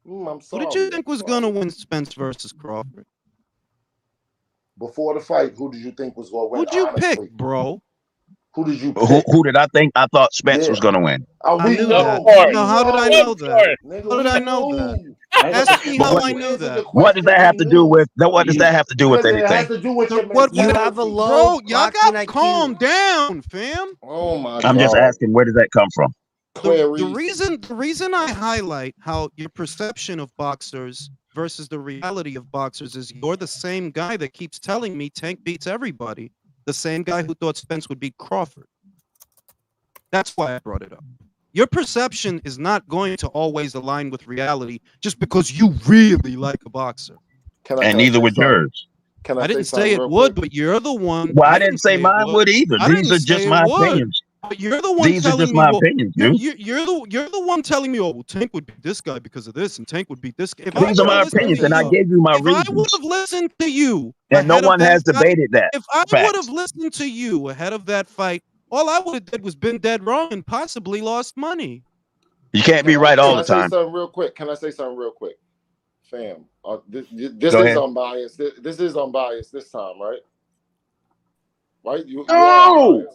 I'm sorry. Who did you think was going to win Spence versus Crawford? Before the fight, who did you think was going to win? Who'd you pick, bro? Who did you pick? Who did I think? I thought Spence was going to win. I knew that. No, how did I know that? How did I know that? Ask me how I knew that. What does that have to do with? What does that have to do with anything? It has to do with you have a low. Bro, y'all got to calm down, fam. Oh my God! I'm just asking, where does that come from? The reason I highlight how your perception of boxers versus the reality of boxers is you're the same guy that keeps telling me Tank beats everybody. The same guy who thought Spence would beat Crawford. That's why I brought it up. Your perception is not going to always align with reality just because you really like a boxer. And neither would yours. I didn't say it would, but you're the one. Well, I didn't say mine would either. These are just my opinions. But you're the one These are just my opinions, dude. You're the one telling me, oh, well, Tank would beat this guy because of this, and Tank would beat this guy. These are my opinions, and I gave you my reasons. If I would have listened to you, and no one has debated that. If I would have listened to you ahead of that fight, all I would have did was been dead wrong and possibly lost money. You can't be right all the time. Can I say something real quick? Fam, this is unbiased. This is unbiased this time, right? Right? No!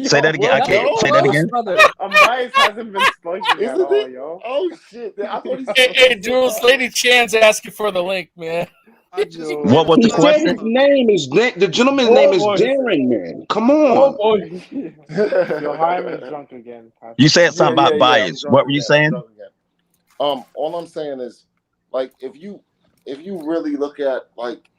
Say that again. I can't. Say that again. Unbiased hasn't been spoken at all, yo. Oh, shit. I thought Hey, Jules, Lady Chan's asking for the link, man. What was the question? The gentleman's name is Darren, man. Come on. Oh, boy. Yo, Hyman's drunk again. You said something about bias. What were you saying? All I'm saying is, like, if you really look at, like,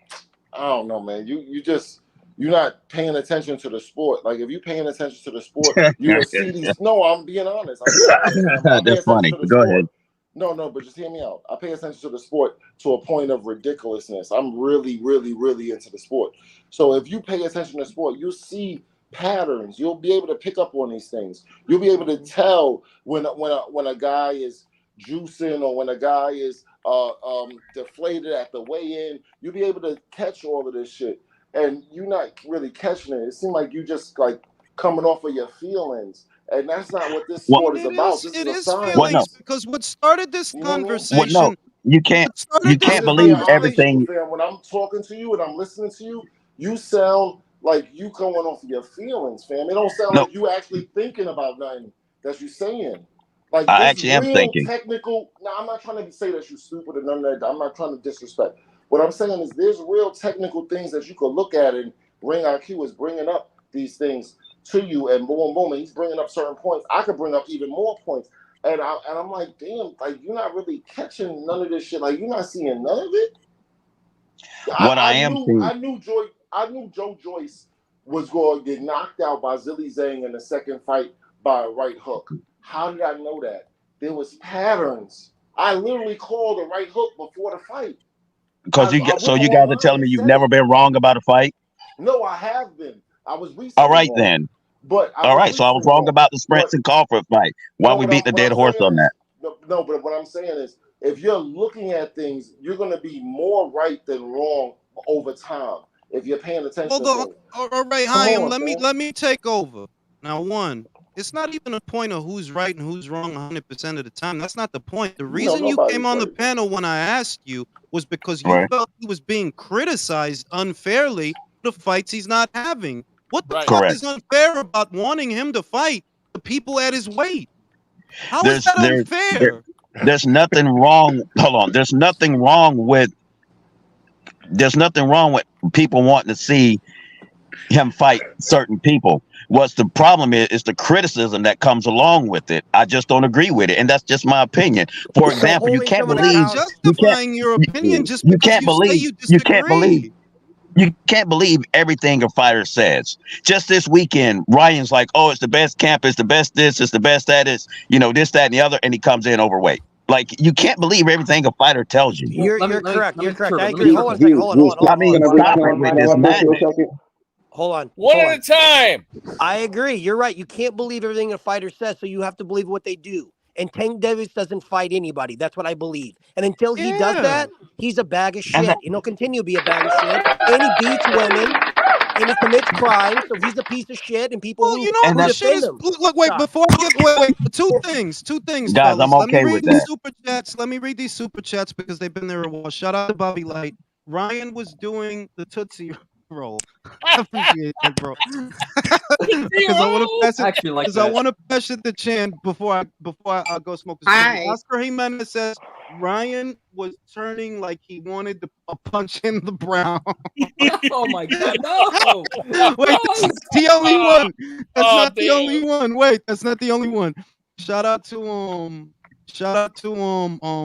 I don't know, man. You're not paying attention to the sport. Like, if you're paying attention to the sport, you will see these. No, I'm being honest. That's funny. Go ahead. No, but just hear me out. I pay attention to the sport to a point of ridiculousness. I'm really, really, really into the sport. So if you pay attention to sport, you'll see patterns. You'll be able to pick up on these things. You'll be able to tell when a guy is juicing or when a guy is deflated at the weigh-in. You'll be able to catch all of this shit, and you're not really catching it. It seems like you just like coming off of your feelings, and that's not what this sport is about. This is feelings because what started this conversation. You can't believe everything. When I'm talking to you and I'm listening to you, you sound like you coming off of your feelings, fam. It don't sound like you actually thinking about nothing that you're saying. Like, I actually am thinking. Technical. Now, I'm not trying to say that you're stupid or none of that. I'm not trying to disrespect. What I'm saying is there's real technical things that you could look at, and Ring IQ is bringing up these things to you, and boom, boom, and he's bringing up certain points. I could bring up even more points. And I'm like, damn, like you're not really catching none of this shit. Like you're not seeing none of it. What I am seeing, I knew Joe Joyce was going to get knocked out by Zilly Zhang in the second fight by a right hook. How did I know that? There was patterns. I literally called a right hook before the fight. Because you guys are telling me you've never been wrong about a fight? No, I have been. I was recently All right wrong. then. But all right, so I was wrong about the Spence and Crawford fight. Why we beat the dead horse on that? No, but what I'm saying is, if you're looking at things, you're going to be more right than wrong over time if you're paying attention. Hold on. All right, Hayam, let me take over. Now, one, it's not even a point of who's right and who's wrong 100% of the time. That's not the point. The reason you came on the panel when I asked you was because you felt he was being criticized unfairly for the fights he's not having. What the fuck is unfair about wanting him to fight the people at his weight? How is that unfair? There's nothing wrong. Hold on. There's nothing wrong with people wanting to see him fight certain people. What's the problem is the criticism that comes along with it. I just don't agree with it, and that's just my opinion. For example, you can't believe justifying your opinion just because you disagree. You can't believe everything a fighter says. Just this weekend, Ryan's like, "Oh, it's the best camp, it's the best this, it's the best that, is this, that, and the other," and he comes in overweight. Like you can't believe everything a fighter tells you. You're correct. You're correct. I agree. Hold on a second. Hold on. I mean, stop it with this madness. Hold on. One at a time. I agree. You're right. You can't believe everything a fighter says, so you have to believe what they do. And Tank Davis doesn't fight anybody. That's what I believe. And until he does that, he's a bag of shit. And he'll continue to be a bag of shit. And he beats women. And he commits crimes. So he's a piece of shit. And people who defend him. Look, wait, before I get wait. Two things, guys. Fellas. I'm okay with that. Super chats. Let me read these super chats because they've been there a while. Shout out to Bobby Light. Ryan was doing the Tootsie Roll. I appreciate that, bro. Because I want to pass it. Because I want to pass it to Chan before I go smoke. Oscar Jimenez says Ryan was turning like he wanted to punch in the brown. Oh my god, no! Wait, that's not the only one. That's not the only one. Wait, that's not the only one. Shout out to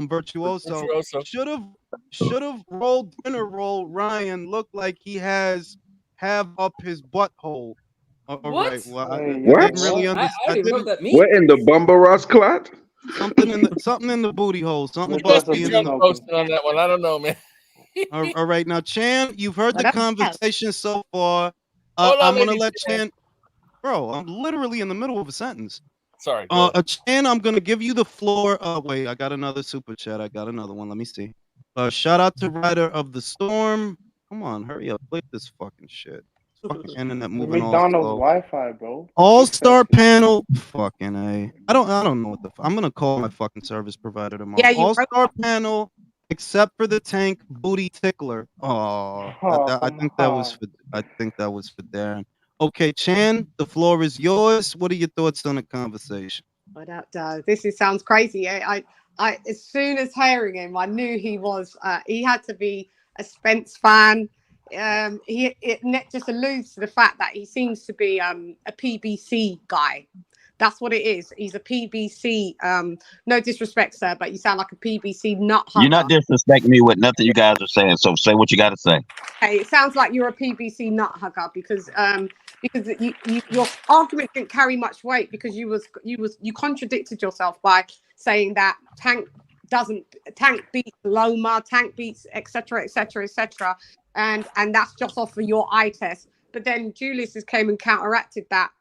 Virtuoso. Should have rolled dinner roll. Ryan looked like he has have up his butthole. All right. Well, I didn't really understand. I didn't know what that means. What in the Bumbaros clot? Something in the booty hole. Something about being posted on that one. I don't know, man. All right, now Chan, you've heard the conversation so far. I'm gonna let Chan. Bro, I'm literally in the middle of a sentence. Sorry. Chan, I'm gonna give you the floor. Wait, I got another super chat. I got another one. Let me see. Shout out to Rider of the Storm. Come on, hurry up. Click this fucking shit. Fucking internet moving all McDonald's slow. Wi-Fi, bro. All-star panel. Fucking A. I don't know what the I'm gonna call my fucking service provider tomorrow. Yeah, All-star panel, except for the Tank booty tickler. I think that was for Darren. Okay, Chan, the floor is yours. What are your thoughts on the conversation? This sounds crazy. I as soon as hearing him, I knew he had to be a Spence fan. It just alludes to the fact that he seems to be a PBC guy. That's what it is. He's a PBC. No disrespect, sir, but you sound like a PBC nut hugger. You're not disrespecting me with nothing you guys are saying. So say what you got to say. Hey, it sounds like you're a PBC nut hugger because your argument didn't carry much weight because you contradicted yourself by saying that Tank beats Loma, Tank beats etc. And that's just off of your eye test. But then Julius came and counteracted that.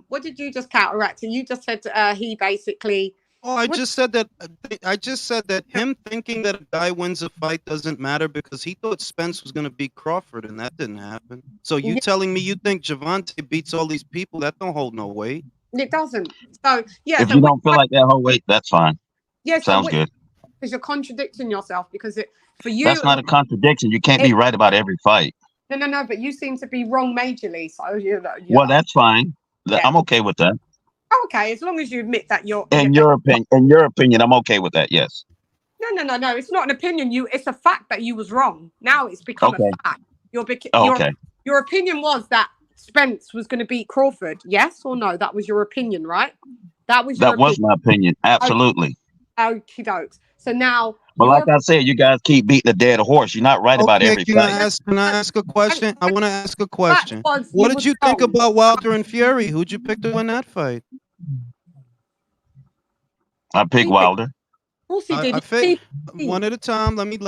What did you just counteract? You just said he basically. Oh, I just said that him thinking that a guy wins a fight doesn't matter because he thought Spence was going to beat Crawford and that didn't happen. So you telling me you think Javante beats all these people? That don't hold no weight. It doesn't. So yeah. If you don't feel like that whole weight, that's fine. Yeah, sounds good. Because you're contradicting yourself because for you. That's not a contradiction. You can't be right about every fight. No. But you seem to be wrong majorly. So well, that's fine. Yeah. I'm okay with that. Okay, as long as you admit that you're. In your opinion, I'm okay with that. Yes. No, No. It's not an opinion. It's a fact that you was wrong. Now it's become Okay. a fact. Okay. Your opinion was that Spence was going to beat Crawford. Yes or no? That was your opinion, right? That was my opinion. Absolutely. Okie dokes. So now, But like I said, you guys keep beating a dead horse. You're not right about every Can I fight. ask a question? I want to ask a question. What did you think about Wilder and Fury? Who'd you pick to win that fight? I picked Wilder. Of course he did. One at a time. Let me.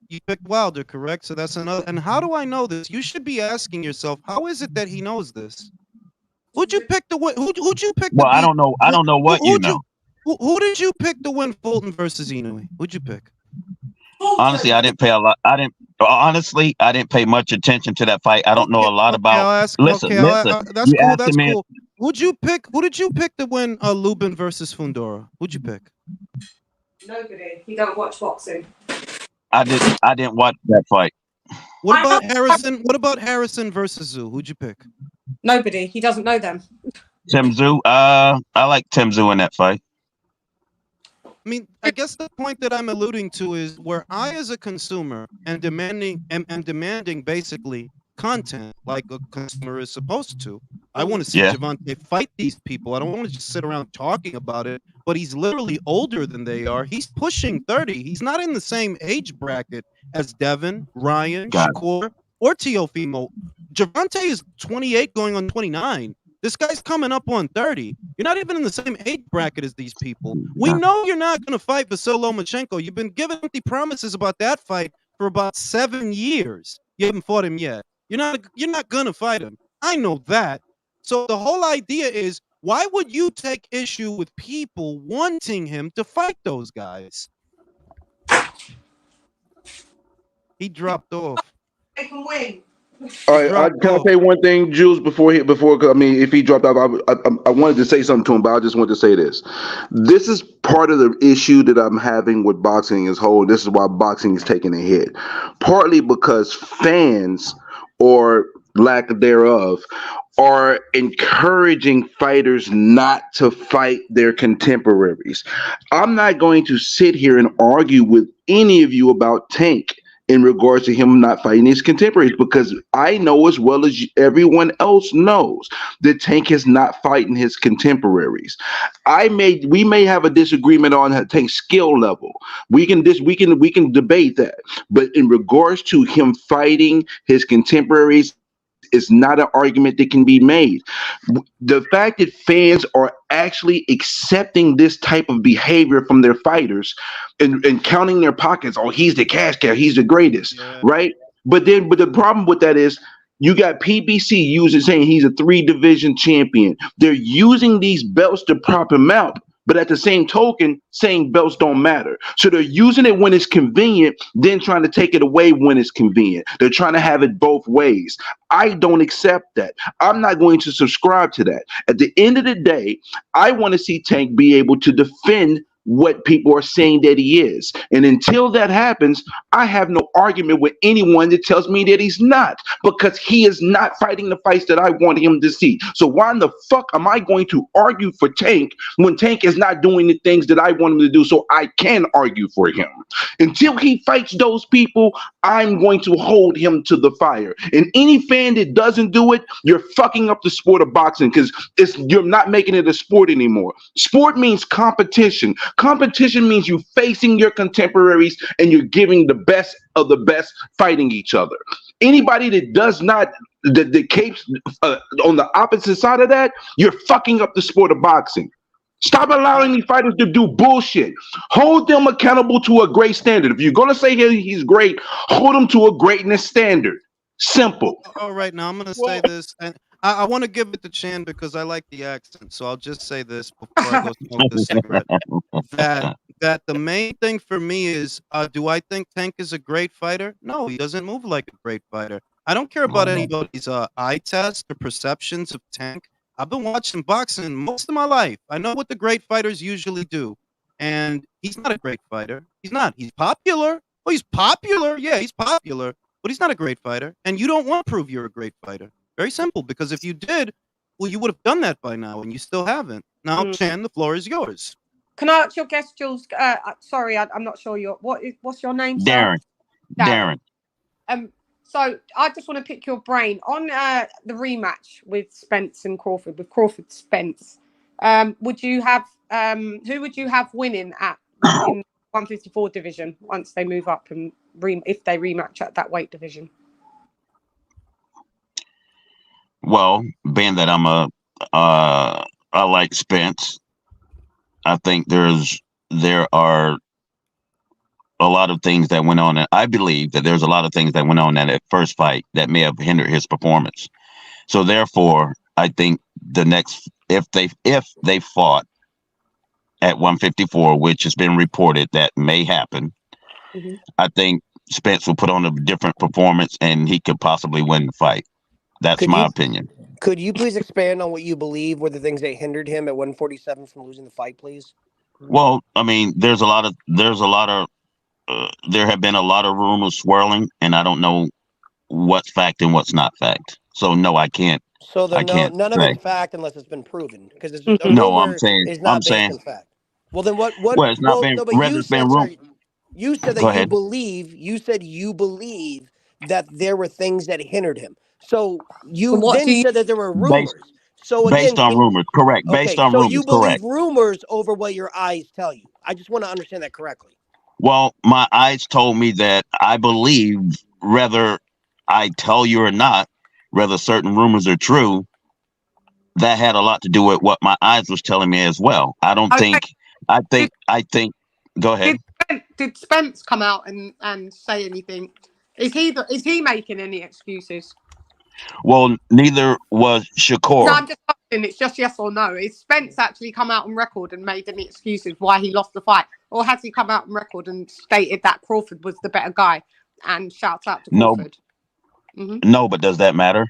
You picked Wilder, correct? So that's another. And how do I know this? You should be asking yourself, how is it that he knows this? Who'd you pick to win? Who'd you pick? Well, I don't know. I don't know what you know. Who did you pick to win Fulton versus Inoue? Who'd you pick? Honestly, I didn't pay a lot. Honestly, I didn't pay much attention to that fight. I don't know a lot about. Listen. That's cool. That's cool. Who did you pick to win Lubin versus Fundora? Who'd you pick? Nobody. You don't watch boxing. I didn't watch that fight. What about Harrison? What about Harrison versus Zhu? Who'd you pick? Nobody. He doesn't know them. Tim Zhu. I like Tim Zhu in that fight. I mean, I guess the point that I'm alluding to is where I, as a consumer, am demanding basically content like a consumer is supposed to. I want to see Gervonta fight these people. I don't want to just sit around talking about it. But he's literally older than they are. He's pushing 30. He's not in the same age bracket as Devin, Ryan, Shakur, or Teofimo. Gervonta is 28 going on 29. This guy's coming up on 30. You're not even in the same age bracket as these people. We know you're not going to fight Vasyl Lomachenko. You've been given empty promises about that fight for about 7 years. You haven't fought him yet. You're not going to fight him. I know that. So the whole idea is, why would you take issue with people wanting him to fight those guys? He dropped off. They can win. All right, can I say one thing, Jules? Before I mean, if he dropped off, I wanted to say something to him, but I just want to say this. This is part of the issue that I'm having with boxing as a whole. This is why boxing is taking a hit, partly because fans, or lack thereof, are encouraging fighters not to fight their contemporaries. I'm not going to sit here and argue with any of you about Tank in regards to him not fighting his contemporaries, because I know as well as everyone else knows that Tank is not fighting his contemporaries. We may have a disagreement on Tank's skill level. We can debate that, but in regards to him fighting his contemporaries, is not an argument that can be made. The fact that fans are actually accepting this type of behavior from their fighters and counting their pockets, oh, he's the cash cow, he's the greatest, right? But the problem with that is you got PBC saying he's a 3-division champion. They're using these belts to prop him out, but at the same token, saying belts don't matter. So they're using it when it's convenient, then trying to take it away when it's convenient. They're trying to have it both ways. I don't accept that. I'm not going to subscribe to that. At the end of the day, I want to see Tank be able to defend what people are saying that he is. And until that happens, I have no argument with anyone that tells me that he's not, because he is not fighting the fights that I want him to see. So why in the fuck am I going to argue for Tank when Tank is not doing the things that I want him to do so I can argue for him? Until he fights those people, I'm going to hold him to the fire. And any fan that doesn't do it, you're fucking up the sport of boxing, because you're not making it a sport anymore. Sport means competition. Competition means you facing your contemporaries and you're giving the best of the best fighting each other. Anybody that does not, that capes on the opposite side of that, you're fucking up the sport of boxing. Stop allowing these fighters to do bullshit. Hold them accountable to a great standard. If you're going to say he's great, hold him to a greatness standard. Simple. All right, now I'm going to say this, and I want to give it to Chan because I like the accent. So I'll just say this before I go smoke the cigarette. That the main thing for me is, do I think Tank is a great fighter? No, he doesn't move like a great fighter. I don't care about anybody's eye test or perceptions of Tank. I've been watching boxing most of my life. I know what the great fighters usually do. And he's not a great fighter. He's not. He's popular. Oh, he's popular. Yeah, he's popular. But he's not a great fighter. And you don't want to prove you're a great fighter. Very simple. Because if you did, well, you would have done that by now. And you still haven't. Now, Chan, the floor is yours. Can I ask your guest, Jules? Sorry, I'm not sure what's your name, sir? Darren. So I just want to pick your brain on the rematch with Spence and Crawford, with Crawford Spence. Would you have who would you have winning in 154 division once they move up and if they rematch at that weight division? Well, being that I like Spence, I think there are a lot of things that went on, and I believe that there's a lot of things that went on in that first fight that may have hindered his performance. So therefore, I think the next, if they fought at 154, which has been reported that may happen, I think Spence will put on a different performance and he could possibly win the fight. That's my opinion. Could you please expand on what you believe were the things that hindered him at 147 from losing the fight, please? Well, I mean, there have been a lot of rumors swirling, and I don't know what's fact and what's not fact. So no, I can't. So none of it's fact unless it's been proven, because a rumor is not based on fact. Well, then what? Well, it's not been. No, but Rather, it's been rumor. You said that you believe. You said you believe that there were things that hindered him. So you said that there were rumors. Based on rumors, correct. Based on rumors, you believe correct. rumors over what your eyes tell you. I just want to understand that correctly. Well, my eyes told me that I believe, whether I tell you or not, whether certain rumors are true, that had a lot to do with what my eyes was telling me as well. I think. Go ahead. Did Spence come out and say anything? Is he making any excuses? Well, neither was Shakur. No, I'm just asking. It's just yes or no. Is Spence actually come out on record and made any excuses why he lost the fight, or has he come out on record and stated that Crawford was the better guy and shouts out to Crawford? No, but does that matter?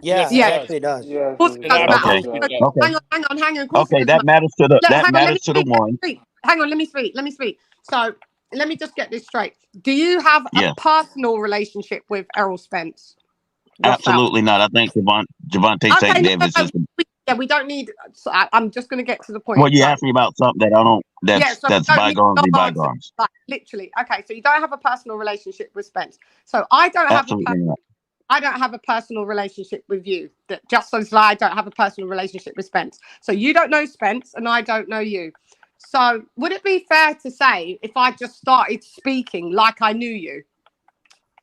Yes, it actually does. Yes, Okay. Hang on. Okay, that matters to the one. Hang on, let me speak. So let me just get this straight. Do you have a personal relationship with Errol Spence? Absolutely not. I think Javante St. Davis is. Yeah, we don't need. So I'm just going to get to the point. Well, you asked me about something that I don't. That's bygones be bygones. Like, literally. Okay, so you don't have a personal relationship with Spence. So I don't have I don't have a personal relationship with you. That just as I don't have a personal relationship with Spence. So you don't know Spence, and I don't know you. So would it be fair to say if I just started speaking like I knew you?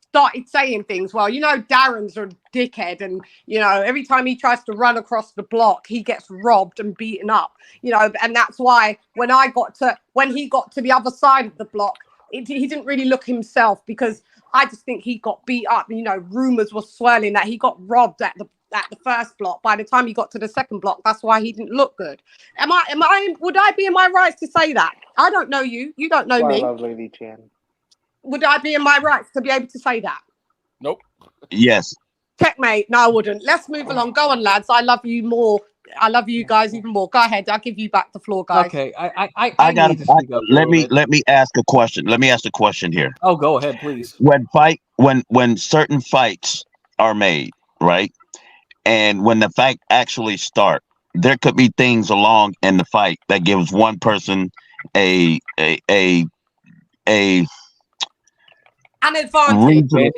Started saying things, well, Darren's a dickhead, and every time he tries to run across the block, he gets robbed and beaten up, and that's why when he got to the other side of the block, he didn't really look himself, because I just think he got beat up. Rumors were swirling that he got robbed at the first block. By the time he got to the second block, that's why he didn't look good. Would I be in my rights to say that? I don't know you. You don't know me. I love Lady Chan. Would I be in my rights to be able to say that? Nope. Yes. Checkmate. No, I wouldn't. Let's move along. Go on, lads. I love you more. I love you guys even more. Go ahead. I'll give you back the floor, guys. Okay. I got to speak up. Let me ask a question. Let me ask a question here. Oh, go ahead, please. When certain fights are made, right? And when the fight actually starts, there could be things along in the fight that gives one person an advantage,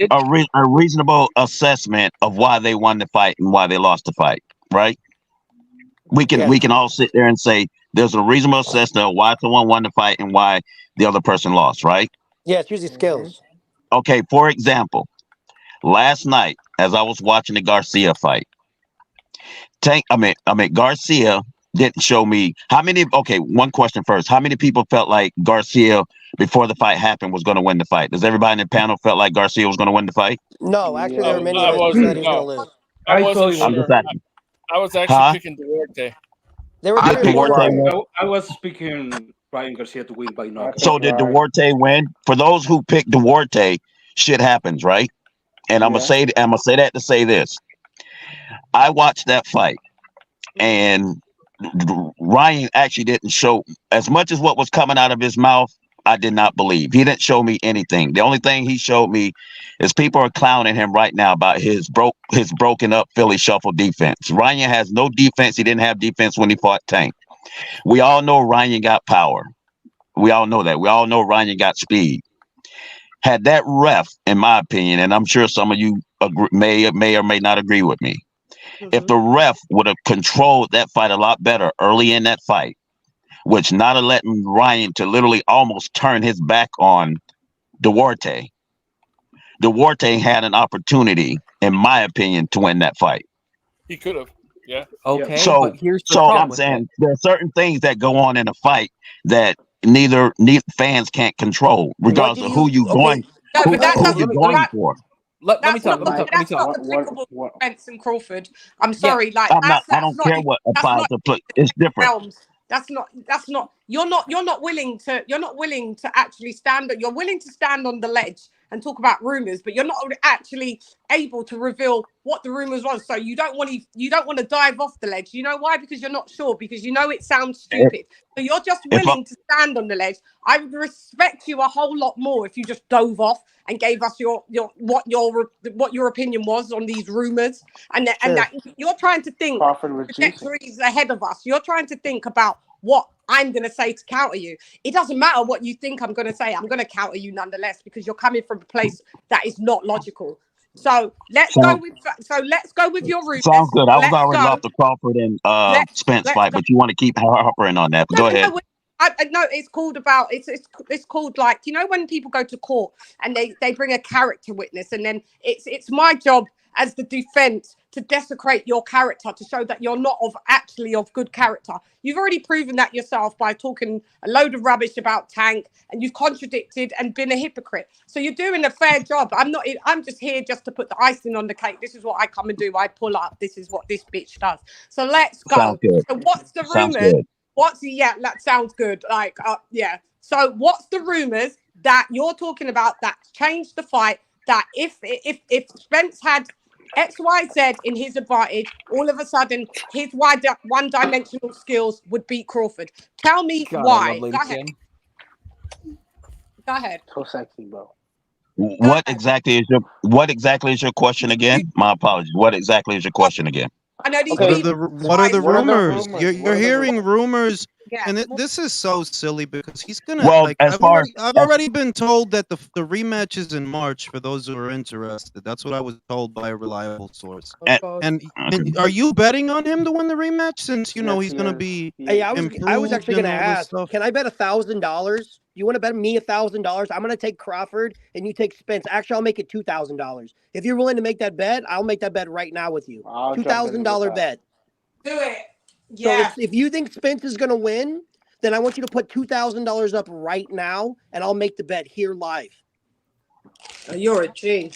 a reasonable assessment of why they won the fight and why they lost the fight, right? We can all sit there and say there's a reasonable assessment of why someone won the fight and why the other person lost, right? Yeah, it's usually skills. Okay, for example, last night as I was watching the Garcia fight, Garcia didn't show me how many. Okay, one question first: how many people felt like Garcia before the fight happened was going to win the fight? Does everybody in the panel felt like Garcia was going to win the fight? No, actually, there were many that said he was going to lose. I wasn't sure. I was actually picking Duarte. I was picking Ryan Garcia to win by knockout. So did Duarte win? For those who picked Duarte, shit happens, right? And I'm gonna say that to say this. I watched that fight, and Ryan actually didn't show as much as what was coming out of his mouth. I did not believe. He didn't show me anything. The only thing he showed me is people are clowning him right now about his broken up Philly shuffle defense. Ryan has no defense. He didn't have defense when he fought Tank. We all know Ryan got power. We all know that. We all know Ryan got speed. Had that ref, in my opinion, and I'm sure some of you may or may not agree with me, if the ref would have controlled that fight a lot better early in that fight, which not letting Ryan to literally almost turn his back on Duarte had an opportunity, in my opinion, to win that fight. He could have. Yeah. Okay, So, but here's the so problem I'm with saying there are certain things that go on in a fight that neither fans can't control, regardless of who you going, No, who, but that who doesn't. you're going for. Let me That's talk. not. Let me talk. Let me That's talk. not applicable to Spence and Crawford. I'm Yeah. sorry. Like I'm not. I that's don't not. care what That's applies not. to. It's different. Realms. That's not. That's not. You're not willing to. You're not willing to actually stand. You're willing to stand on the ledge and talk about rumors, but you're not actually able to reveal what the rumors was. So you don't want to. You don't want to dive off the ledge. You know why? Because you're not sure. Because you know it sounds stupid. So you're just willing to stand on the ledge. I would respect you a whole lot more if you just dove off and gave us what your opinion was on these rumors, and that you're trying to think trajectories ahead of us. You're trying to think about what I'm going to say to counter you. It doesn't matter what you think I'm going to say. I'm going to counter you nonetheless because you're coming from a place that is not logical. So let's go with your rumors. Sounds good. I was Let's already go. off the Crawford and Spence let's fight, go. but you want to keep harping on that. Go ahead. I know it's called about it's called, like, you know, when people go to court and they bring a character witness, and then it's my job as the defense to desecrate your character, to show that you're not of good character. You've already proven that yourself by talking a load of rubbish about Tank, and you've contradicted and been a hypocrite. So you're doing a fair job. I'm just here just to put the icing on the cake. This is what I come and do. I pull up. This is what this bitch does. So let's go. Sounds good. So what's the Sounds rumors? good. That sounds good. Yeah. So what's the rumors that you're talking about that changed the fight? That if Spence had XYZ in his advantage, all of a sudden his one-dimensional skills would beat Crawford. Tell me why. Go ahead. Go ahead. So sexy, bro. What exactly is your question again? My apologies. What exactly is your question again? I know these What are the rumors? You're hearing rumors, Yeah. and this is so silly because he's gonna. Well, I've already been told that the rematch is in March. For those who are interested, that's what I was told by a reliable source. And are you betting on him to win the rematch, since you know he's gonna be? Hey, I was actually improved gonna and all this ask. stuff? Can I bet $1,000? You want to bet me $1,000? I'm gonna take Crawford and you take Spence. Actually, I'll make it $2,000. If you're willing to make that bet, I'll make that bet right now with you. $2,000 bet. Do it. Yeah. So if you think Spence is gonna win, then I want you to put $2,000 up right now, and I'll make the bet here live. You're a G.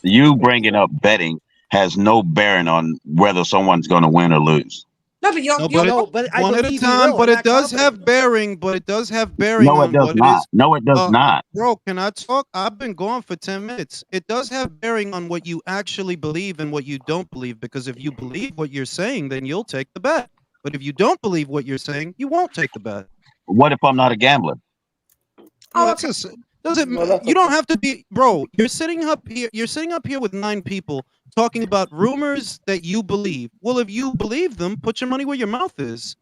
You bringing up betting has no bearing on whether someone's going to win or lose. No, but you're one at a time. But it does have bearing. But it does have bearing No, it on does what not. it is. No, it does not. Bro, can I talk? I've been gone for 10 minutes. It does have bearing on what you actually believe and what you don't believe. Because if you believe what you're saying, then you'll take the bet. But if you don't believe what you're saying, you won't take the bet. What if I'm not a gambler? Oh, you don't have to be, bro. You're sitting up here. You're sitting up here with 9 people talking about rumors that you believe. Well, if you believe them, put your money where your mouth is.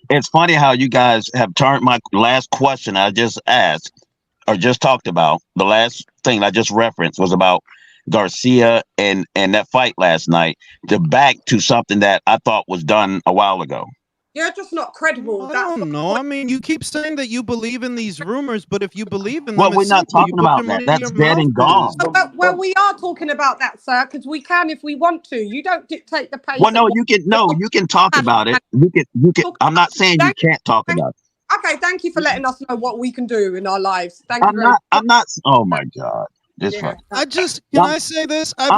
It's funny how you guys have turned my last question I just asked or just talked about. The last thing I just referenced was about Garcia and that fight last night, to back to something that I thought was done a while ago. You're just not credible. I don't know. I mean, you keep saying that you believe in these rumors, but if you believe in them, Well, we're not simple. You talking put about your that. money where That's your dead mouth and gone. is. Well, we are talking about that, sir, because we can if we want to. You don't dictate the pace. Well, no, you can talk about it. You can. I'm not saying you can't talk about it. Okay, thank you for letting us know what we can do in our lives. Thank you very much. I'm not. Oh my God. Yeah. Can I say this? I've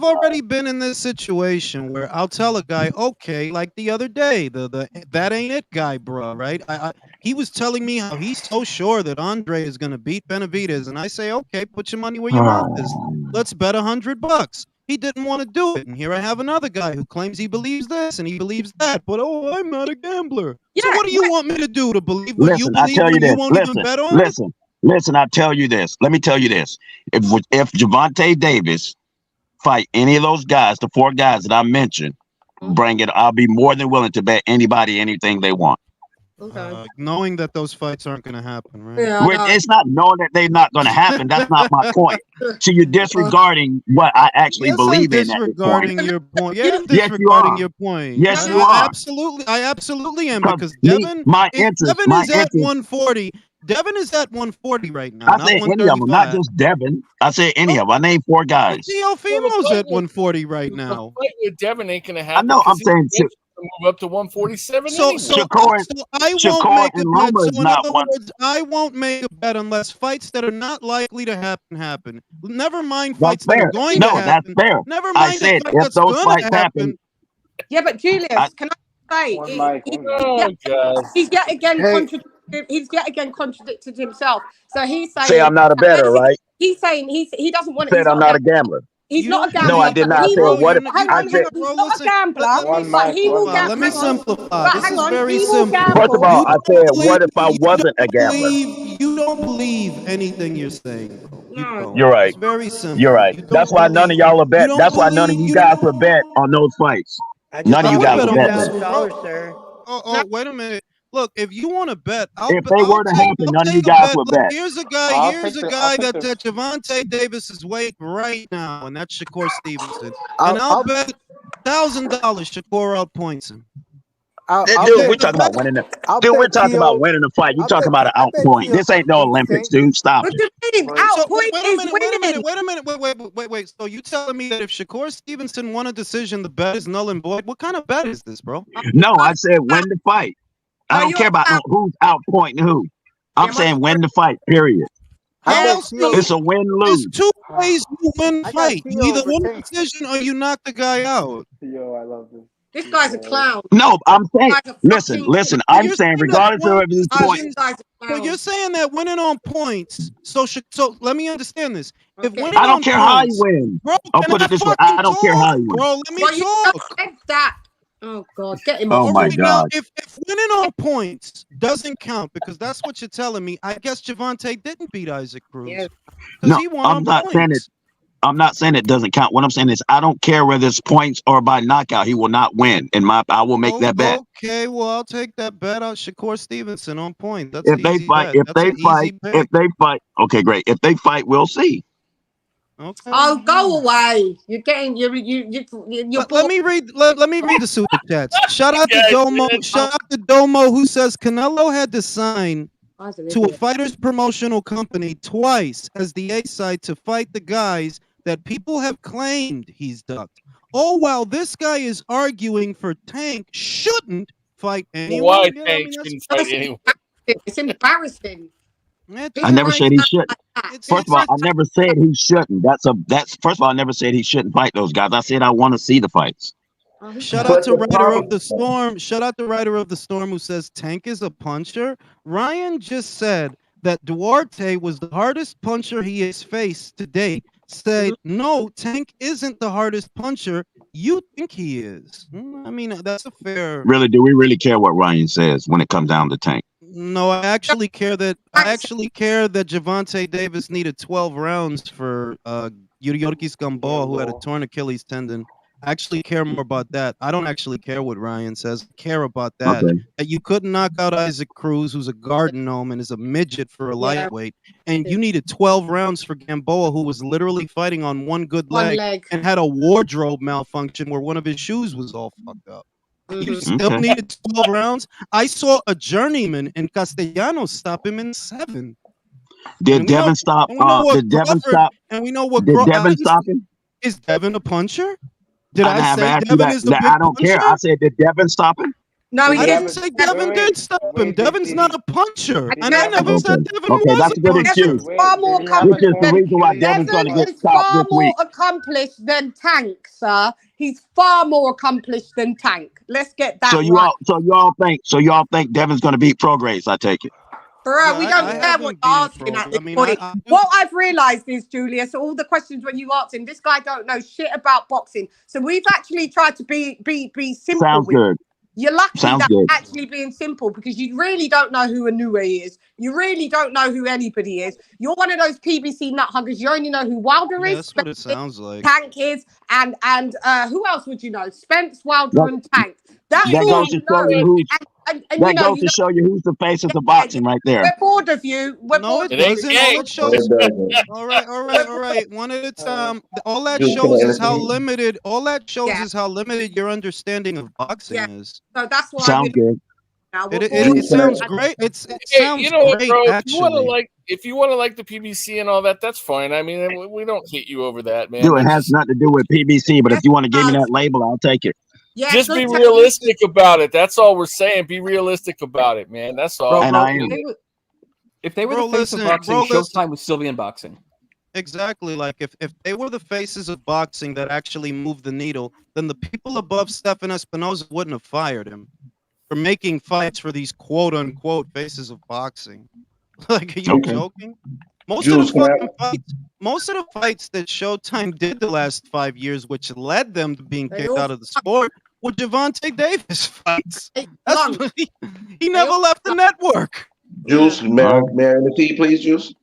already been in this situation where I'll tell a guy, okay, like the other day, the that ain't it guy, bro, right? He was telling me how he's so sure that Andre is gonna beat Benavidez, and I say, okay, put your money where your mouth is. Let's bet $100. He didn't want to do it, and here I have another guy who claims he believes this and he believes that, but I'm not a gambler. So what do you want me to do? To believe what you believe when you won't even bet on it? Listen, I tell you this. Let me tell you this. If Gervonta Davis fight any of those guys, the 4 guys that I mentioned, bring it. I'll be more than willing to bet anybody anything they want. Okay. Knowing that those fights aren't going to happen, right? Yeah, I know. It's not knowing that they're not going to happen. That's not my point. So you're disregarding what I actually Yes, believe I'm in at this point. disregarding your point. Yeah, I'm Yes, you disregarding are. your point. Yes, you I are. absolutely am, 'Cause because me, Devin, my Devin interest. is at 140. Devin is at 140 right now, I not said any of them, not 135. just Devin. I said any of them. I named 4 guys. Teofimo's at 140 right The now. fight with Devin ain't gonna I happen know. I'm because he's saying to move up to 147 So, anyway. so, Shakur, so I won't Shakur make a and bet. Loma So, is in not other one. words, I won't make a bet unless fights that are not likely to happen. Never mind That's fights that are fair. going No, to that's happen. fair. Never I mind a said fight if that's those going fights to happen, happen. Yeah, but Julius, can I say One mic. he's yet again Hey. contradicted himself. So he's saying say I'm not a better, right? he's saying he doesn't want Said he's I'm not not a gambler. he's You not a don't gambler. No, I did but not. I he said will, what if hang I on, said. he's not a Listen, gambler, One but mic. he will let me gamble. simplify. But This hang is on, very he will simple. First of gamble. all, I said, what if I wasn't a gambler? You don't believe anything you're saying, bro. You don't. You're right. It's very simple. You're right. You That's don't why none of believe. y'all are You bet. don't That's why none of believe. you You guys don't. would bet on those fights. I None of I you would guys bet would on bet those, that. $1,000, sir. Oh, wait a minute. Look, if you want to bet, I'll If they were to happen, none of you take a guys bet. would Look, bet. here's a guy. I'll Here's take a the- guy I'll take that's the- at Javante Davis's weight right now, and that's Shakur Stevenson. I'll- And I'll I'll- bet $1,000 Shakur outpoints him. Dude, we're talking about winning I'll Dude, we're bet talking Tio. about winning a fight. You I'll talking bet about an T- I bet outpoint. Tio This ain't no beats Olympics, Tank. dude. Stop What it. do you mean? So Outpoint wait a is minute. Wait. So you telling me that if Shakur Stevenson won a decision, the bet is null and void? What kind of bet is this, bro? No, I said win the fight. I No, don't care about who's outpointing who. I'm saying win the fight, period. Hell, so It's a win-lose. there's 2 ways you win the I got fight. You Tio either over win a Tank. decision or you knock the guy out. Yo, I love this. This guy's a clown. No, I'm saying, Guy's a listen. So I'm you're saying, saying that regardless one of his Oh, point, this guy's a So clown. you're saying that winning on points. So let me understand this. If winning I don't on care how he points, wins. bro, I'll can put I it this way. fucking I don't care how he talk, wins. bro? Let me Well, you just talk. said that. Oh God, get him Oh off. my Okay, now God. if winning on points doesn't count, because that's what you're telling me, I guess Javante didn't beat Isaac Cruz Yeah. because No, he won I'm on not saying it. points. I'm not saying it doesn't count. What I'm saying is I don't care whether it's points or by knockout. He will not win. I will make that bet. Okay, well I'll take that bet out. Shakur Stevenson on point. That's If an they easy fight, bet. if That's they an fight, easy pick. okay, great. If they fight, we'll see. Okay. Oh, go away! You're getting you're Let me read. Let me read the super chats. Shout out to Guys, Domo. man. Shout out to Domo, who says Canelo had to sign Guy's an to a idiot. fighter's promotional company twice as the A side to fight the guys that people have claimed he's ducked. All while this guy is arguing for Tank shouldn't fight anyone. Why Yeah, I Tank mean, shouldn't That's fight anyone? It's embarrassing. I never said he shouldn't. It's First of all, I never said he shouldn't. That's first of all, I never said he shouldn't fight those guys. I said I want to see the fights. Shout out to Rider of the Storm. Shout out to Rider of the Storm, who says Tank is a puncher. Ryan just said that Duarte was the hardest puncher he has faced to date. Said no, Tank isn't the hardest puncher. You think he is? I mean, that's a fair. Really, do we really care what Ryan says when it comes down to Tank? No, I actually care that Javante Davis needed 12 rounds for Yuriorkis Gamboa, who had a torn Achilles tendon. I actually care more about that. I don't actually care what Ryan says. I care about that. Okay. That you couldn't knock out Isaac Cruz, who's a garden gnome and is a midget for a lightweight, and you needed 12 rounds for Gamboa, who was literally fighting on one good leg and had a wardrobe malfunction where one of his shoes was all fucked up. You still needed 12 rounds. I saw a journeyman in Castellanos stop him in 7. Did Devin stop? Did Devin stop? And we know what. Did Devin stop him? Is Devin a puncher? Did I I have say asked you Devin that. is a big I don't care. puncher? I said, did Devin stop him? No, I didn't say Devin did stop him. Devin's not a puncher, and I never said Devin Okay, was that's a good puncher. excuse. Far more Which is the reason why Devin's going to Devin get is stopped far this more week. accomplished than Tank, sir. He's far more accomplished than Tank. Let's get that So right. you all think Devin's going to beat Prograis? I take it. Bro, we don't care what you're asking at this point. What I've realised is, Julius, all the questions when you ask him, this guy don't know shit about boxing. So we've actually tried to be simple. Sounds good. You're lucky Sounds that good. actually being simple because you really don't know who Inoue is. You really don't know who anybody is. You're one of those PBC nut huggers. You only know who Wilder Yeah, is, that's what it Spence sounds like. Tank is, and who else would you know? Spence, Wilder, That, and Tank. That's that all goes to you show know. you who's And that goes to show you who's the faces of boxing right there. we're bored of you. We're No, bored it of doesn't. you. All it shows. It doesn't. All right. One at a time. All that Juice, can shows I is how entertain? limited. All that shows Yeah. is how limited your understanding of boxing is. So that's why Sounds good. now It sounds great. It Hey, sounds you know what, great bro? actually. If you want to like the PBC and all that, that's fine. I mean, we don't hate you over that, man. Dude, it That's has just, nothing to do with PBC, but if you want to give me that label, I'll take it. Yeah, just be realistic about it. That's all we're saying. Be realistic about it, man. That's all. And I am. If they were Bro, the face listen, of boxing, bro, listen. Showtime was still be in boxing. Exactly. Like if they were the faces of boxing that actually moved the needle, then the people above Stephen Espinosa wouldn't have fired him for making fights for these quote unquote faces of boxing. Like, are you joking? Most of the fights that Showtime did the last 5 years, which led them to being kicked out of the sport, were Gervonta Davis fights. That's what he never left the network. Juice, may I intercede, please, Juice?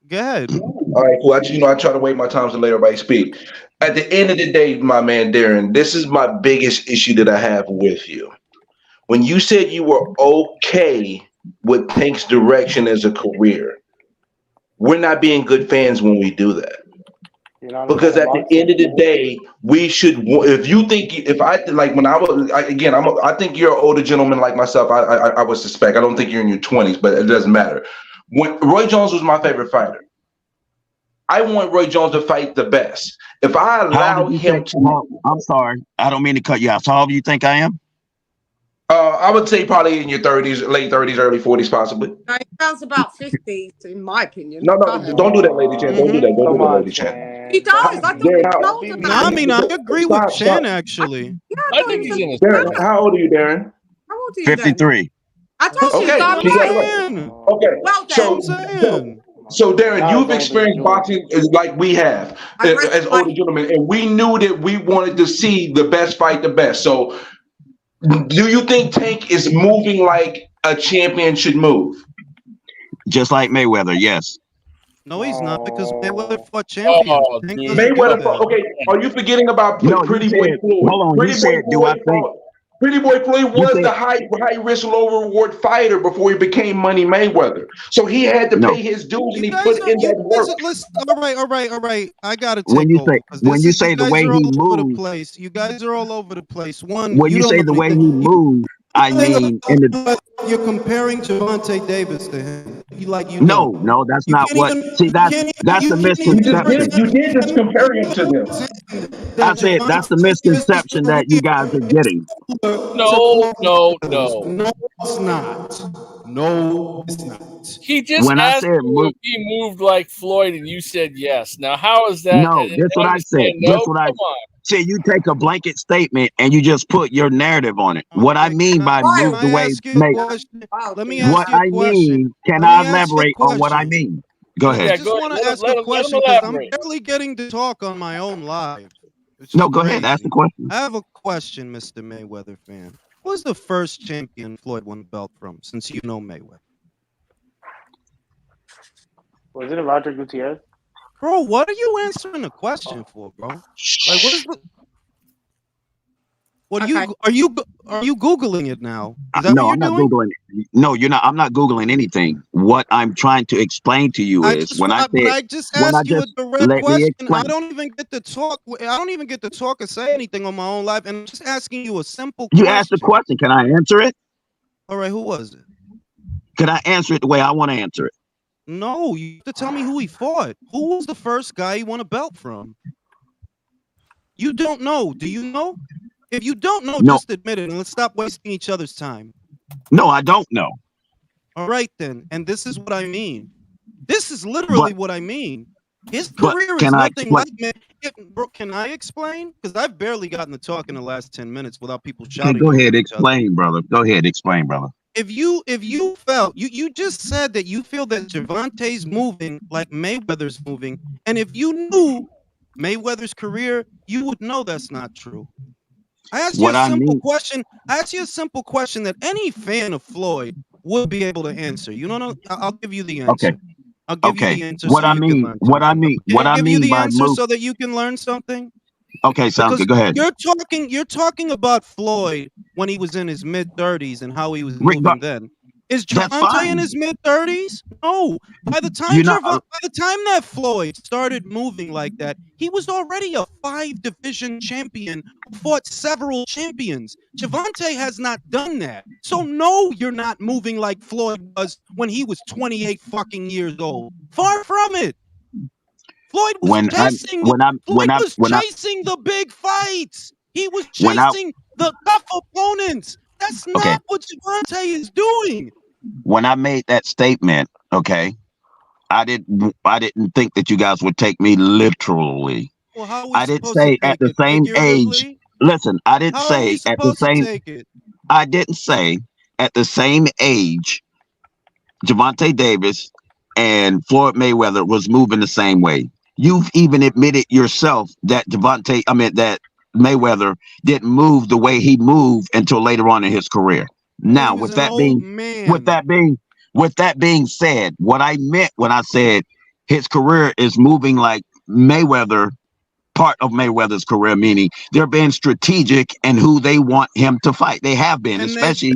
Go ahead. All right, cool. I try to wait my time to let everybody speak. At the end of the day, my man Darren, this is my biggest issue that I have with you. When you said you were okay with Tank's direction as a career, we're not being good fans when we do that. Because at the end of the day, we should. If you think, if I like when I was again, I think you're an older gentleman like myself. I would suspect. I don't think you're in your 20s, but it doesn't matter. When Roy Jones was my favorite fighter, I want Roy Jones to fight the best. If I allow him to, I'm sorry, I don't mean to cut you out. So how old do you think I am? I would say probably in your 30s, late 30s, early 40s, possibly. No, it sounds about 50, in my opinion. No, don't do that, Lady Chan. Don't do that. Don't do that, Lady Chan. He does. I thought he was older than No, I that. mean, I agree with Chan, actually. I think he's in his Darren, how old are you, Darren? How old are you then? 53. I told you. Okay, I'm she got it right. right. Okay, Well so Darren, you've experienced boxing like we have as older gentlemen, and we knew that we wanted to see the best fight the best. So, do you think Tank is moving like a champion should move? Just like Mayweather, yes. No, he's not, because Mayweather fought champions. Tank doesn't do Mayweather. that. Okay, are you forgetting about No, Pretty you Boy said- Floyd? hold on, you Pretty said, Boy do I Floyd think- fought- Pretty Boy Floyd was said- the high risk, low reward fighter before he became Money Mayweather. So he had to pay his dues, and he put in that work. Listen, all right. I gotta When take you over. say 'Cause when this you is- say the guys way are he all over the moves, place. You guys are all over the place. One, when you don't say know the way anything. he moves, I mean in the You're comparing Gervonta Davis to him. no, that's not can't what. even- See, that's can't even- that's the you can't even misconception. You did just compare him to them. I said that's the misconception that you guys are getting. No. No, it's not. No, it's not. He just When I asked said you move, if he moved like Floyd, and you said yes. Now, how is that? no, and that's what now I you're said. saying no? That's what I Come on. see. You take a blanket statement and you just put your narrative on it. What I mean by move the way make Let me ask what you a I question. mean. Can Let I me ask you a elaborate on what I question. mean? Go I ahead. just want to ask a question because I'm barely getting to talk on my own live. It's No, just go ahead. Ask the crazy. question. I have a question, Mr. Mayweather fan. Who was the first champion Floyd won the belt from, since you know Mayweather? Was it Roger Gutierrez? Bro, what are you answering the question for, bro? Like, what is the... What are you Googling it now? Is that No, what I'm you're not doing? Googling it. No, you're not. I'm not Googling anything. What I'm trying to explain to you is I just asked you a direct let me question. I explain. don't even get to talk. I don't even get to talk or say anything on my own live, and I'm just asking you a simple You question. asked the question. Can I answer it? All right, who was it? Can I answer it the way I want to answer it? No, you have to tell me who he fought. Who was the first guy he won a belt from? You don't know. Do you know? If you don't know, No. just admit it, and let's stop wasting each other's time. No, I don't know. All right, then. And this is what I mean. This is literally what I mean. His but career is can I nothing explain? like bro, can I explain? Because I've barely gotten to talk in the last 10 minutes without people Okay, shouting. go over ahead. each other. Explain, brother. Go ahead. Explain, brother. If you felt you just said that you feel that Gervonta's moving like Mayweather's moving, and if you knew Mayweather's career, you would know that's not true. I asked you a simple question. I asked you a simple question that any fan of Floyd would be able to answer. You don't know? I'll give you the answer. I'll give you the answer so you can learn something. I'll give you the answer so that you can learn something. Okay, sounds good. Go ahead. You're talking about Floyd when he was in his mid-30s and how he was moving then. Is Gervonta in his mid-30s? No. By the time that Floyd started moving like that, he was already a 5-division champion who fought several champions. Gervonta has not done that. So no, you're not moving like Floyd was when he was 28 fucking years old. Far from it. Floyd was chasing the big fights. He was chasing the tough opponents. That's not what Gervonta is doing. When I made that statement, okay, I didn't think that you guys would take me literally. Well, how are we I didn't say at the same age. Listen, I didn't say at the same. I didn't say at the same age, Gervonta Davis and Floyd Mayweather was moving the same way. You've even admitted yourself that that Mayweather didn't move the way he moved until later on in his career. Now, with that being said, what I meant when I said his career is moving like Mayweather, part of Mayweather's career, meaning they're being strategic in who they want him to fight. They have been, especially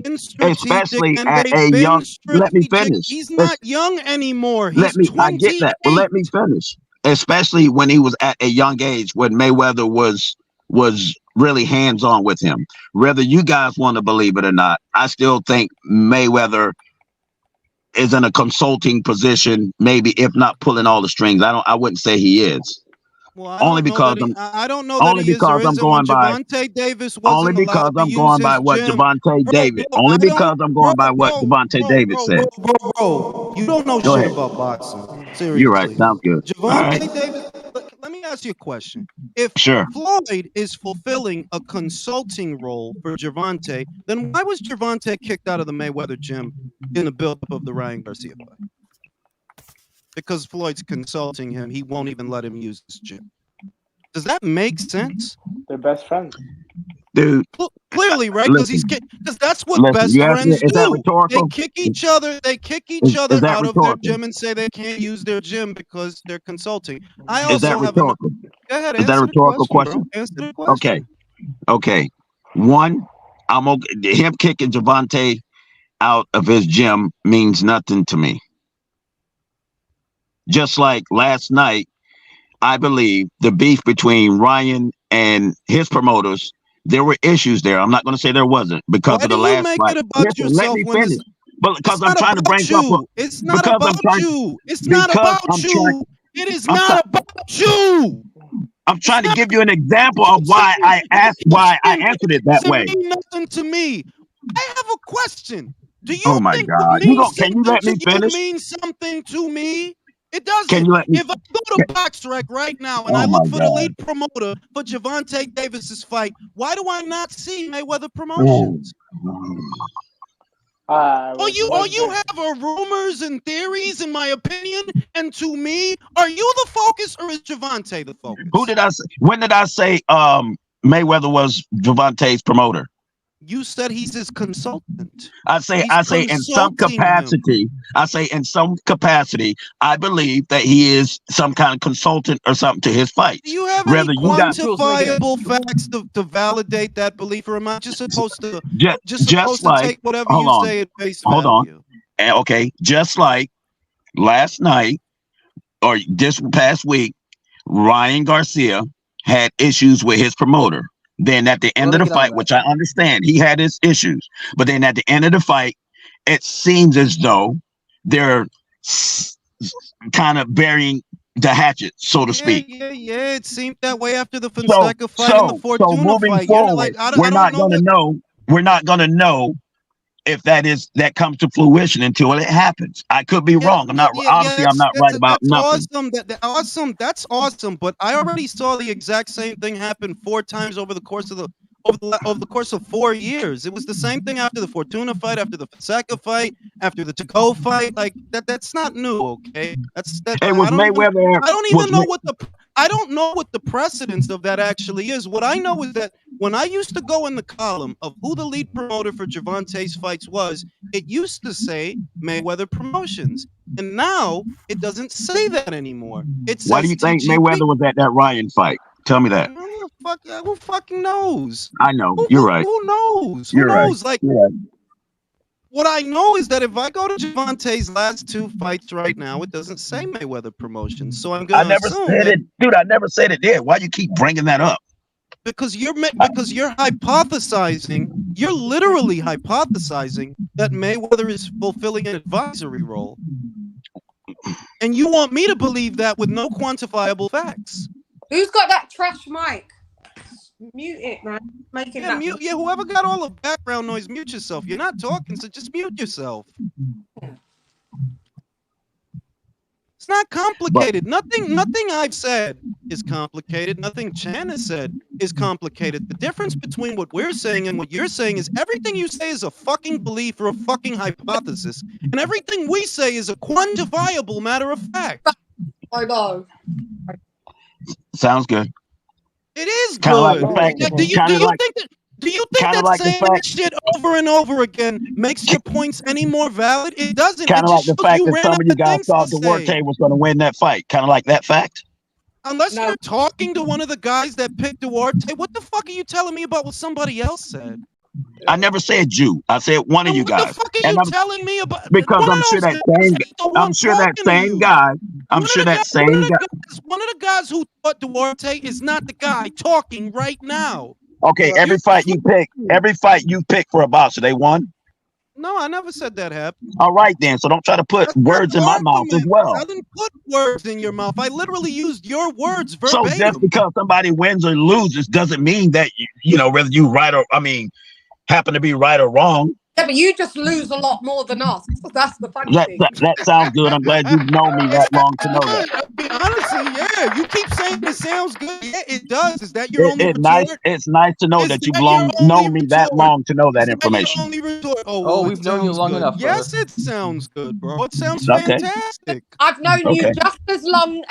at a young. Let me finish. He's not young anymore. He's 28. I get that. Well, let me finish. Especially when he was at a young age, when Mayweather was really hands-on with him. Whether you guys want to believe it or not, I still think Mayweather is in a consulting position, maybe if not pulling all the strings. I wouldn't say he is. Well, I don't know that he is or isn't when Gervonta Davis wasn't allowed to use his gym. Only because I'm going by what Gervonta Davis said. Bro, you don't know shit about boxing. Seriously. You're right. Sounds good. Gervonta Davis, let me ask you a question. If Floyd is fulfilling a consulting role for Gervonta, then why was Gervonta kicked out of the Mayweather gym in the build-up of the Ryan Garcia fight? Because Floyd's consulting him, he won't even let him use his gym. Does that make sense? They're best friends. Dude. Clearly, right? Because that's what best friends do. They kick each other. They kick each other out of their gym and say they can't use their gym because they're consulting. I also have go ahead. Is that a rhetorical question? Answer the question. Okay. One, him kicking Gervonta out of his gym means nothing to me. Just like last night, I believe the beef between Ryan and his promoters, there were issues there. I'm not going to say there wasn't because of the last fight. Let me finish. Because I'm trying to bring something. It's not about you. It's not about you. It is not about you. I'm trying to give you an example of why I answered it that way. It means nothing to me. I have a question. Do you think God. Can you let me finish? Means something to me? It doesn't. If I go to BoxRec right now and I look for the lead promoter for Gervonta Davis's fight, why do I not see Mayweather Promotions? All you have are rumors and theories, in my opinion. And to me, are you the focus or is Gervonta the focus? Who did I say? When did I say Mayweather was Gervonta's promoter? You said he's his consultant. I say in some capacity. I say in some capacity, I believe that he is some kind of consultant or something to his fight. Do you have any quantifiable facts to validate that belief, or am I just supposed to to take whatever you say at face value? Hold on. Okay, just like last night or this past week, Ryan Garcia had issues with his promoter. Then at the end of the fight, which I understand, he had his issues. But then at the end of the fight, it seems as though they're kind of burying the hatchet, so to speak. Yeah. It seemed that way after the Fonseca fight and the Fortuna moving fight. Forward, we're not going to know. We're not going to know if that comes to fruition until it happens. I could be wrong. I'm not right about nothing. Awesome. That's awesome. But I already saw the exact same thing happen 4 times over the course of the course of 4 years. It was the same thing after the Fortuna fight, after the Fonseca fight, after the To-Go fight. Like that's not new. Okay, It was Mayweather. I don't even know what the I don't know what the precedence of that actually is. What I know is that when I used to go in the column of who the lead promoter for Gervonta's fights was, it used to say Mayweather Promotions. And now it doesn't say that anymore. It says Why do you think TGP. Mayweather was at that Ryan fight? Tell me that. Who fucking knows? I know. You're right. Who knows? You're Who right. knows? Like, You're right. what I know is that if I go to Gervonta's last 2 fights right now, it doesn't say Mayweather Promotions. So I'm I gonna never assume said that it, dude. I never said it did. Why you keep bringing that up? because you're hypothesizing. You're literally hypothesizing that Mayweather is fulfilling an advisory role, and you want me to believe that with no quantifiable facts. Who's got that trash mic? Mute it, man. Making Yeah, that. mute. Yeah, whoever got all the background noise, mute yourself. You're not talking, so just mute yourself. It's not complicated. Nothing I've said is complicated. Nothing Chan has said is complicated. The difference between what we're saying and what you're saying is everything you say is a fucking belief or a fucking hypothesis, and everything we say is a quantifiable matter of fact. I know. Sounds good. It is Kinda like good. the fact that- Do you kinda like- think that like the saying fact- that shit over and over again makes your points any more valid? It doesn't. Kind It of like just the shows fact you that ran some out of you of guys things thought to Duarte say. was going to win that fight. Kind of like that fact. Unless you're talking to one of the guys that picked Duarte, what the fuck are you telling me about what somebody else said? I never said you. I said one of you guys. What the fuck are you telling me about? Because One I'm of sure those that guys same. ain't the one I'm sure that talking to same you. guy. I'm One of sure the that guys- same guy. One of the guys who thought Duarte is not the guy talking right now. Okay, every fight you pick for a boxer, they won. No, I never said that happened. All right then. So don't try to put words in my mouth as well. I didn't put words in your mouth. I literally used your words So verbatim. just because somebody wins or loses doesn't mean that you know whether you right or happen to be right or wrong. Yeah, but you just lose a lot more than us. That's the funny thing. That sounds good. I'm glad you've known me that long to know that. I mean, honestly, yeah. You keep saying it sounds good. Yeah, it does. Is that your only It's retort? nice to know that you've known me that long to know that information. Only retort. Oh, it we've known you sounds long good. enough, Yes, it sounds good, bro. It sounds Okay. fantastic. I've known you Okay. just as long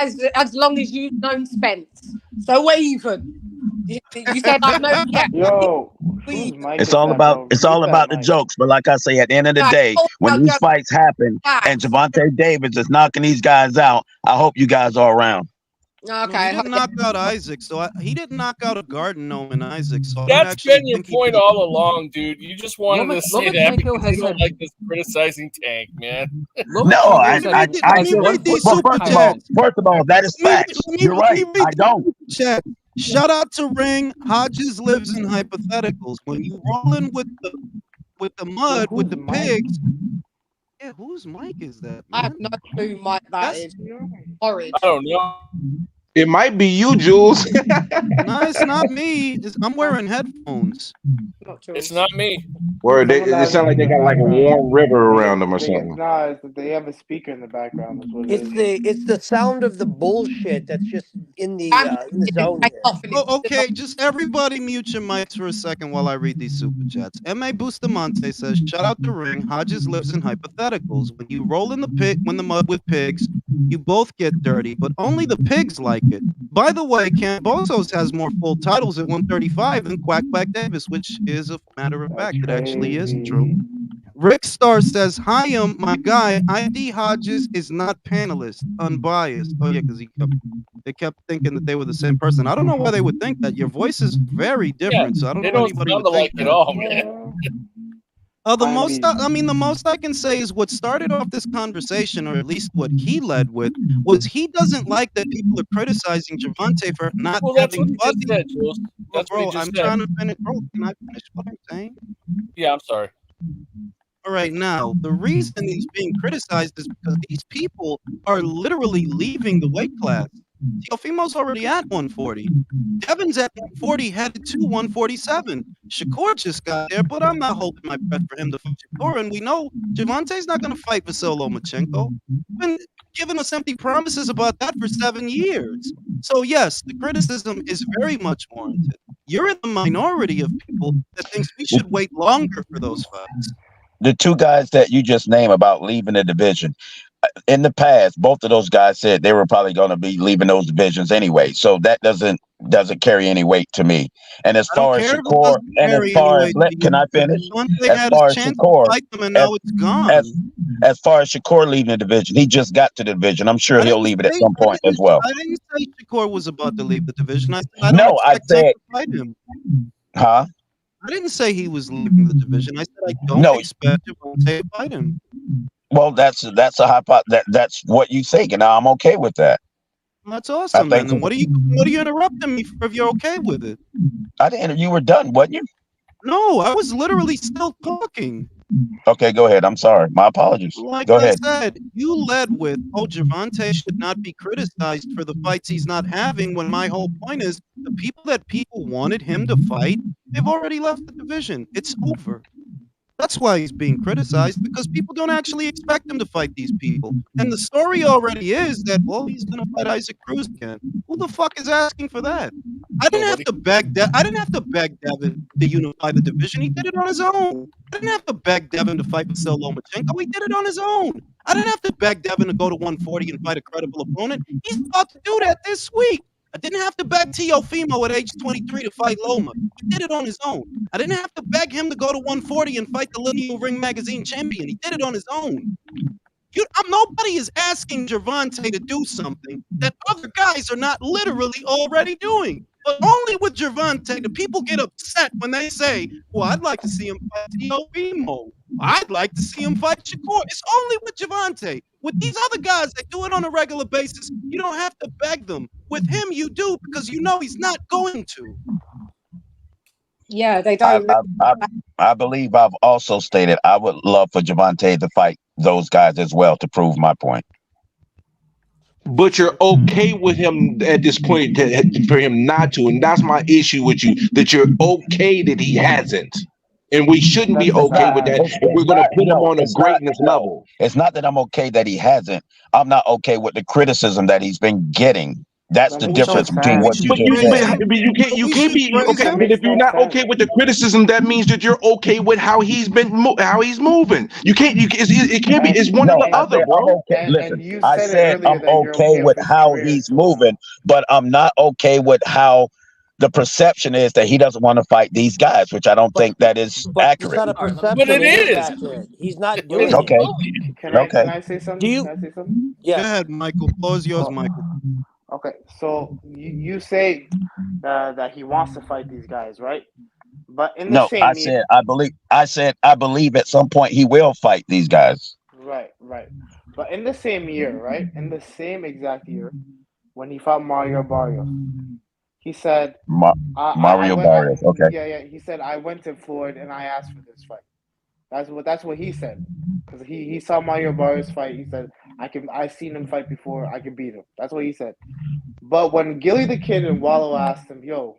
as you've known Spence. So we're even. You said I've known. Yeah. Yo, whose mic It's is all that, about bro? it's Mute all that about the mic. jokes. But like I say, at the end of the Right. day, when these fights happen and Gervonta Davis is knocking these guys out, I hope you guys are around. Okay. He didn't knock out Isaac, so he didn't knock out a garden gnome in Isaac. So I don't That's actually been your think he point did. all along, dude. You just wanted to say that Lomachenko because has you don't had- like this criticizing Tank, man. No, I me read these well, super chats. first of all, that is facts. You're right. I don't. Chat. Shout out to Ring. Hodges lives in hypotheticals. When you rolling with the mud, with the pigs. Yeah, whose mic is that? I have no clue who mic that is. Orange. I don't know. It might be you, Jules. No, it's not me. I'm wearing headphones. It's not me. Word, they sound like they got like a warm river around them or something. Nah, it's that they have a speaker in the background. That's what it is. It's the sound of the bullshit that's just in the zone. Here. Oh, okay, just everybody mute your mics for a second while I read these super chats. M.A. Bustamante says, shout out to Ring. Hodges lives in hypotheticals. When you roll in the mud with pigs, you both get dirty, but only the pigs like it. By the way, Cambosos has more full titles at 135 than Quack Quack Davis, which is a matter of fact. It actually is true. Rick Star says, hi, my guy. ID Hodges is not panelist, unbiased. Oh, yeah, because they kept thinking that they were the same person. I don't know why they would think that. Your voice is very different, so I don't They know don't anybody sound would alike think at that. all, man. The most I can say is what started off this conversation, or at least what he led with, was he doesn't like that people are criticizing Gervonta for not Well, that's having what he just said, Jules. That's bro, what he just I'm said. trying to finish. Bro, can I finish what I'm saying? Yeah, I'm sorry. All right, now, the reason he's being criticized is because these people are literally leaving the weight class. Teofimo's already at 140. Devin's at 140, headed to 147. Shakur just got there, but I'm not holding my breath for him to fight Shakur. And we know Gervonta's not going to fight Vasyl Lomachenko. Been giving us empty promises about that for 7 years. So yes, the criticism is very much warranted. You're in the minority of people that thinks we should wait longer for those fights. The two guys that you just named about leaving the division, in the past, both of those guys said they were probably going to be leaving those divisions anyway. So that doesn't carry any weight to me. And as I don't far as care if it Shakur, doesn't and as carry any far as weight to can you. I finish? Devontae As had his far as chance to Shakur, fight them, and now it's gone. as far as Shakur leaving the division, he just got to the division. I'm sure he'll leave it at some point as well. I didn't say Shakur was about to leave the division. I said I don't No, I expect Tank said, to fight him. huh? I didn't say he was leaving the division. I said I don't No. expect Devontae to fight him. Well, that's a that's what you think, and I'm okay with that. That's awesome. think Then what are you interrupting me for if you're okay with it? I didn't. You were done, wasn't you? No, I was literally still talking. Okay, go ahead. I'm sorry. My apologies. Like Go I ahead. said, you led with, Gervonta should not be criticized for the fights he's not having, when my whole point is the people that people wanted him to fight, they've already left the division. It's over. That's why he's being criticized, because people don't actually expect him to fight these people. And the story already is that, well, he's going to fight Isaac Cruz again. Who the fuck is asking for that? I didn't have to beg I didn't have to beg Devin to unify the division. He did it on his own. I didn't have to beg Devin to fight Vasil Lomachenko. He did it on his own. I didn't have to beg Devin to go to 140 and fight a credible opponent. He's about to do that this week. I didn't have to beg Teofimo at age 23 to fight Loma. He did it on his own. I didn't have to beg him to go to 140 and fight the Lineal Ring Magazine champion. He did it on his own. Nobody is asking Gervonta to do something that other guys are not literally already doing. But only with Gervonta do people get upset when they say, well, I'd like to see him fight Teofimo. I'd like to see him fight Shakur. It's only with Gervonta. With these other guys that do it on a regular basis, you don't have to beg them. With him, you do, because you know he's not going to. Yeah, they don't. I believe I've also stated I would love for Gervonta to fight those guys as well to prove my point. But you're okay with him at this point for him not to, and that's my issue with you. That you're okay that he hasn't, and we shouldn't be okay with that. If we're going to put him on a greatness level. It's not that I'm okay that he hasn't. I'm not okay with the criticism that he's been getting. That's the difference between what you just said. But you can't be okay. But if you're not okay with the criticism, that means that you're okay with how he's moving. You can't. It can't be. It's one or the other, bro. Listen, I said I'm okay with how he's moving, but I'm not okay with how the perception is that he doesn't want to fight these guys, which I don't think that is accurate. It's not a perception. But it is. Accurate. He's not doing it. Okay. Can I say something? Can I say something? Yeah. Go ahead, Michael. Close yours, Michael. Okay, so you say that he wants to fight these guys, right? But in the same year, I said I believe at some point he will fight these guys. Right. But in the same year, right? In the same exact year, when he fought Mario Barrios, he said Mario Barrios. Okay. Yeah. He said I went to Floyd and I asked for this fight. That's what he said, because he saw Mario Barrios fight. He said I've seen him fight before. I can beat him. That's what he said. But when Gilly the Kid and Wallow asked him, "Yo,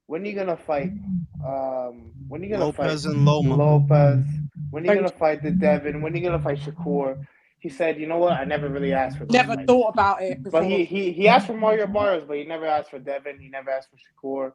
when are you gonna fight? When are you gonna Lopez fight and Loma? Lopez? When are you gonna fight the Devin? When are you gonna fight Shakur?" He said, "You know what? I never really asked for. Never thought about it before." But he asked for Mario Barrios, but he never asked for Devin. He never asked for Shakur.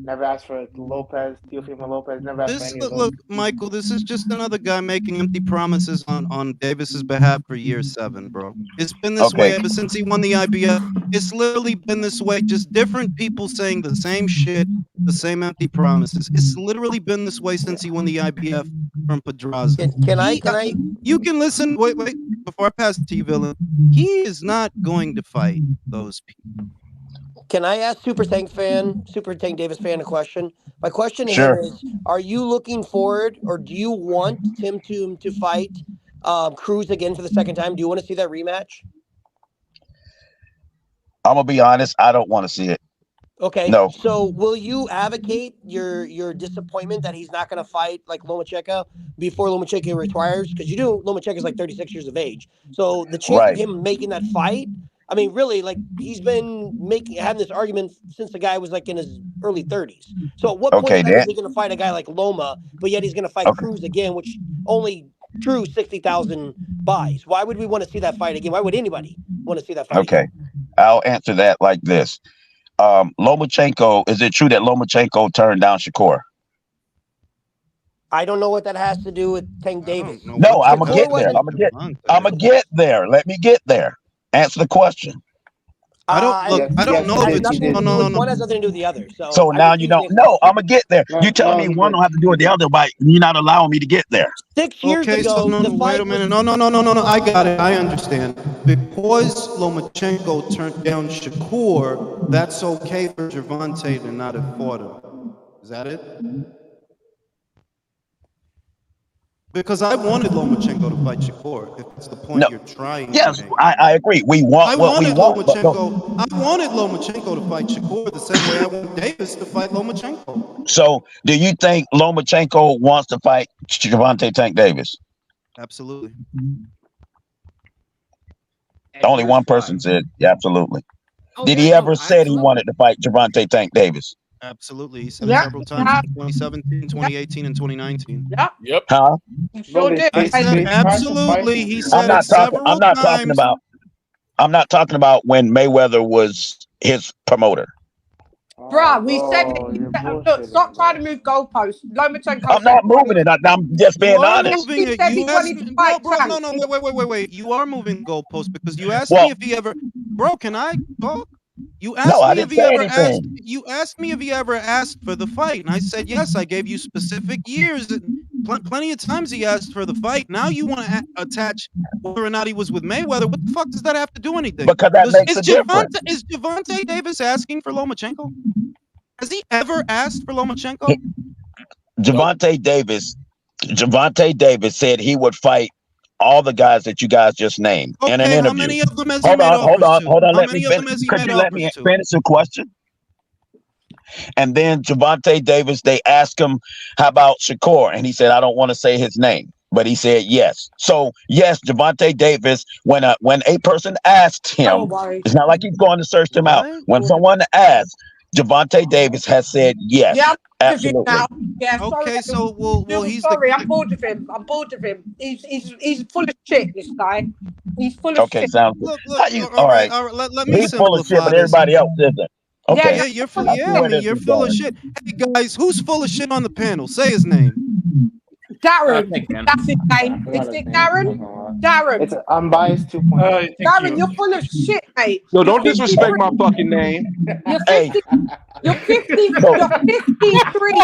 Never asked for Lopez, Teofimo Lopez. Never asked for any of those. Look, Michael, this is just another guy making empty promises on Davis's behalf for year 7, bro. It's been this way ever since he won the IBF. It's literally been this way. Just different people saying the same shit, the same empty promises. It's literally been this way since he won the IBF from Pedraza. Can I? You can listen. Wait. Before I pass it to you, Villain, he is not going to fight those people. Can I ask Super Tank Davis fan a question? My question to Sure. him is: are you looking forward, or do you want him to fight Cruz again for the second time? Do you want to see that rematch? I'm gonna be honest. I don't want to see it. Okay. No. So will you advocate your disappointment that he's not going to fight like Lomachenko before Lomachenko retires? Because Lomachenko is like 36 years of age. So the chance of him making that fight, I mean, really, like he's been having this argument since the guy was like in his early 30s. So at what point is he going to fight a guy like Loma, but yet he's going to fight Cruz again, which only drew 60,000 buys? Why would we want to see that fight again? Why would anybody want to see that fight again? I'll answer that like this. Lomachenko, is it true that Lomachenko turned down Shakur? I don't know what that has to do with Tank Davis. No, I'm gonna get there. I'm gonna get there. Let me get there. Answer the question. I don't know if it's no. One has nothing to do with the other. So now you don't know. I'm gonna get there. You telling me one don't have to do with the other, but you're not allowing me to get there. 6 years Okay, ago, so no, wait a minute. No. I got it. I understand. Because Lomachenko turned down Shakur, that's okay for Gervonta to not have fought him. Is that it? Because I wanted Lomachenko to fight Shakur, if that's the point you're trying to make. I agree. We want what we want. I wanted Lomachenko to fight Shakur the same way I want Davis to fight Lomachenko. So, do you think Lomachenko wants to fight Gervonta Tank Davis? Absolutely. Only one person said absolutely. Did he ever said he wanted to fight Gervonta Tank Davis? Absolutely. He said it several times in 2017, 2018, and 2019. Yep. Huh? Sure did. I said absolutely. He said I'm it several not times. I'm not talking about when Mayweather was his promoter. Bruh, we said it. Look, stop trying to move goalposts. Lomachenko. I'm not moving it. I'm just being honest. Moving it. You asked, bro, no, wait. You are moving goalposts because you asked me if he ever. Bro, can I talk? You asked me if he ever asked. You asked me if he ever asked for the fight, and I said yes. I gave you specific years. Plenty of times he asked for the fight. Now you want to attach whether or not he was with Mayweather. What the fuck does that have to do anything? Because that makes a difference. Is Gervonta Davis asking for Lomachenko? Has he ever asked for Lomachenko? Gervonta Davis said he would fight all the guys that you guys just named in an interview. How many of them has he made offers to? Hold on. How Let me many of them finish. has he Could made you let me offers to? finish the question? And then Gervonta Davis, they asked him, how about Shakur? And he said, I don't want to say his name. But he said yes. So yes, Gervonta Davis, when a person asked him, it's not like he's going to search them out. When someone asks, Gervonta Davis has said yes. Yeah, absolutely. Yeah, okay, so well he's sorry. I'm bored of him. He's full of shit. This guy. He's full of okay, shit. sounds good. Look, all right. Let me he's full of shit, but this. everybody else isn't. Okay. Yeah, you're full. Yeah, I mean, you're full of shit. Hey guys, who's full of shit on the panel? Say his name. Darren. That's his name. Is it Darren? Darren. It's unbiased 2.0. Darren, you're full of shit, mate. No, don't disrespect my fucking name. You're 50. You're 50. You're 53.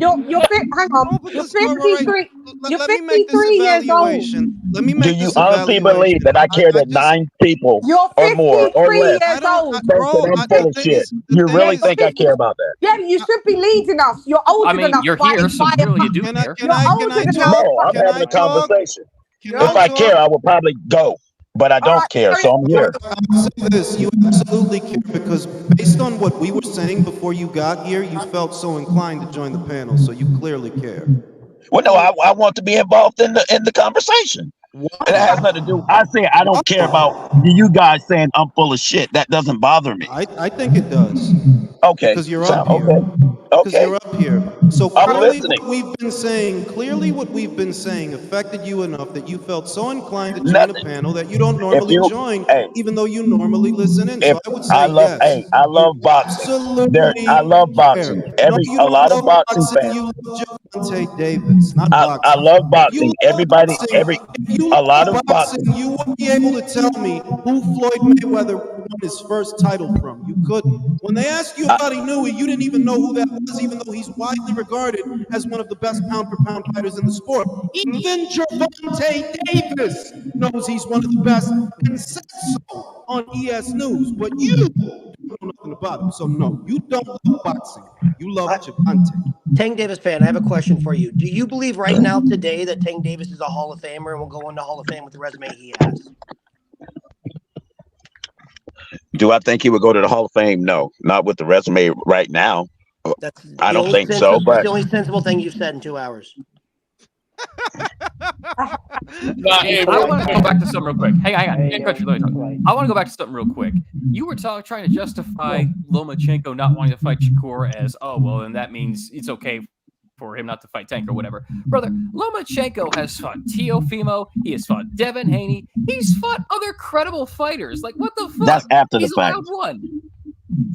Hang on. You're 53. You're 53 years old. Let me make Do you honestly believe that I care that 9 people or more or less years old. think that I'm full of shit? You really think I care about that? Yeah, you should be leading us. You're older than us. You're here, so clearly you do care. You're older than us. No, I'm having a conversation. If I care, I would probably go. But I don't care, so I'm here. I'll say this, you absolutely care because based on what we were saying before you got here, you felt so inclined to join the panel, so you clearly care. Well, no, I want to be involved in the conversation. It has nothing to do. I say I don't care about you guys saying I'm full of shit. That doesn't bother me. I think it does. Okay. Because you're up here. Because you're up here. So clearly what we've been saying affected you enough that you felt so inclined to join a panel that you don't normally join, even though you normally listen in. So I would say yes. I love boxing. I love boxing. A lot of boxing fans. You love Gervonta Davis, not boxing. I love boxing. A lot of boxing. You wouldn't be able to tell me who Floyd Mayweather won his first title from. You couldn't. When they asked you about Haney, you didn't even know who that was, even though he's widely regarded as one of the best pound-for-pound fighters in the sport. Even Gervonta Davis knows he's one of the best and said so on ES News. But you don't know nothing about him. So no, you don't love boxing. You love Gervonta. Tank Davis fan, I have a question for you. Do you believe right now today that Tank Davis is a Hall of Famer and will go into Hall of Fame with the resume he has? Do I think he would go to the Hall of Fame? No, not with the resume right now. I don't think so. But that's the only sensible thing you've said in 2 hours. I want to go back to something real quick. Hang on. I want to go back to something real quick. You were trying to justify Lomachenko not wanting to fight Shakur as, oh, well, then that means it's okay for him not to fight Tank or whatever. Brother, Lomachenko has fought Teofimo. He has fought Devin Haney. He's fought other credible fighters. Like, what the fuck? That's after the He's fact. allowed one.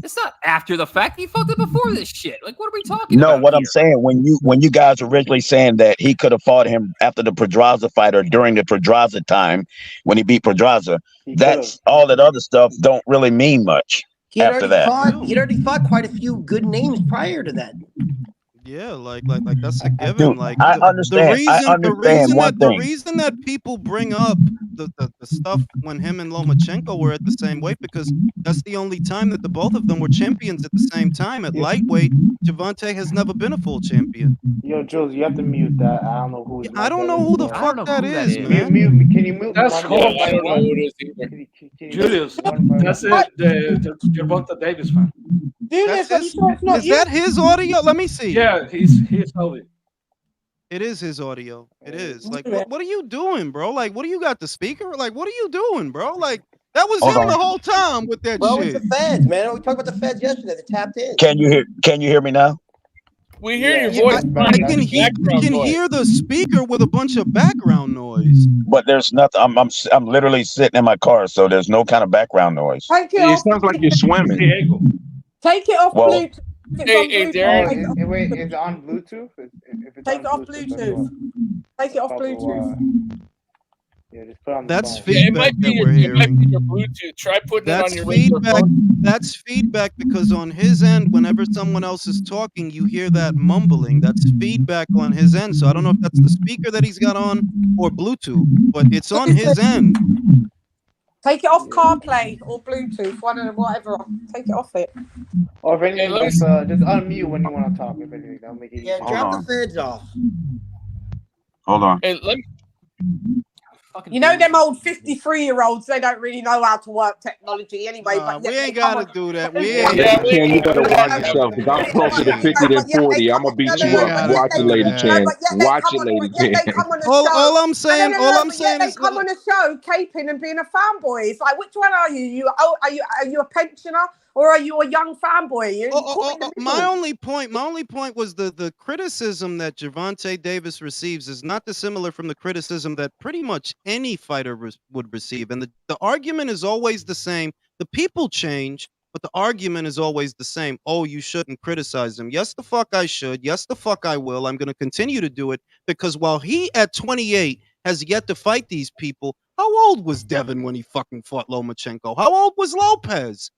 It's not after the fact. He fucked it before this shit. Like, what are we talking about? No, what here? I'm saying, when you guys originally saying that he could have fought him after the Pedraza fight or during the Pedraza time when he beat Pedraza, that's all that other stuff don't really mean much after that. He'd already fought quite a few good names prior to that. Yeah, like that's a given. Dude, Like I understand. the reason that people bring up the stuff when him and Lomachenko were at the same weight, because that's the only time that the both of them were champions at the same time. At lightweight, Gervonta has never been a full champion. Yo, Jules, you have to mute that. I don't know who's. I don't know who the fuck that is, man. Can you mute? That's one Holmes. by I don't know one? who it is either. Julius, that's the Gervonta Davis fan. Julius, That's are you sure it's not Is you? that his audio? Let me see. Yeah, he's audio. It is his audio. It is. Like, what are you doing, bro? Like, what do you got the speaker? Like, what are you doing, bro? Like, that was Hold him on. the whole time with that Bro, shit. it's the feds, man. We talked about the feds yesterday. They tapped in. Can you hear me now? We hear your Yeah, voice. I can hear the speaker with a bunch of background noise. But there's nothing. I'm literally sitting in my car, so there's no kind of background noise. Take it It off. sounds like you're swimming. Take it off Well- Bluetooth. If it's on Hey, Bluetooth, Darren. Wait, is it on Bluetooth? If it's take it on off Bluetooth, Bluetooth. Take it off Bluetooth. Yeah, just put it on That's the phone. Yeah, it feedback might be that your, we're it might hearing. be your Bluetooth. Try putting it on That's your regular feedback. phone. That's feedback because on his end, whenever someone else is talking, you hear that mumbling. That's feedback on his end. So I don't know if that's the speaker that he's got on or Bluetooth, but it's on his end. Take it off CarPlay or Bluetooth, one of them, whatever. Take it off it. Or if anything, let me just unmute when you want to talk. If anything, that'll make it easier. Yeah, drop the feds off. Hold on. Hey, let me. You know them old 53-year-olds, they don't really know how to work technology anyway. But we yet ain't they come gotta on- do that. Ken, you better watch yourself because I'm closer to 50 than 40. I'm gonna beat you up. Watch it, Lady Ken. Watch it, Lady Ken. All I'm saying they is come on a show caping and being a fanboy. It's like, which one are you? Are you a pensioner or are you a young fanboy? My only point was the criticism that Gervonta Davis receives is not dissimilar from the criticism that pretty much any fighter would receive. And the argument is always the same. The people change, but the argument is always the same. Oh, you shouldn't criticize him. Yes, the fuck I should. Yes, the fuck I will. I'm going to continue to do it because while he at 28 has yet to fight these people, how old was Devin when he fucking fought Lomachenko? How old was Lopez?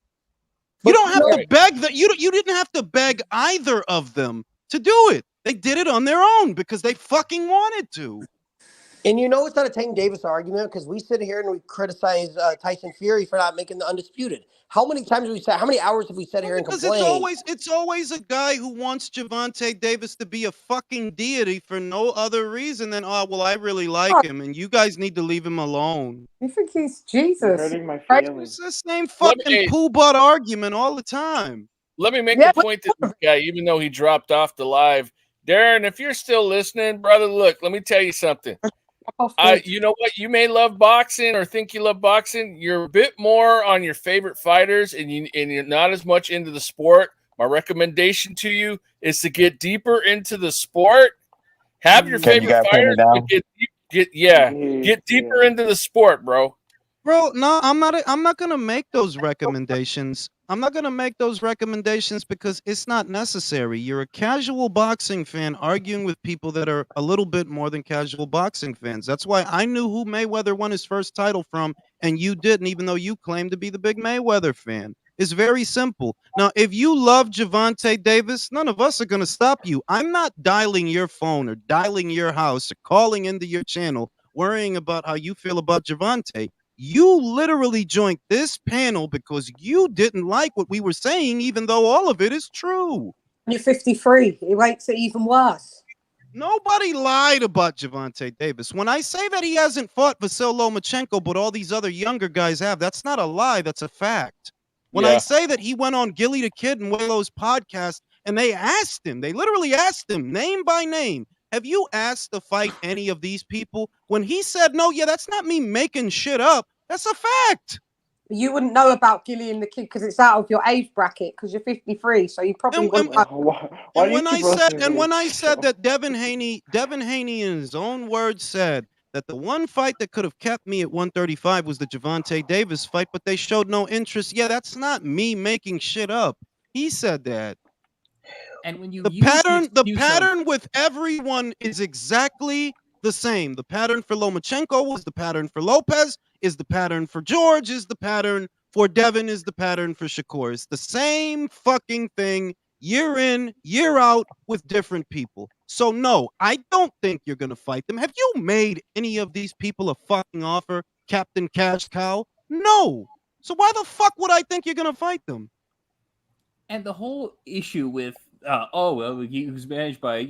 You don't have to beg that. You didn't have to beg either of them to do it. They did it on their own because they fucking wanted to. And you know it's not a Tank Davis argument because we sit here and we criticize Tyson Fury for not making the undisputed. How many times have we said? How many hours have we sat here and Because complained? it's always a guy who wants Gervonta Davis to be a fucking deity for no other reason than I really like him and you guys need to leave him alone. You think he's Jesus? Hurting my feelings. It's the same fucking poo butt argument all the time. Let me make a point to this guy, even though he dropped off the live. Darren, if you're still listening, brother, look, let me tell you something. You know what? You may love boxing or think you love boxing. You're a bit more on your favorite fighters, and you're not as much into the sport. My recommendation to you is to get deeper into the sport. Have your favorite fighters, but get deeper into the sport, bro. Bro, no, I'm not gonna make those recommendations. I'm not gonna make those recommendations because it's not necessary. You're a casual boxing fan arguing with people that are a little bit more than casual boxing fans. That's why I knew who Mayweather won his first title from, and you didn't, even though you claim to be the big Mayweather fan. It's very simple. Now, if you love Gervonta Davis, none of us are gonna stop you. I'm not dialing your phone or dialing your house or calling into your channel worrying about how you feel about Gervonta. You literally joined this panel because you didn't like what we were saying, even though all of it is true. You're 53. It makes it even worse. Nobody lied about Gervonta Davis. When I say that he hasn't fought Vasyl Lomachenko, but all these other younger guys have, that's not a lie. That's a fact. When I say that he went on Gilly the Kid and Waylo's podcast, and they literally asked him name by name, have you asked to fight any of these people? When he said, no, that's not me making shit up. That's a fact. You wouldn't know about Gillian the Kid because it's out of your age bracket because you're 53, so you probably wouldn't. When I said that Devin Haney in his own words said that the one fight that could have kept me at 135 was the Gervonta Davis fight, but they showed no interest. Yeah, that's not me making shit up. He said that. And when you The pattern with everyone is exactly the same. The pattern for Lomachenko was the pattern for Lopez, is the pattern for George, is the pattern for Devin, is the pattern for Shakur. It's the same fucking thing year in, year out with different people. So no, I don't think you're going to fight them. Have you made any of these people a fucking offer, Captain Cash Cow? No. So why the fuck would I think you're going to fight them? And the whole issue with he was managed by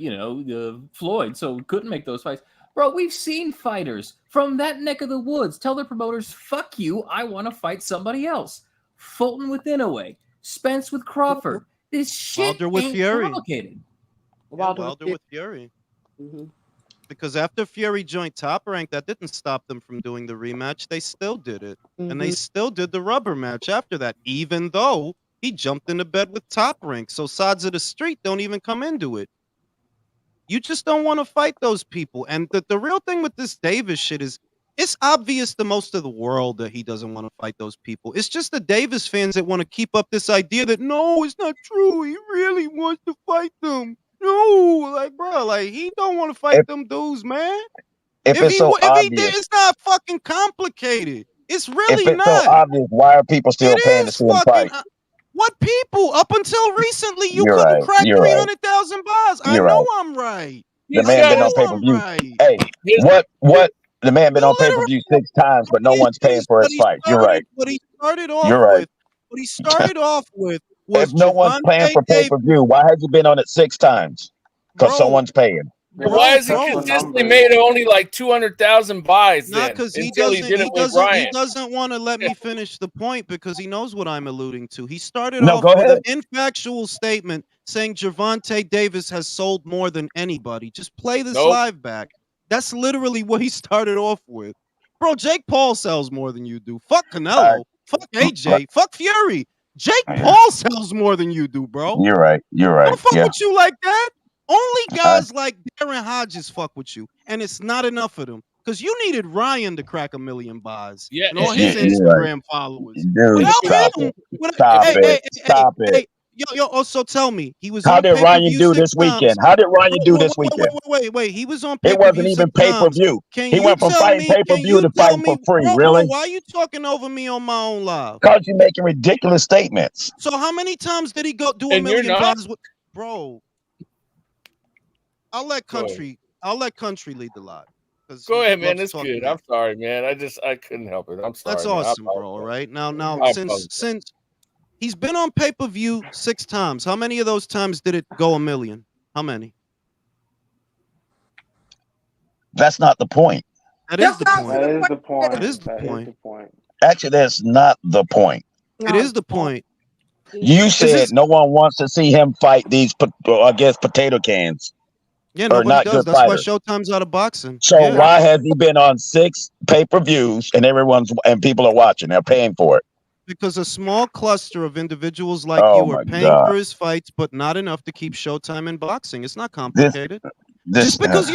Floyd, so couldn't make those fights. Bro, we've seen fighters from that neck of the woods tell their promoters, "Fuck you, I want to fight somebody else." Fulton with Inoue, Spence with Crawford. This shit Wilder with ain't Fury. complicated. Wilder with Fury. Because after Fury joined Top Rank, that didn't stop them from doing the rematch. They still did it, and they still did the rubber match after that, even though he jumped into bed with Top Rank. So sides of the street don't even come into it. You just don't want to fight those people. And the real thing with this Davis shit is it's obvious to most of the world that he doesn't want to fight those people. It's just the Davis fans that want to keep up this idea that, no, it's not true. He really wants to fight them. No, like, bro, like, he don't want to fight them dudes, man. If it's so If he obvious, did, it's not fucking complicated. It's really if it's not. so obvious, why are people still It paying to is see him fucking. fight? What people? Up until recently, you You're couldn't right. crack You're right. 300,000 bars. I You're know right. I'm right. The man been on pay per view. Hey, what? The man been on pay per view 6 times, but no one's paying for his fight. You're right. What he started off You're right. with. What he started off with was If no one's paying for pay per view, why has he been on it 6 times? Because someone's paying. Why has he consistently made only like 200,000 buys Not then? because he Until doesn't. he did He it with doesn't. He Ryan. doesn't want to let me finish the point because he knows what I'm alluding to. He started No, off go with ahead. an infactual statement saying Gervonta Davis has sold more than anybody. Just play this live back. That's literally what he started off with. Bro, Jake Paul sells more than you do. Fuck Canelo. Fuck AJ. Fuck Fury. Jake Paul sells more than you do, bro. You're right. You're I right. don't fuck Yeah. with you like that. Only guys like Darren Hodges fuck with you, and it's not enough of them because you needed Ryan to crack 1 million buys and all his Instagram followers. Dude, Without stop him, it. Stop it. Yo. Also, tell me, he was How on did Ryan pay-per-view do 6 this times. weekend? How did Ryan do this weekend? Wait. He was on It pay-per-view wasn't 6 even pay per times. view. Can He you went from tell fighting me? pay per Can view you to tell fighting me, for free. bro? Really? Why are you talking over me on my own live? Because you're making ridiculous statements. So how many times did he go do And 1 you're million not? buys with, bro? I'll let country lead the live. Go he ahead, man. loves That's talking good. that. I'm sorry, man. I couldn't help it. I'm sorry. That's man. I awesome, bro. apologize. Right now, I since apologize. he's been on pay-per-view 6 times, how many of those times did it go 1 million? How many? That's not the point. That is the point. That is the point. That is the That is point. the point. Actually, that's not the point. It is the point. You said no one wants to see him fight these, I guess, potato cans. Yeah, Or nobody not does. good That's why fighters. Showtime's out of boxing. So Yeah. why has he been on 6 pay-per-views and people are watching? They're paying for it. Because a small cluster of individuals like Oh you are my paying God. for his fights, but not enough to keep Showtime in boxing. It's not complicated. Just because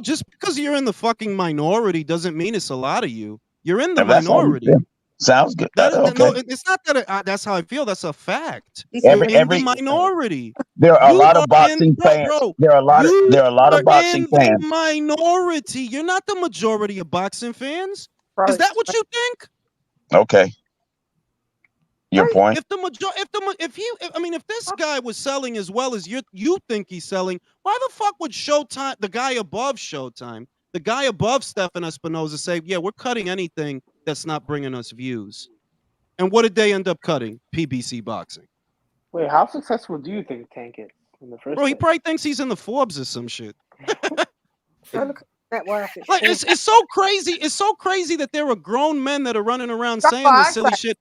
just because you're in the fucking minority doesn't mean it's a lot of you. You're in the If that's how you minority. feel. Sounds good. No, it's not that that's how I feel. That's a fact. Every- You're in every- the minority. There are a You lot of are boxing fans. There are a lot of boxing in fans. the minority. You're not the majority of boxing fans. Is that what you think? Okay. Your point. If this guy was selling as well as you think he's selling, why the fuck would Showtime, the guy above Showtime, the guy above Stefan Espinoza, say, yeah, we're cutting anything that's not bringing us views? And what did they end up cutting? PBC Boxing. Wait, how successful do you think Tank is in the first Bro, he place? probably thinks he's in the Forbes or some shit. Net worth. Like it's so crazy. It's so crazy that there are grown men that are running around saying this silly shit.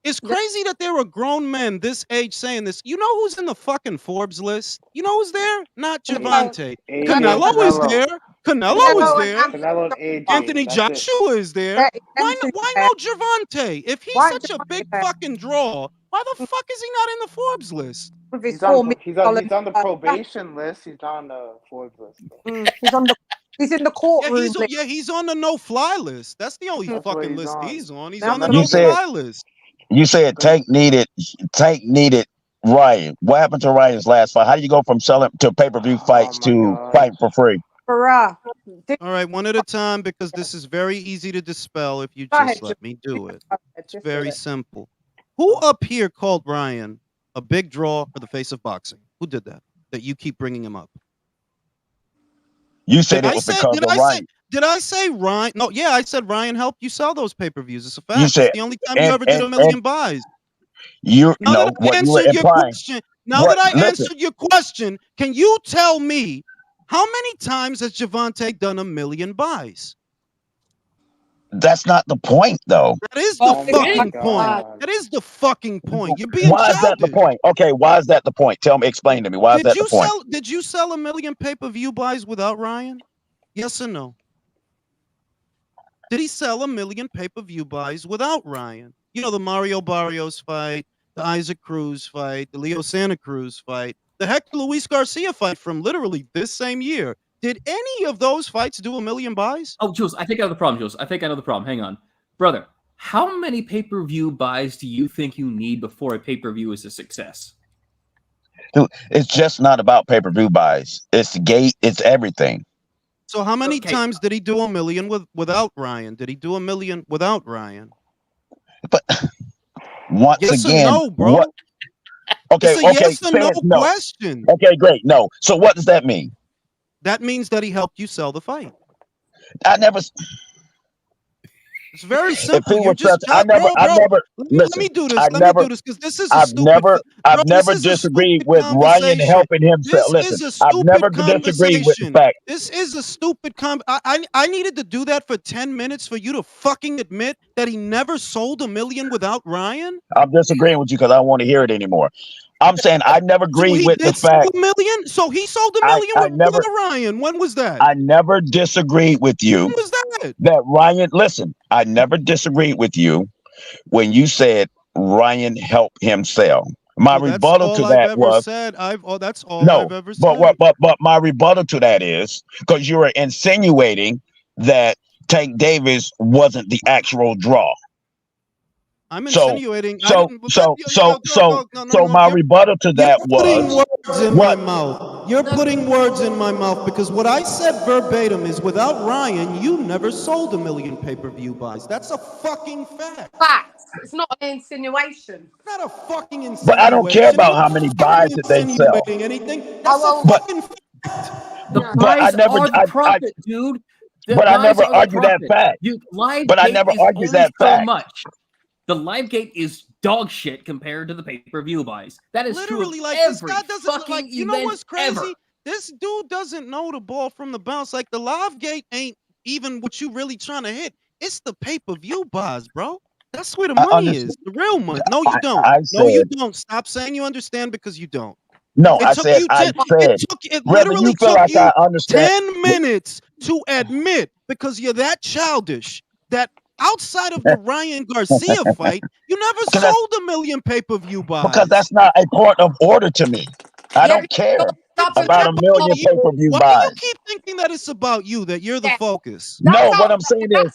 It's crazy that there are grown men this age saying this. You know who's in the fucking Forbes list? You know who's there? Not Gervonta. Canelo is there. Canelo is there. Canelo and AJ. Anthony That's Joshua is there. Why no Gervonta? If he's such a big fucking draw, why the fuck is he not in the Forbes list? He's on the probation list. He's not on the Forbes list. He's on the He's in the Yeah, courtroom. he's on the no-fly list. That's the only That's what fucking he's list on. he's on. He's Now on the You said no-fly list. Tank needed Ryan. What happened to Ryan's last fight? How do you go from selling to pay-per-view fights to fighting for free? Bruh. All right, one at a time, because this is very easy to dispel if you Go ahead, just let me do it. It's just do very it. simple. Who up here called Ryan a big draw for the face of boxing? Who did that? That you keep bringing him up? You said it was because of Ryan. Did I say Ryan? No, yeah, I said Ryan helped you sell those pay-per-views. It's a fact. You It's said the only time you ever did a million buys. Now that I answered your question, answered your question, can you tell me how many times has Javante done a million buys? That's not the point, though. That is the fucking point. That is the fucking point. You're being Why is that the point? Okay, why is that the point? Explain to me. Why is that the point? Did you sell a million pay-per-view buys without Ryan? Yes or no? Did he sell a million pay-per-view buys without Ryan? You know, the Mario Barrios fight, the Isaac Cruz fight, the Leo Santa Cruz fight, the Hector Luis Garcia fight from literally this same year. Did any of those fights do a million buys? Oh, Jules, I think I know the problem, Jules. I think I know the problem. Hang on. Brother, how many pay-per-view buys do you think you need before a pay-per-view is a success? Dude, it's just not about pay-per-view buys. It's the gate. It's everything. So how many times did he do a million without Ryan? Did he do a million without Ryan? But once yes again, or no, bro. Okay, it's a yes or no question. Okay, great. No. So what does that mean? That means that he helped you sell the fight. I never. It's very simple. You're just. I never. Let me do this. Let me do this because this is a stupid. I've never disagreed with Ryan helping himself. Listen, I've never disagreed with the fact. This is a stupid I needed to do that for 10 minutes for you to fucking admit that he never sold a million without Ryan. I'm disagreeing with you because I don't want to hear it anymore. I'm saying I never agreed with the fact. A million? So he sold a million without Ryan. When was that? I never disagreed with you. When was that? That Ryan, listen, I never disagreed with you when you said Ryan helped him sell. My rebuttal to that was that's all I've ever said. But my rebuttal to that is because you were insinuating that Tank Davis wasn't the actual draw. I'm insinuating. So my rebuttal to that was words in my mouth. You're putting words in my mouth because what I said verbatim is without Ryan, you never sold a million pay-per-view buys. That's a fucking fact. Fact. It's not an insinuation. It's not a fucking insinuation. But I don't care about how many buys that they sell. Anything. That's a fucking fact. The buys are the profit, dude. But I never argued that fact. But I never argued that fact. Much. The live gate is dog shit compared to the pay-per-view buys. That is literally true of like every this guy doesn't like. You know what's crazy? Ever. This dude doesn't know the ball from the bounce. Like the live gate ain't even what you really trying to hit. It's the pay-per-view buys, bro. That's where the money is. The real money. No, you don't. No, you don't. Stop saying you understand because you don't. No, I said. It literally took you 10 minutes to admit because you're that childish that. Outside of the Ryan Garcia fight, you never sold a million pay-per-view buys. Because that's not a point of order to me. I don't care about a million pay-per-view buys. Why do you keep thinking that it's about you, that you're the focus? No, what I'm saying is,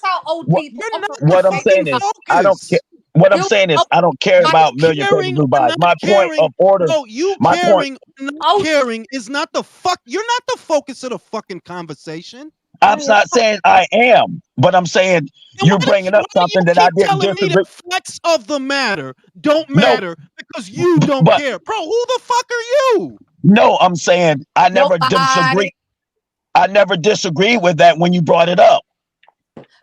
what I'm saying is, I don't care. What I'm saying is, I don't care about million pay-per-view buys. My point of order. No, you caring, not caring is not the fuck. You're not the focus of the fucking conversation. I'm not saying I am, but I'm saying you're bringing up something that I didn't disagree. The facts of the matter don't matter because you don't care, bro. Who the fuck are you? No, I'm saying I never disagree. I never disagree with that when you brought it up.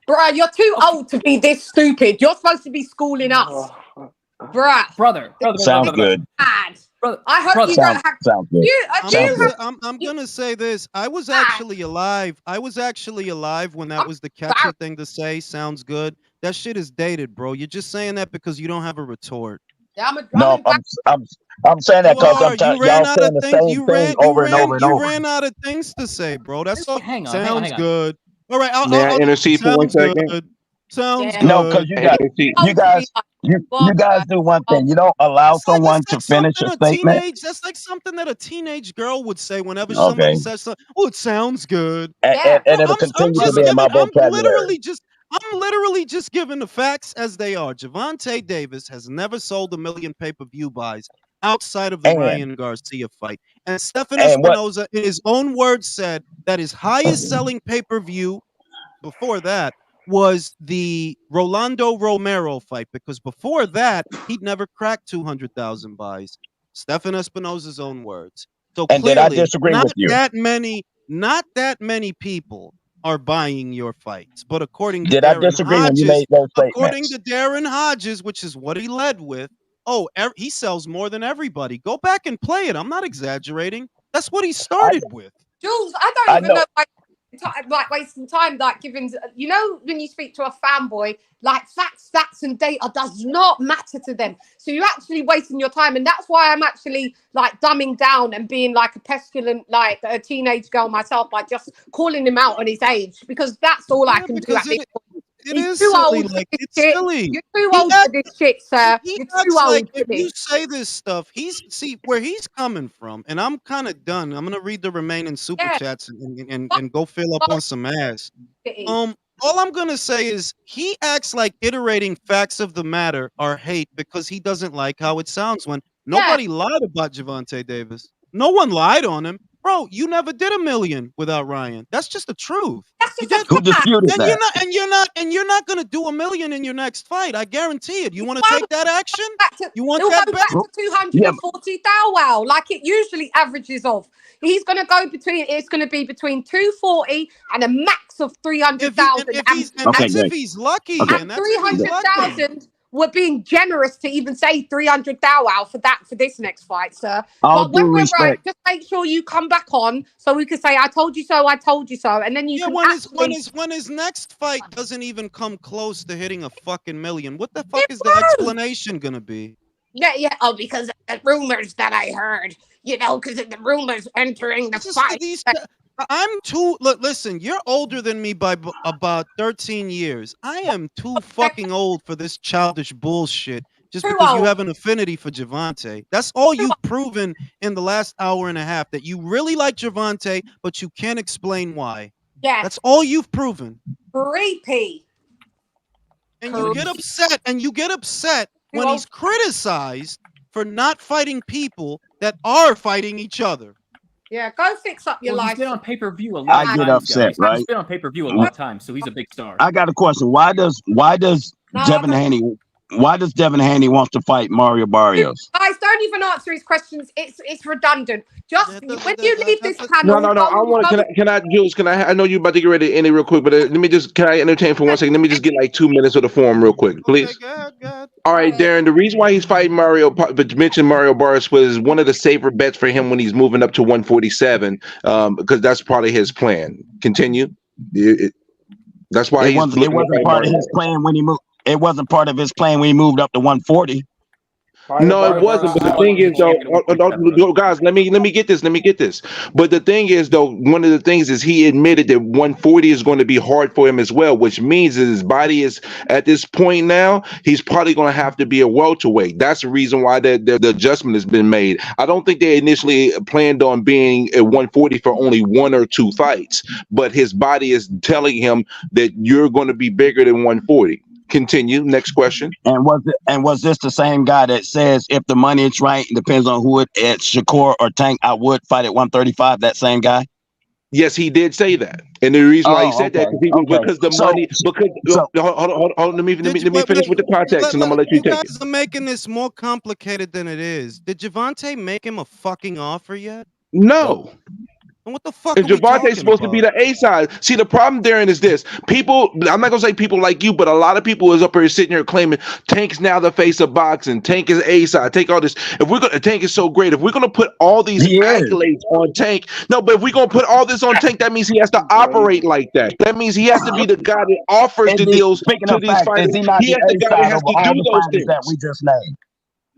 Bro, you're too old to be this stupid. You're supposed to be schooling us, brother. Sounds good. I hope you don't have. Sounds good. I'm gonna say this. I was actually alive. When that was the catcher thing to say. Sounds good. That shit is dated, bro. You're just saying that because you don't have a retort. I'm saying that because y'all saying the same thing over and over and over. You ran out of things to say, bro. That's all. Hang on. Sounds good. All right. May I intercede for 1 second? Sounds Yeah. No, because good. you Hey, got see, you guys you guys do one thing. You don't allow someone to That's finish something a statement. that's like something that a teenage girl would say whenever somebody Okay, says something. Oh, it sounds good. Yeah. and it'll I'm continue to just be in my giving. vocabulary. I'm literally just giving the facts as they are. Javante Davis has never sold 1 million pay-per-view buys outside of the And Ryan Garcia fight. And Stefano and what Espinosa, in his own words, said that his highest selling pay-per-view before that was the Rolando Romero fight, because before that he'd never cracked 200,000 buys. Stefan Espinosa's own words. So and did I clearly, disagree with you? not that many people are buying your fights. But according to Did I disagree when you made those statements? Darren Hodges, which is what he led with, he sells more than everybody. Go back and play it. I'm not exaggerating. That's what he started with. Jules, I don't I even know. know like wasting time, like giving, you know, when you speak to a fanboy, like facts, stats, and data does not matter to them. So you're actually wasting your time, and that's why I'm actually like dumbing down and being like a pestilent, like a teenage girl myself by just calling him out on his age, because that's all I can do at this point. It He's is too silly. old for Like, this it's shit. silly. You're too He old for this shit, sir. He You're acts too like old if for you this. say this stuff, see where he's coming from, and I'm kind of done. I'm gonna read the remaining super Yeah. chats and go fill up on some ass. City. All I'm gonna say is he acts like iterating facts of the matter are hate because he doesn't like how it sounds when nobody lied about Javante Davis. No one lied on him. Bro, you never did 1 million without Ryan. That's just the truth. That's You just did. Who disputed And that? you're not gonna do 1 million in your next fight. I guarantee it. You want to won't. take that action? You want He'll that go bet? back to Yeah, 240 thou wow, like it usually averages off. He's going to go between, it's going to be between 240 and a max of 300,000. And okay, that's if great. he's lucky. Okay. And that's if he's lucky. 300,000, we're being generous to even say 300 thou wow for this next fight, sir. All But when due we're right, respect. just make sure you come back on so we can say, I told you so, and then you Yeah, can when his next fight doesn't even come close to hitting 1 million, what the fuck is the explanation gonna be? Yeah. Oh, because of the rumors that I heard, you know, because of the rumors entering the fight. Listen, you're older than me by about 13 years. I am too fucking old for this childish bullshit just because you have an affinity for Javante. That's all you've proven in the last hour and a half, that you really like Javante, but you can't explain why. Yeah. That's all you've proven. Creepy. And you get upset when he's criticized for not fighting people that are fighting each other. Yeah, go fix up your life. He's been on pay-per-view a lot I of get times, upset, guys. right? He's been on pay-per-view a lot of times, so he's a big star. I got a question. Why does Devin Haney wants to fight Mario Barrios? Guys, don't even answer his questions. It's redundant. Just when you leave this panel, No. I want to. Can I, Jules? Can I? I know you're about to get ready to end it real quick, but let me just. Can I entertain for 1 second? Let me just get like 2 minutes of the forum real quick, please. All right, Darren. The reason why he's fighting Mario, but you mentioned Mario Barrios, was one of the safer bets for him when he's moving up to 147, because that's part of his plan. Continue. That's why it wasn't part of his plan when he moved. It wasn't part of his plan when he moved up to 140. No, it wasn't. But the thing is, though, guys, let me get this. But the thing is, though, one of the things is he admitted that 140 is going to be hard for him as well, which means that his body is at this point now. He's probably going to have to be a welterweight. That's the reason why the adjustment has been made. I don't think they initially planned on being at 140 for only 1 or 2 fights, but his body is telling him that you're going to be bigger than 140. Continue. Next question. And was this the same guy that says if the money is right, depends on who it's Shakur or Tank, I would fight at 135? That same guy? Yes, he did say that, and the reason why he said that because the money. Hold on. Let me finish with the context, and I'm gonna let you take it. You guys are making this more complicated than it is. Did Javante make him a fucking offer yet? No. And what the fuck? If Javante's supposed to be the A side. See, the problem, Darren, is this. People, I'm not gonna say people like you, but a lot of people is up here sitting here claiming Tank's now the face of boxing. Tank is A side. Take all this. Tank is so great. If we're gonna put all these accolades on Tank, but if we're gonna put all this on Tank, that means he has to operate like that. That means he has to be the guy that offers the deals to these fighters. He has the guy that has to do those things that we just named.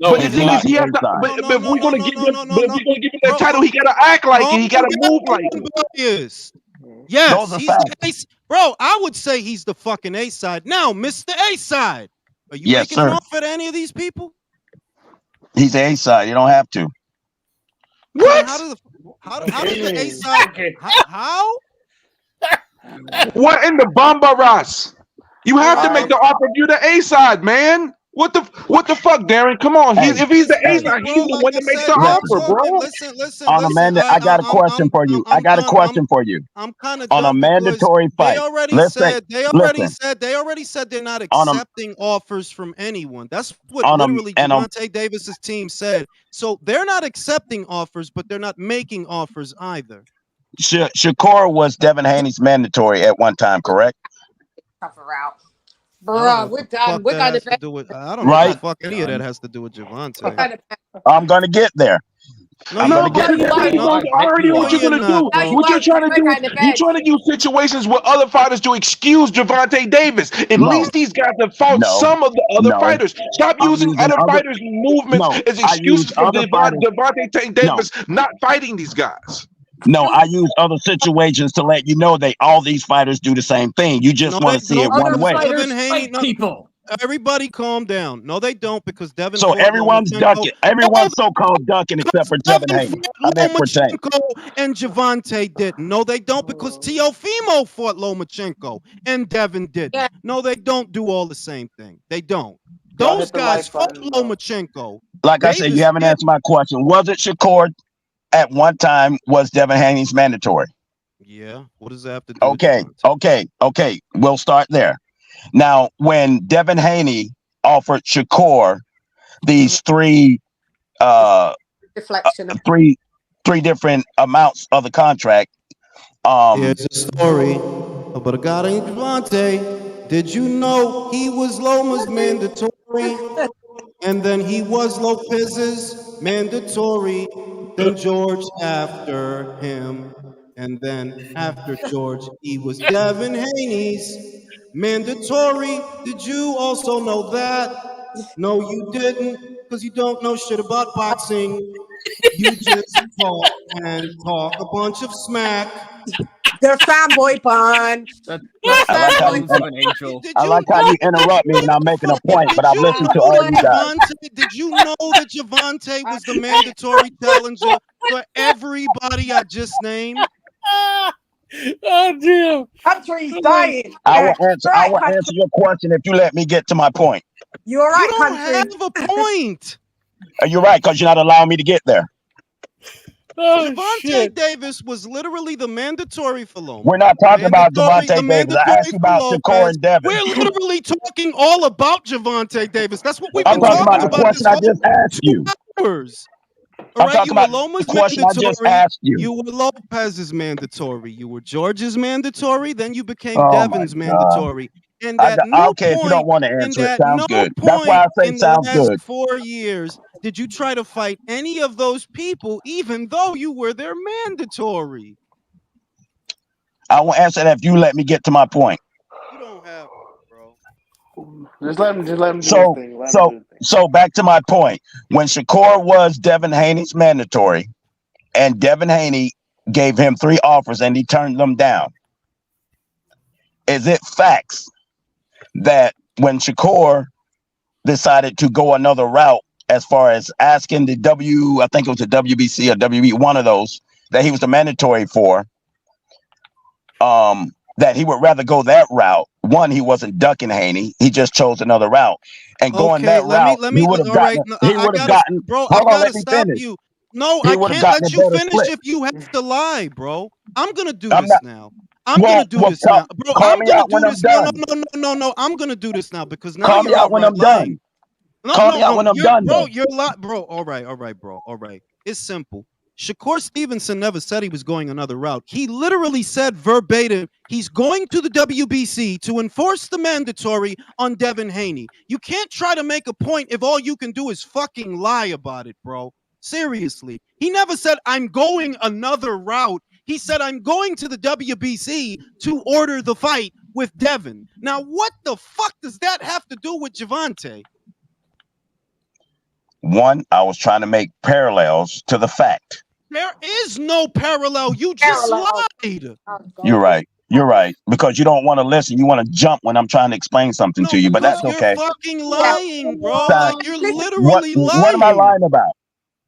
But the thing is, he has to. But if we're gonna give him that title, he gotta act like it. He gotta move like it. Yes, Those are he's facts. the ace. Bro, I would say he's the fucking A side. Now, Mr. A side, are you Yes, making an sir. offer to any of these people? He's the A side. You don't have to. What? How does the A side? How? What in the Bombaras? You have to make the offer. You the A side, man. What the fuck, Darren? Come on. Hey, If he's the A hey. side, he's the one to make the Listen. offer, bro. On a I got a question for you. I got a question for you. I'm kind of On a dumb because mandatory they fight. already said they're not accepting offers from anyone. That's what literally Gervonta Davis's team said. So they're not accepting offers, but they're not making offers either. Shakur was Devin Haney's mandatory at one time, correct? Cover out. Bro, we're done. We're going to bed. I don't know what the fuck any of that has to do with Gervonta. I'm gonna get there. I already know what you're gonna do. What you're trying to do is you're trying to use situations where other fighters to excuse Gervonta Davis. At least these guys have fought some of the other fighters. Stop using other fighters' movements as excuses for Gervonta Davis not fighting these guys. No, I use other situations to let you know all these fighters do the same thing. You just want to see it one way. People. Everybody calm down. No, they don't, because Devin. So everyone's ducking. Everyone's so-called ducking except for Devin Haney. I meant for Tank. And Gervonta didn't. No, they don't, because Teofimo fought Lomachenko and Devin didn't. No, they don't do all the same thing. They don't. Those guys fought Lomachenko. Like I said, you haven't answered my question. Was it Shakur at one time was Devin Haney's mandatory? Yeah. What does that have to do? Okay. We'll start there. Now, when Devin Haney offered Shakur these three different amounts of the contract. Here's a story about a guy named Gervonta. Did you know he was Loma's mandatory? And then he was Lopez's mandatory. Then George after him. And then after George, he was Devin Haney's mandatory. Did you also know that? No, you didn't, because you don't know shit about boxing. You just talk and talk a bunch of smack. They're fanboy bunch. I like how you interrupt me when I'm making a point, but I've listened to all you guys. Did you know that Gervonta was the mandatory challenger for everybody I just named? Oh, damn. Country's dying. I will answer your question if you let me get to my point. You're right, you don't have a point. You're right, because you're not allowing me to get there. Gervonta Davis was literally the mandatory for Loma. We're not talking about Gervonta Davis. I asked you about Shakur and Devin. We're literally talking all about Gervonta Davis. That's what we've been talking about. The question I just asked you. All right, you were Loma's mandatory. I just asked you. You were Lopez's mandatory. You were George's mandatory. Then you became Devin's mandatory. And at if you don't want to answer it, sounds good. That's why I say sounds good. 4 years, did you try to fight any of those people, even though you were their mandatory? I will answer that if you let me get to my point. You don't have, bro. Just let him do his thing. So back to my point. When Shakur was Devin Haney's mandatory, and Devin Haney gave him 3 offers and he turned them down, is it facts that when Shakur decided to go another route as far as asking I think it was the WBC or WB, one of those that he was the mandatory for, that he would rather go that route? One, he wasn't ducking Haney. He just chose another route. And going that route, he would have gotten. Bro, I gotta stop you. No, I can't let you finish if you have to lie, bro. I'm gonna do this now. I'm gonna do this now, bro. I'm gonna do this now. No. I'm gonna do this now because now you're out when I'm done. Call me out when I'm done, bro. You're bro. All right, bro. All right. It's simple. Shakur Stevenson never said he was going another route. He literally said verbatim, he's going to the WBC to enforce the mandatory on Devin Haney. You can't try to make a point if all you can do is fucking lie about it, bro. Seriously. He never said, I'm going another route. He said, I'm going to the WBC to order the fight with Devin. Now, what the fuck does that have to do with Gervonta? One, I was trying to make parallels to the fact. There is no parallel. You just lied. You're right. You're right. Because you don't want to listen. You want to jump when I'm trying to explain something to you, but Because that's you're okay. fucking lying, bro. Sorry. Like you're literally What am I lying. lying about?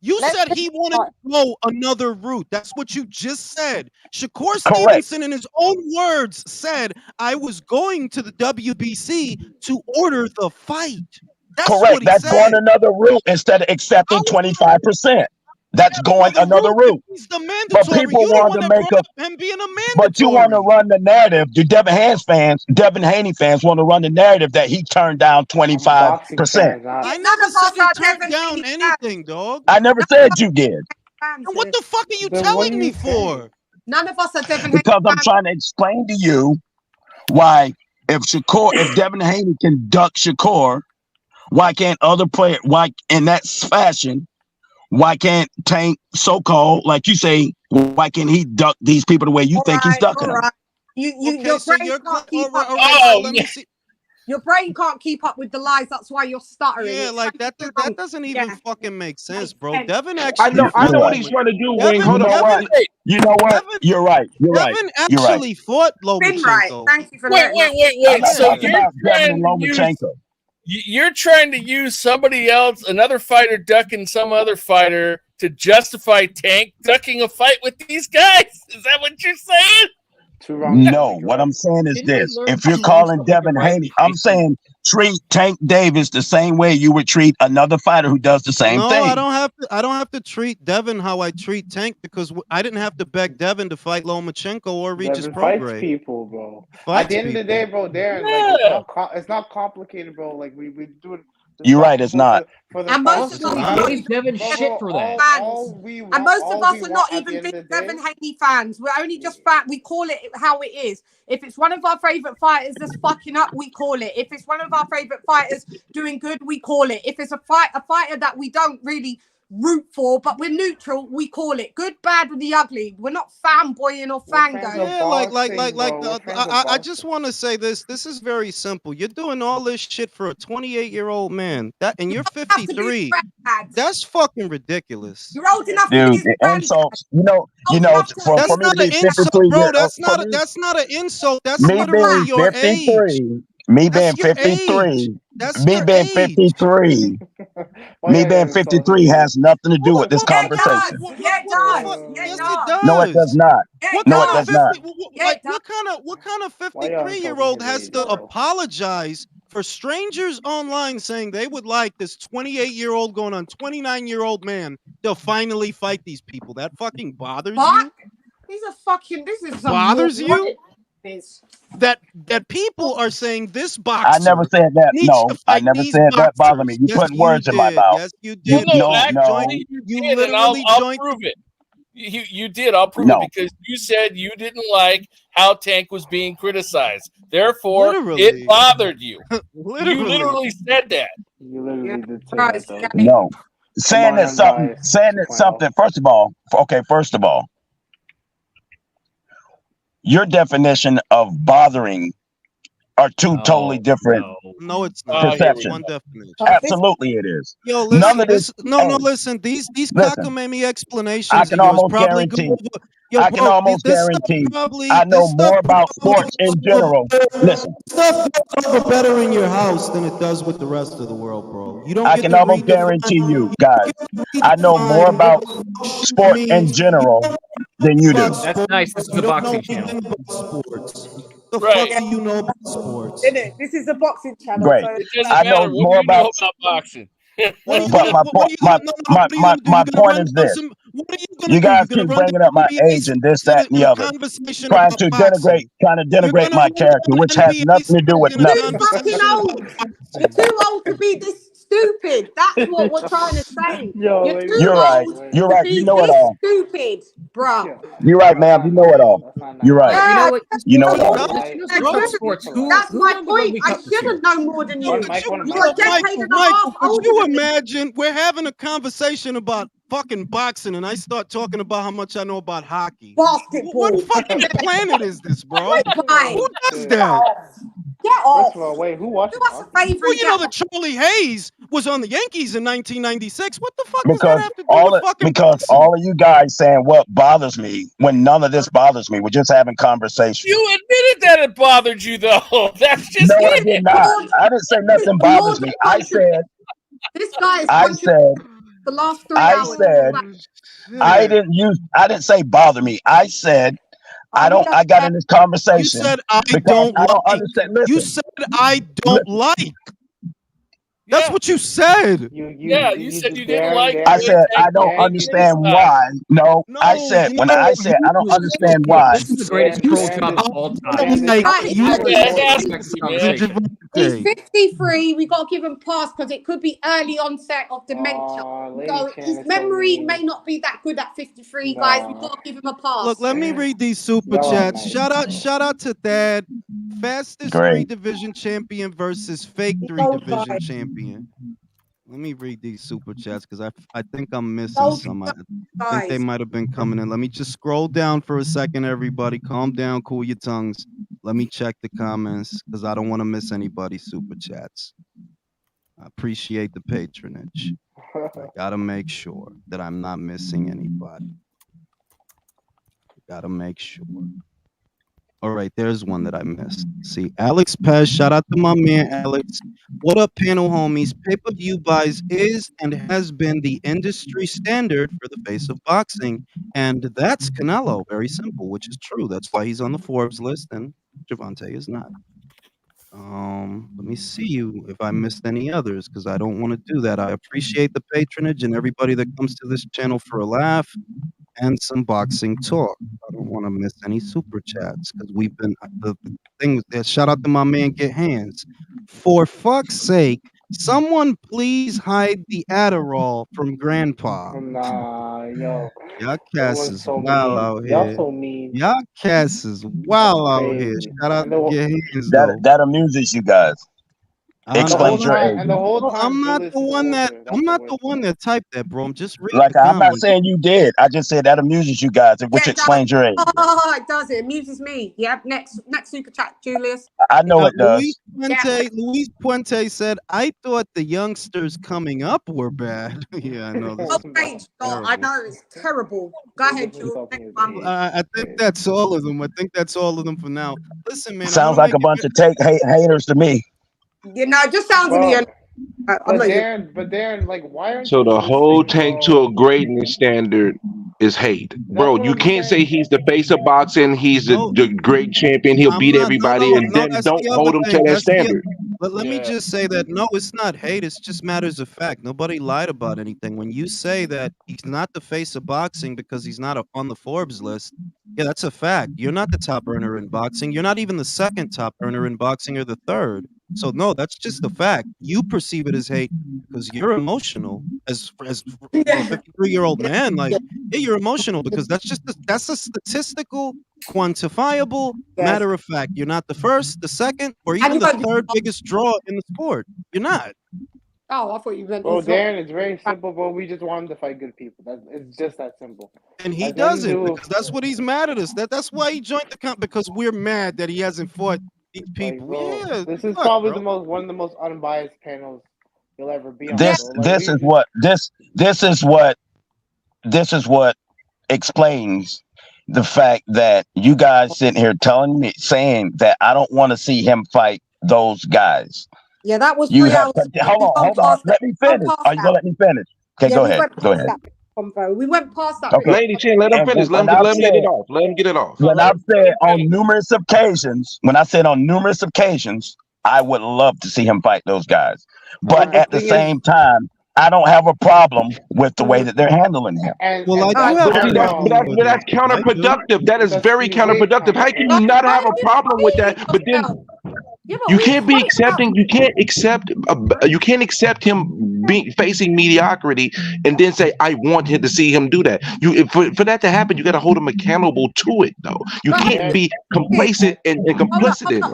You said he wanted to go another route. That's what you just said. Shakur Correct. Stevenson, in his own words, said, I was going to the WBC to order the fight. That's Correct. what he That's going said. another route instead of accepting 25%. That's going another route. He's the But mandatory. people You the want one to that make brought a. up him being a But you want to mandatory. run the narrative. The Devin Haney fans want to run the narrative that he turned down 25%. I never said he turned down anything, dog. I never said you did. And what the fuck are you telling me for? None of us are Devin Haney Because I'm fans. trying to explain to you why if Devin Haney can duck Shakur, why can't other players, why in that fashion, why can't Tank, so-called, like you say, why can't he duck these people the way you think he's ducking them? Your brain can't keep up. Let me see. Your brain can't keep up with the lies. That's why you're stuttering. Yeah, It's like that doesn't even fucking make sense, bro. Devin I actually know fought what he's trying to do, Wing. Hold You know on. what? You know what? You're right. You're right. Devin You're right. actually fought Lomachenko. Thank you for Wait. I'm not So talking you're about Devin trying and to use Lomachenko. you're trying to use somebody else, another fighter ducking some other fighter to justify Tank ducking a fight with these guys? Is that what you're saying? No, what I'm saying is this. If you're calling Devin Haney, I'm saying treat Tank Davis the same way you would treat another fighter who does the same No, thing. I don't have to treat Devin how I treat Tank because I didn't have to beg Devin to fight Lomachenko or Regis Devin fights Prograis. people, bro. Fights At the end of the day, bro, Darren, like it's not complicated, bro. Like we do it. You're right, it's not. For the And most of Also, us he gave Devin shit for that. And most of us are not even big Devin Haney fans. We're only just we call it how it is. If it's one of our favorite fighters that's fucking up, we call it. If it's one of our favorite fighters doing good, we call it. If it's a fighter that we don't really root for, but we're neutral, we call it. Good, bad, and the ugly. We're not fanboying or fangirling. Yeah, I just want to say this. This is very simple. You're doing all this shit for a 28-year-old man. And you're 53. That's fucking ridiculous. You're old enough Dude, the insults, you know, for That's me not to an be insult, 53 bro. years That's not an insult. That's me literally being your 53, age. me That's being your 53, age. That's me your being age. 53, me being 53 has nothing to do with this conversation. Yes, it does. No, it does not. No, it does not. What kind of 53-year-old has to apologize for strangers online saying they would like this 28-year-old going on 29-year-old man to finally fight these people? That fucking bothers you? These are fucking. This is some Bothers more- you? That people are saying this boxer. I never said that. needs No, to I fight never these said that bothered boxers. me. You Yes, put words in my did. mouth. Yes, you did. No, actually, no. you did, and I'll prove it. You did. I'll prove it because you said you didn't like how Tank was being criticized. Therefore, it bothered you. You literally said that. You literally did say that, though. No. Saying that something, first of all, your definition of bothering are two totally different No, it's not. perceptions. One definition. Absolutely, it is. Yo, None listen. of this. Listen. These Listen. cockamamie I explanations can of yours almost probably go guarantee. over. Yo, I can bro, almost this stuff guarantee. probably. I know This stuff more about probably sports in general. Listen. Stuff goes over better in your house than it does with the rest of the world, bro. You don't I get can to almost redefine. guarantee you, guys. I know more about sports in general than you do. That's nice. This is a boxing channel. Sports. The fuck do you know about sports? This is a boxing channel. Great. So It doesn't I know matter. What more do you know about. about boxing? But my point is this: you guys keep bringing up my age and this, that, and the other, trying to denigrate my character, which has nothing to do with nothing. You're fucking old. You're too old to be this stupid. That's what we're trying to say. You're too You're right. old You're to right. be You know it this all. stupid, bruh. You're right, ma'am. You know it all. You're right. You know what? You know it all. That's my point. I shouldn't know more than you. You're a decade and a half Could older you than me. imagine we're having a conversation about fucking boxing and I start talking about how much I know about hockey? Basketball. What fucking planet is this, bro? Fine. Who does that? Get off. First of all, wait, who watches What's a boxing? favorite? Well, you know that Charlie Hayes was on the Yankees in 1996. What the fuck does that Because have to do with fucking boxing? all of you guys saying what bothers me when none of this bothers me. We're just having conversation. You admitted that it bothered you, though. That's just No, I it. did not. I didn't say nothing bothers me. I said This guy is I said the last 3 I hours. said I didn't say bother me. I said I got in this conversation. You said I because don't I don't like. understand. Listen, You said I don't like. That's what you said. You said you didn't like. I said I don't understand why. No, I said when I said I don't understand why. This is the greatest troll job of all time. He's 53. We got to give him pass because it could be early onset of dementia. So his memory may not be that good at 53, guys. We got to give him a pass. Look, let me read these super chats. Shout out to Thad. Fastest 3-division champion versus fake 3-division champion. Let me read these super chats because I think I'm missing some. I think they might have been coming in. Let me just scroll down for a second, everybody. Calm down, cool your tongues. Let me check the comments because I don't want to miss anybody's super chats. I appreciate the patronage. I gotta make sure that I'm not missing anybody. Gotta make sure. All right, there's one that I missed. See, Alex Pez, shout out to my man Alex. What up, panel homies? Pay-per-view buys is and has been the industry standard for the face of boxing, and that's Canelo. Very simple, which is true. That's why he's on the Forbes list, and Gervonta is not. Let me see you if I missed any others, because I don't want to do that. I appreciate the patronage and everybody that comes to this channel for a laugh and some boxing talk. I don't want to miss any super chats because we've been the thing. Shout out to my man Get Hands. For fuck's sake, someone please hide the Adderall from Grandpa. Nah, yo. Y'all cats is so wild mean. out Y'all here. so mean. Y'all cats is wild out here. Shout out to Get Hands though. That amuses you guys. Explains your age. And the whole time I'm not the one that typed that, bro. I'm just reading Like the I'm not comments. saying you did. I just said that amuses you guys, which explains your age. Oh, it does. It amuses me. Yep. Next super chat, Julius. I know it does. Luis Puente said, "I thought the youngsters coming up were bad." Yeah, I know. This is I know it's terrible. Go ahead, Jules. Next one. I think that's all of them. I think that's all of them for now. Listen, man. Sounds like a bunch of haters to me. You know, it just sounds to me. But Darren, like, why aren't So you the whole listening, tank to a greatness standard is hate, bro. You can't say he's the face of boxing. He's the great champion. He'll beat everybody, and then don't hold him to that standard. But let me just say that no, it's not hate. It's just matters of fact. Nobody lied about anything. When you say that he's not the face of boxing because he's not on the Forbes list, yeah, that's a fact. You're not the top earner in boxing. You're not even the second top earner in boxing or the third. So no, that's just a fact. You perceive it as hate because you're emotional as a 53-year-old man. Like, yeah, you're emotional because that's a statistical, quantifiable matter of fact. You're not the first, the second, or even the third biggest draw in the sport. You're not. Oh, I thought you meant. Bro, Darren, it's very simple, bro. We just want him to fight good people. It's just that simple. And he doesn't because that's what he's mad at us. That's why he joined the comp, because we're mad that he hasn't fought these people. Like, bro, Yeah, this is probably one of the most unbiased panels you'll ever be on. This is what explains the fact that you guys sitting here saying that I don't want to see him fight those guys. Yeah, that was 3 hours. Hold on. Let me finish. Are you gonna let me finish? Okay, go ahead. We went past that. Okay. Lady Chin, let him finish. Let him get it off. Let him get it off. When I've said on numerous occasions, I would love to see him fight those guys. But at the same time, I don't have a problem with the way that they're handling him. Well, I do have that's counterproductive. That is very counterproductive. How can you not have a problem with that? But then you can't be accepting. You can't accept him facing mediocrity and then say, "I want him to see him do that." For that to happen, you got to hold him accountable to it, though. You can't be complacent and complicit in it.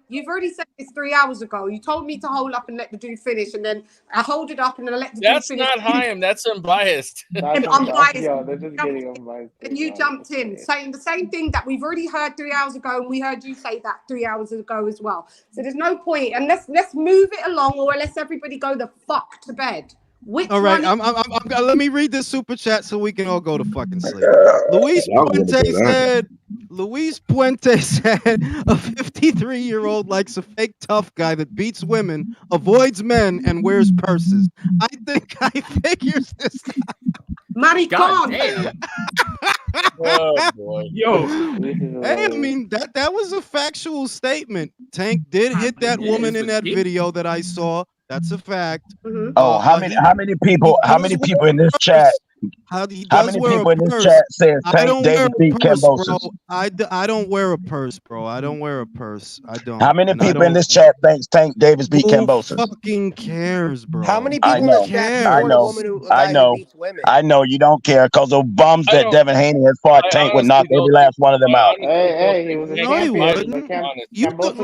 You've already said this 3 hours ago. You told me to hold up and let the dude finish, and then I hold it up and then I let the dude That's finish. not Chaim. That's unbiased. That's unbiased. Yo, they're just getting unbiased. And you jumped in, saying the same thing that we've already heard 3 hours ago, and we heard you say that 3 hours ago as well. So there's no point, and let's move it along, or let's everybody go the fuck to bed. All right, let me read this super chat so we can all go to fucking sleep. Luis Puente said a 53-year-old likes a fake tough guy that beats women, avoids men, and wears purses. I think I figures this out. Maricon. Oh boy. Yo. Hey, I mean that was a factual statement. Tank did hit that woman in that video that I saw. That's a fact. Oh, how many people in this chat? How many people in this chat says Tank Davis beat Kambosos? I don't wear a purse, bro. I don't wear a purse. I don't. How many people in this chat thinks Tank Davis beat Kambosos? Who fucking cares, bro? How many people in this chat support a woman who beats women? I know you don't care because those bums that Devin Haney has fought, Tank would knock every last one of them out. Hey, he was a champion.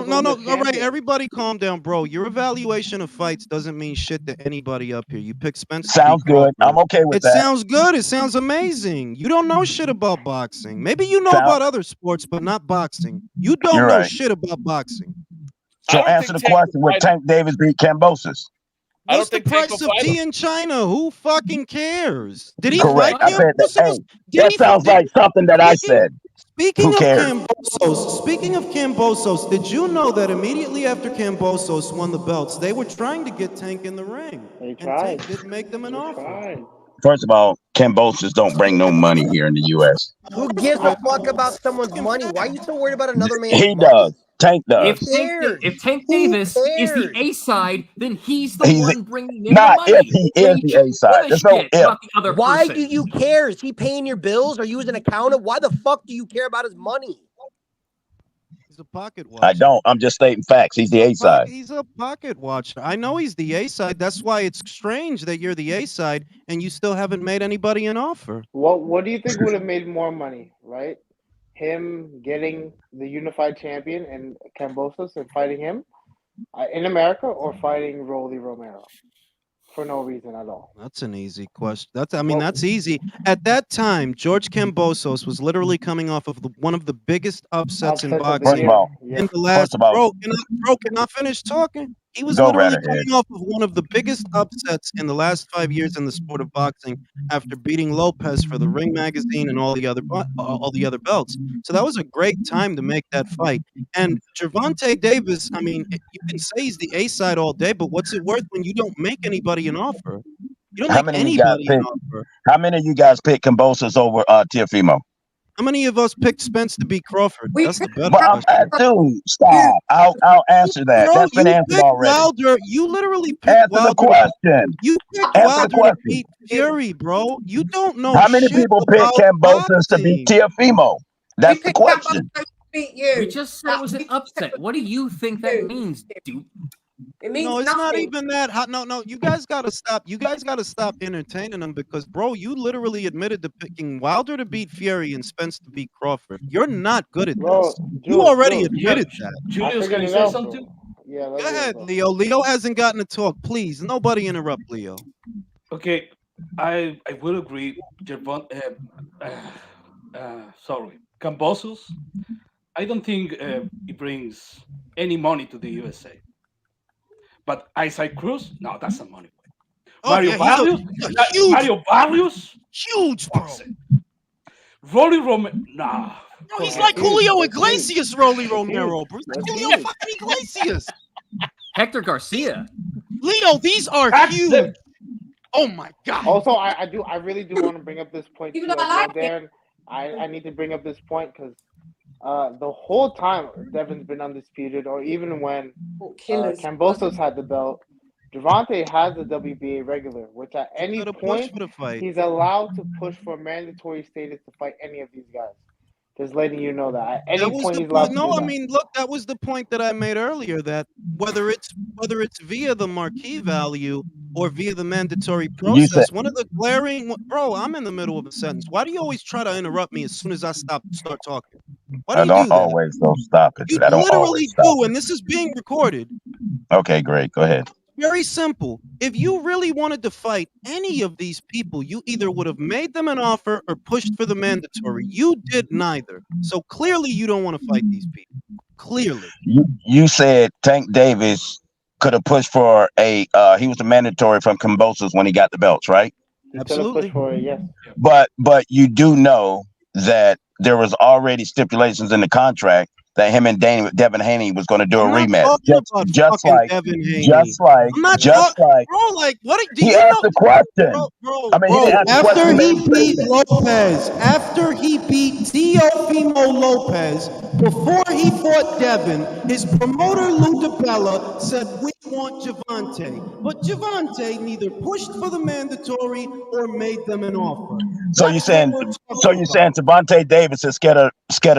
No. All right, everybody calm down, bro. Your evaluation of fights doesn't mean shit to anybody up here. You pick Spence. Sounds good. I'm okay with that. It sounds good. It sounds amazing. You don't know shit about boxing. Maybe you know about other sports, but not boxing. You don't know shit about boxing. So answer the question: would Tank Davis beat Kambosos? What's the price of tea in China? Who fucking cares? Did he Correct. fight I said that. Hey, that sounds like something that I said. Speaking of Kambosos, did you know that immediately after Kambosos won the belts, they were trying to get Tank in the ring? They tried. Tank didn't make them an offer. First of all, Kambosos don't bring no money here in the U.S. Who gives a fuck about someone's money? Why are you so worried about another man's He money? does. Tank does. If Tank Davis is the A side, then he's the one bringing in not the money. if he is the A side. There's no if. Why do you care? Is he paying your bills? Are you as an accountant? Why the fuck do you care about his money? He's a pocket watcher. I don't. I'm just stating facts. He's the A side. He's a pocket watcher. I know he's the A side. That's why it's strange that you're the A side and you still haven't made anybody an offer. What do you think would have made more money, right? Him getting the unified champion and Kambosos and fighting him in America, or fighting Rolly Romero for no reason at all? That's an easy question. That's easy. At that time, George Kambosos was literally coming off of one of the biggest upsets in boxing. In the last, bro, can I finish talking? He was literally coming off of one of the biggest upsets in the last 5 years in the sport of boxing after beating Lopez for the Ring magazine and all the other belts. So that was a great time to make that fight. And Gervonta Davis, I mean, you can say he's the A side all day, but what's it worth when you don't make anybody an offer? You don't make anybody an offer. How many of you guys picked Kambosos over Teofimo? How many of us picked Spence to beat Crawford? That's the better question. Dude, stop. I'll answer that. Bro, that's been answered already. Wilder, you literally picked answer Wilder. The question. You picked answer Wilder the question. to beat Fury, bro. You don't know How many shit people picked about Kambosos to beat Teofimo? That's the question. We just said it was an upset. What do you think that means, dude? It means no, it's nothing. not even that. No, you guys gotta stop. You guys gotta stop entertaining them because, bro, you literally admitted to picking Wilder to beat Fury and Spence to beat Crawford. You're not good at this. You already admitted that. Julius, can you say something? Yeah, go ahead, Leo. Leo hasn't gotten to talk. Please, nobody interrupt Leo. Okay, I will agree. Sorry, Kambosos. I don't think he brings any money to the USA. But Isaac Cruz, no, that's a money way. Mario Barrios, Mario Barrios, huge, bro. Rolly Romero, nah. No, he's like Julio Iglesias, Rolly Romero, bro. He's like Julio fucking Iglesias. Hector Garcia. Leo, these are huge. Oh my god. Also, I really do want to bring up this point. Darren, I need to bring up this point because the whole time Devin's been undisputed, or even when Kambosos had the belt, Gervonta has the WBA regular, which at any point he's allowed to push for mandatory status to fight any of these guys. Just letting you know that at any point he's allowed to do that. I mean, look, that was the point that I made earlier. That whether it's via the marquee value or via the mandatory process, one of the glaring. Bro, I'm in the middle of a sentence. Why do you always try to interrupt me as soon as I start talking? Why do I you don't do that? always, so stop it, You dude. I don't literally always stop do, it. and this is being recorded. Okay, great. Go ahead. Very simple. If you really wanted to fight any of these people, you either would have made them an offer or pushed for the mandatory. You did neither. So clearly you don't want to fight these people. Clearly. You said Tank Davis could have pushed for a he was the mandatory from Cambosos when he got the belts, right? He could have pushed for it, yes. But you do know that there was already stipulations in the contract that him and Devin Haney was going to do I'm a not rematch. talking about Just fucking like Devin Haney. just like I'm not just like bro, like what do he you asked know? the question. Bro, I mean, he didn't ask the question. after He made he a beat statement. Lopez, after he beat Teofimo Lopez, before he fought Devin, his promoter Lou DiBella said we want Javante, but Javante neither pushed for the mandatory or made them an offer. So you That's what saying we're talking about. Javante Davis is scared of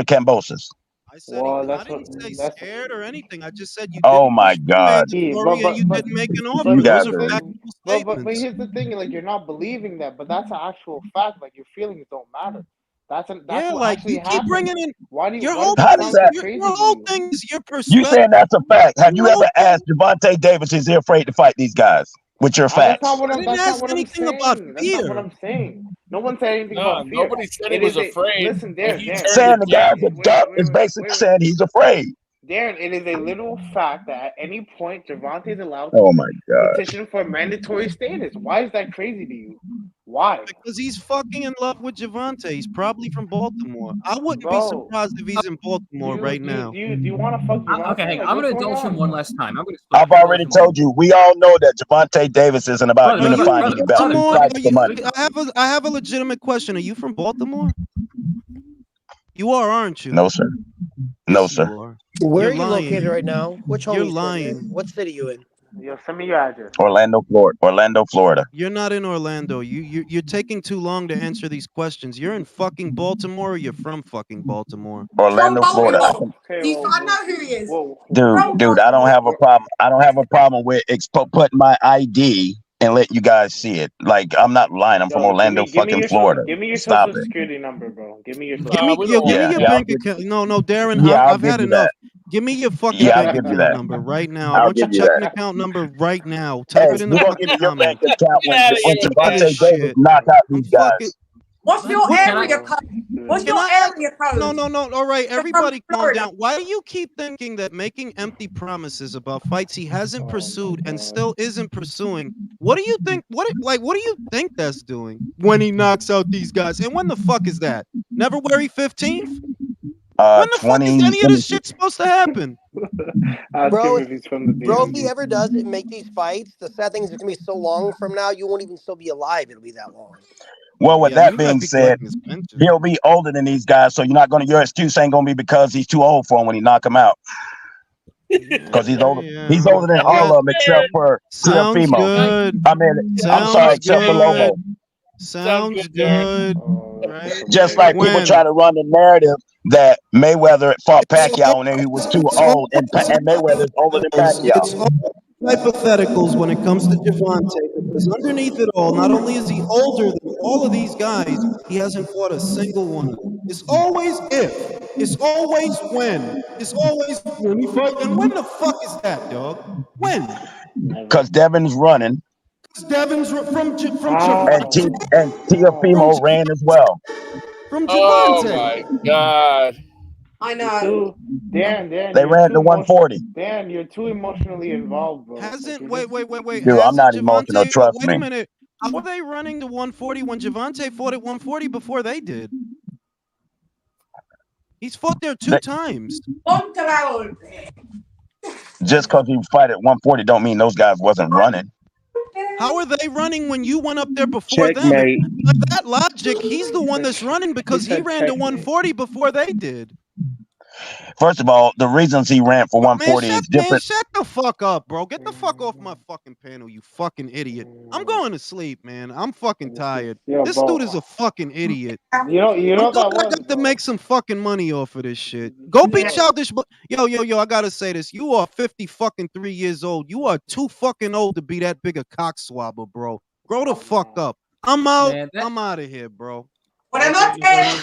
Cambosos? I said I didn't say that's scared or anything. I just said you Oh didn't my push for the God! mandatory and you didn't make an offer. You guys Those are are factual but statements. here's the thing, like you're not believing that, but that's an actual fact. Like your feelings don't matter. That's Yeah, what like actually you keep happened. bringing in Why do your does whole that thing sound is so your crazy whole to you? thing is your You perspective. saying that's a fact? Have you Your ever whole thing- asked Javante Davis is he afraid to fight these guys with your That's facts? not what I I'm. didn't That's not ask what I'm anything about saying. That's not what fear. I'm saying. No one said anything No, about fear. nobody said he It was is a afraid, listen, but Darren. he Darren. turned Saying it the guy's down. a duck is basically saying he's afraid. Darren, it is a literal fact that at any point Javante is allowed Oh to my God! petition for mandatory status. Why is that crazy to you? Why? Because he's fucking in love with Javante. He's probably from Baltimore. I wouldn't be Bro, surprised if he's in Baltimore right now. do you want to fuck Javante? Okay, hang on. Like, I'm what's going to going indulge him on? one last time. I'm going to I've already told you. We all know that Javante Davis isn't about Are you unifying these belts. He Baltimore? fights for money. I have a legitimate question. Are you from Baltimore? You are, aren't you? No, sir. No, Yes, sir. you are. Where You're are you lying. located right now? Which home You're you sitting in? lying. What city you in? Yo, send me your address. Orlando, Florida. You're not in Orlando. You're taking too long to answer these questions. You're in fucking Baltimore or you're from fucking Baltimore? Orlando, Florida. I know who he is. Dude, I don't have a problem. I don't have a problem with putting my ID and letting you guys see it. Like I'm not lying. I'm from Orlando, fucking Florida. Give me your Stop social it. security number, bro. Give me your. Give me your bank account. No, Darren, Yeah, I'll I've give had you enough. that. Give me your fucking Yeah, I'll bank give you account that. number right now. I I'll want your give you checking that. account number right now. Type Hey, it in the we're gonna fucking give you your bank comment. account when Javante This Davis shit. knock out I'm these fucking. guys. What's your area code? What's your area code? No. All right, You're from everybody calm Florida. down. Why do you keep thinking that making empty promises about fights he hasn't pursued and still isn't pursuing? What do you think? What do you think that's doing when he knocks out these guys? And when the fuck is that? February 15th? When the fuck is any of this shit supposed to happen? Bro, if he's from the bro, if he ever does it, make these fights, the sad thing is it's going to be so long from now, you won't even still be alive. It'll be that long. Well, with Yeah, that he might being be said, collecting his pension. he'll be older than these guys, so your excuse ain't gonna be because he's too old for him when he knock him out. Because he's older. He's older than all of them except for Sounds Teofimo. good. I mean, I'm Sounds sorry, except for good. Lobo. Sounds good. Right? Just like people try to run the narrative that Mayweather fought Pacquiao and he was too old, and Mayweather's older than Pacquiao. It's all hypotheticals when it comes to Javante, because underneath it all, not only is he older than all of these guys, he hasn't fought a single one of them. It's always if. It's always when. It's always when he fight. And when the fuck is that, dog? When? Because Devin's running. Devin's from And Teofimo ran as well. From Oh Javante. my God. I know. Dan, They ran to 140. Dan, you're too emotionally involved, bro. Hasn't Like, wait. Dude, I'm not Hasn't emotional. Javante? Trust Wait me. a minute. How are they running to 140 when Javante fought at 140 before they did? He's fought there two times. Just because he fight at 140 don't mean those guys wasn't running. How are they running when you went up there before them? By that logic, he's the one that's running because he ran to 140 before they did. First of all, the reasons he ran for 140 is different. Man, shut the fuck up, bro. Get the fuck off my fucking panel, you fucking idiot. I'm going to sleep, man. I'm fucking tired. Yo, This bro. dude is a fucking idiot. You know I'm that glad I one. got to make some fucking money off of this shit. Go be childish, but yo, I gotta say this. You are 50 fucking 3 years old. You are too fucking old to be that big a cock swabber, bro. Grow the fuck up. I'm out. Man, I'm out of here, bro. Buenas noches.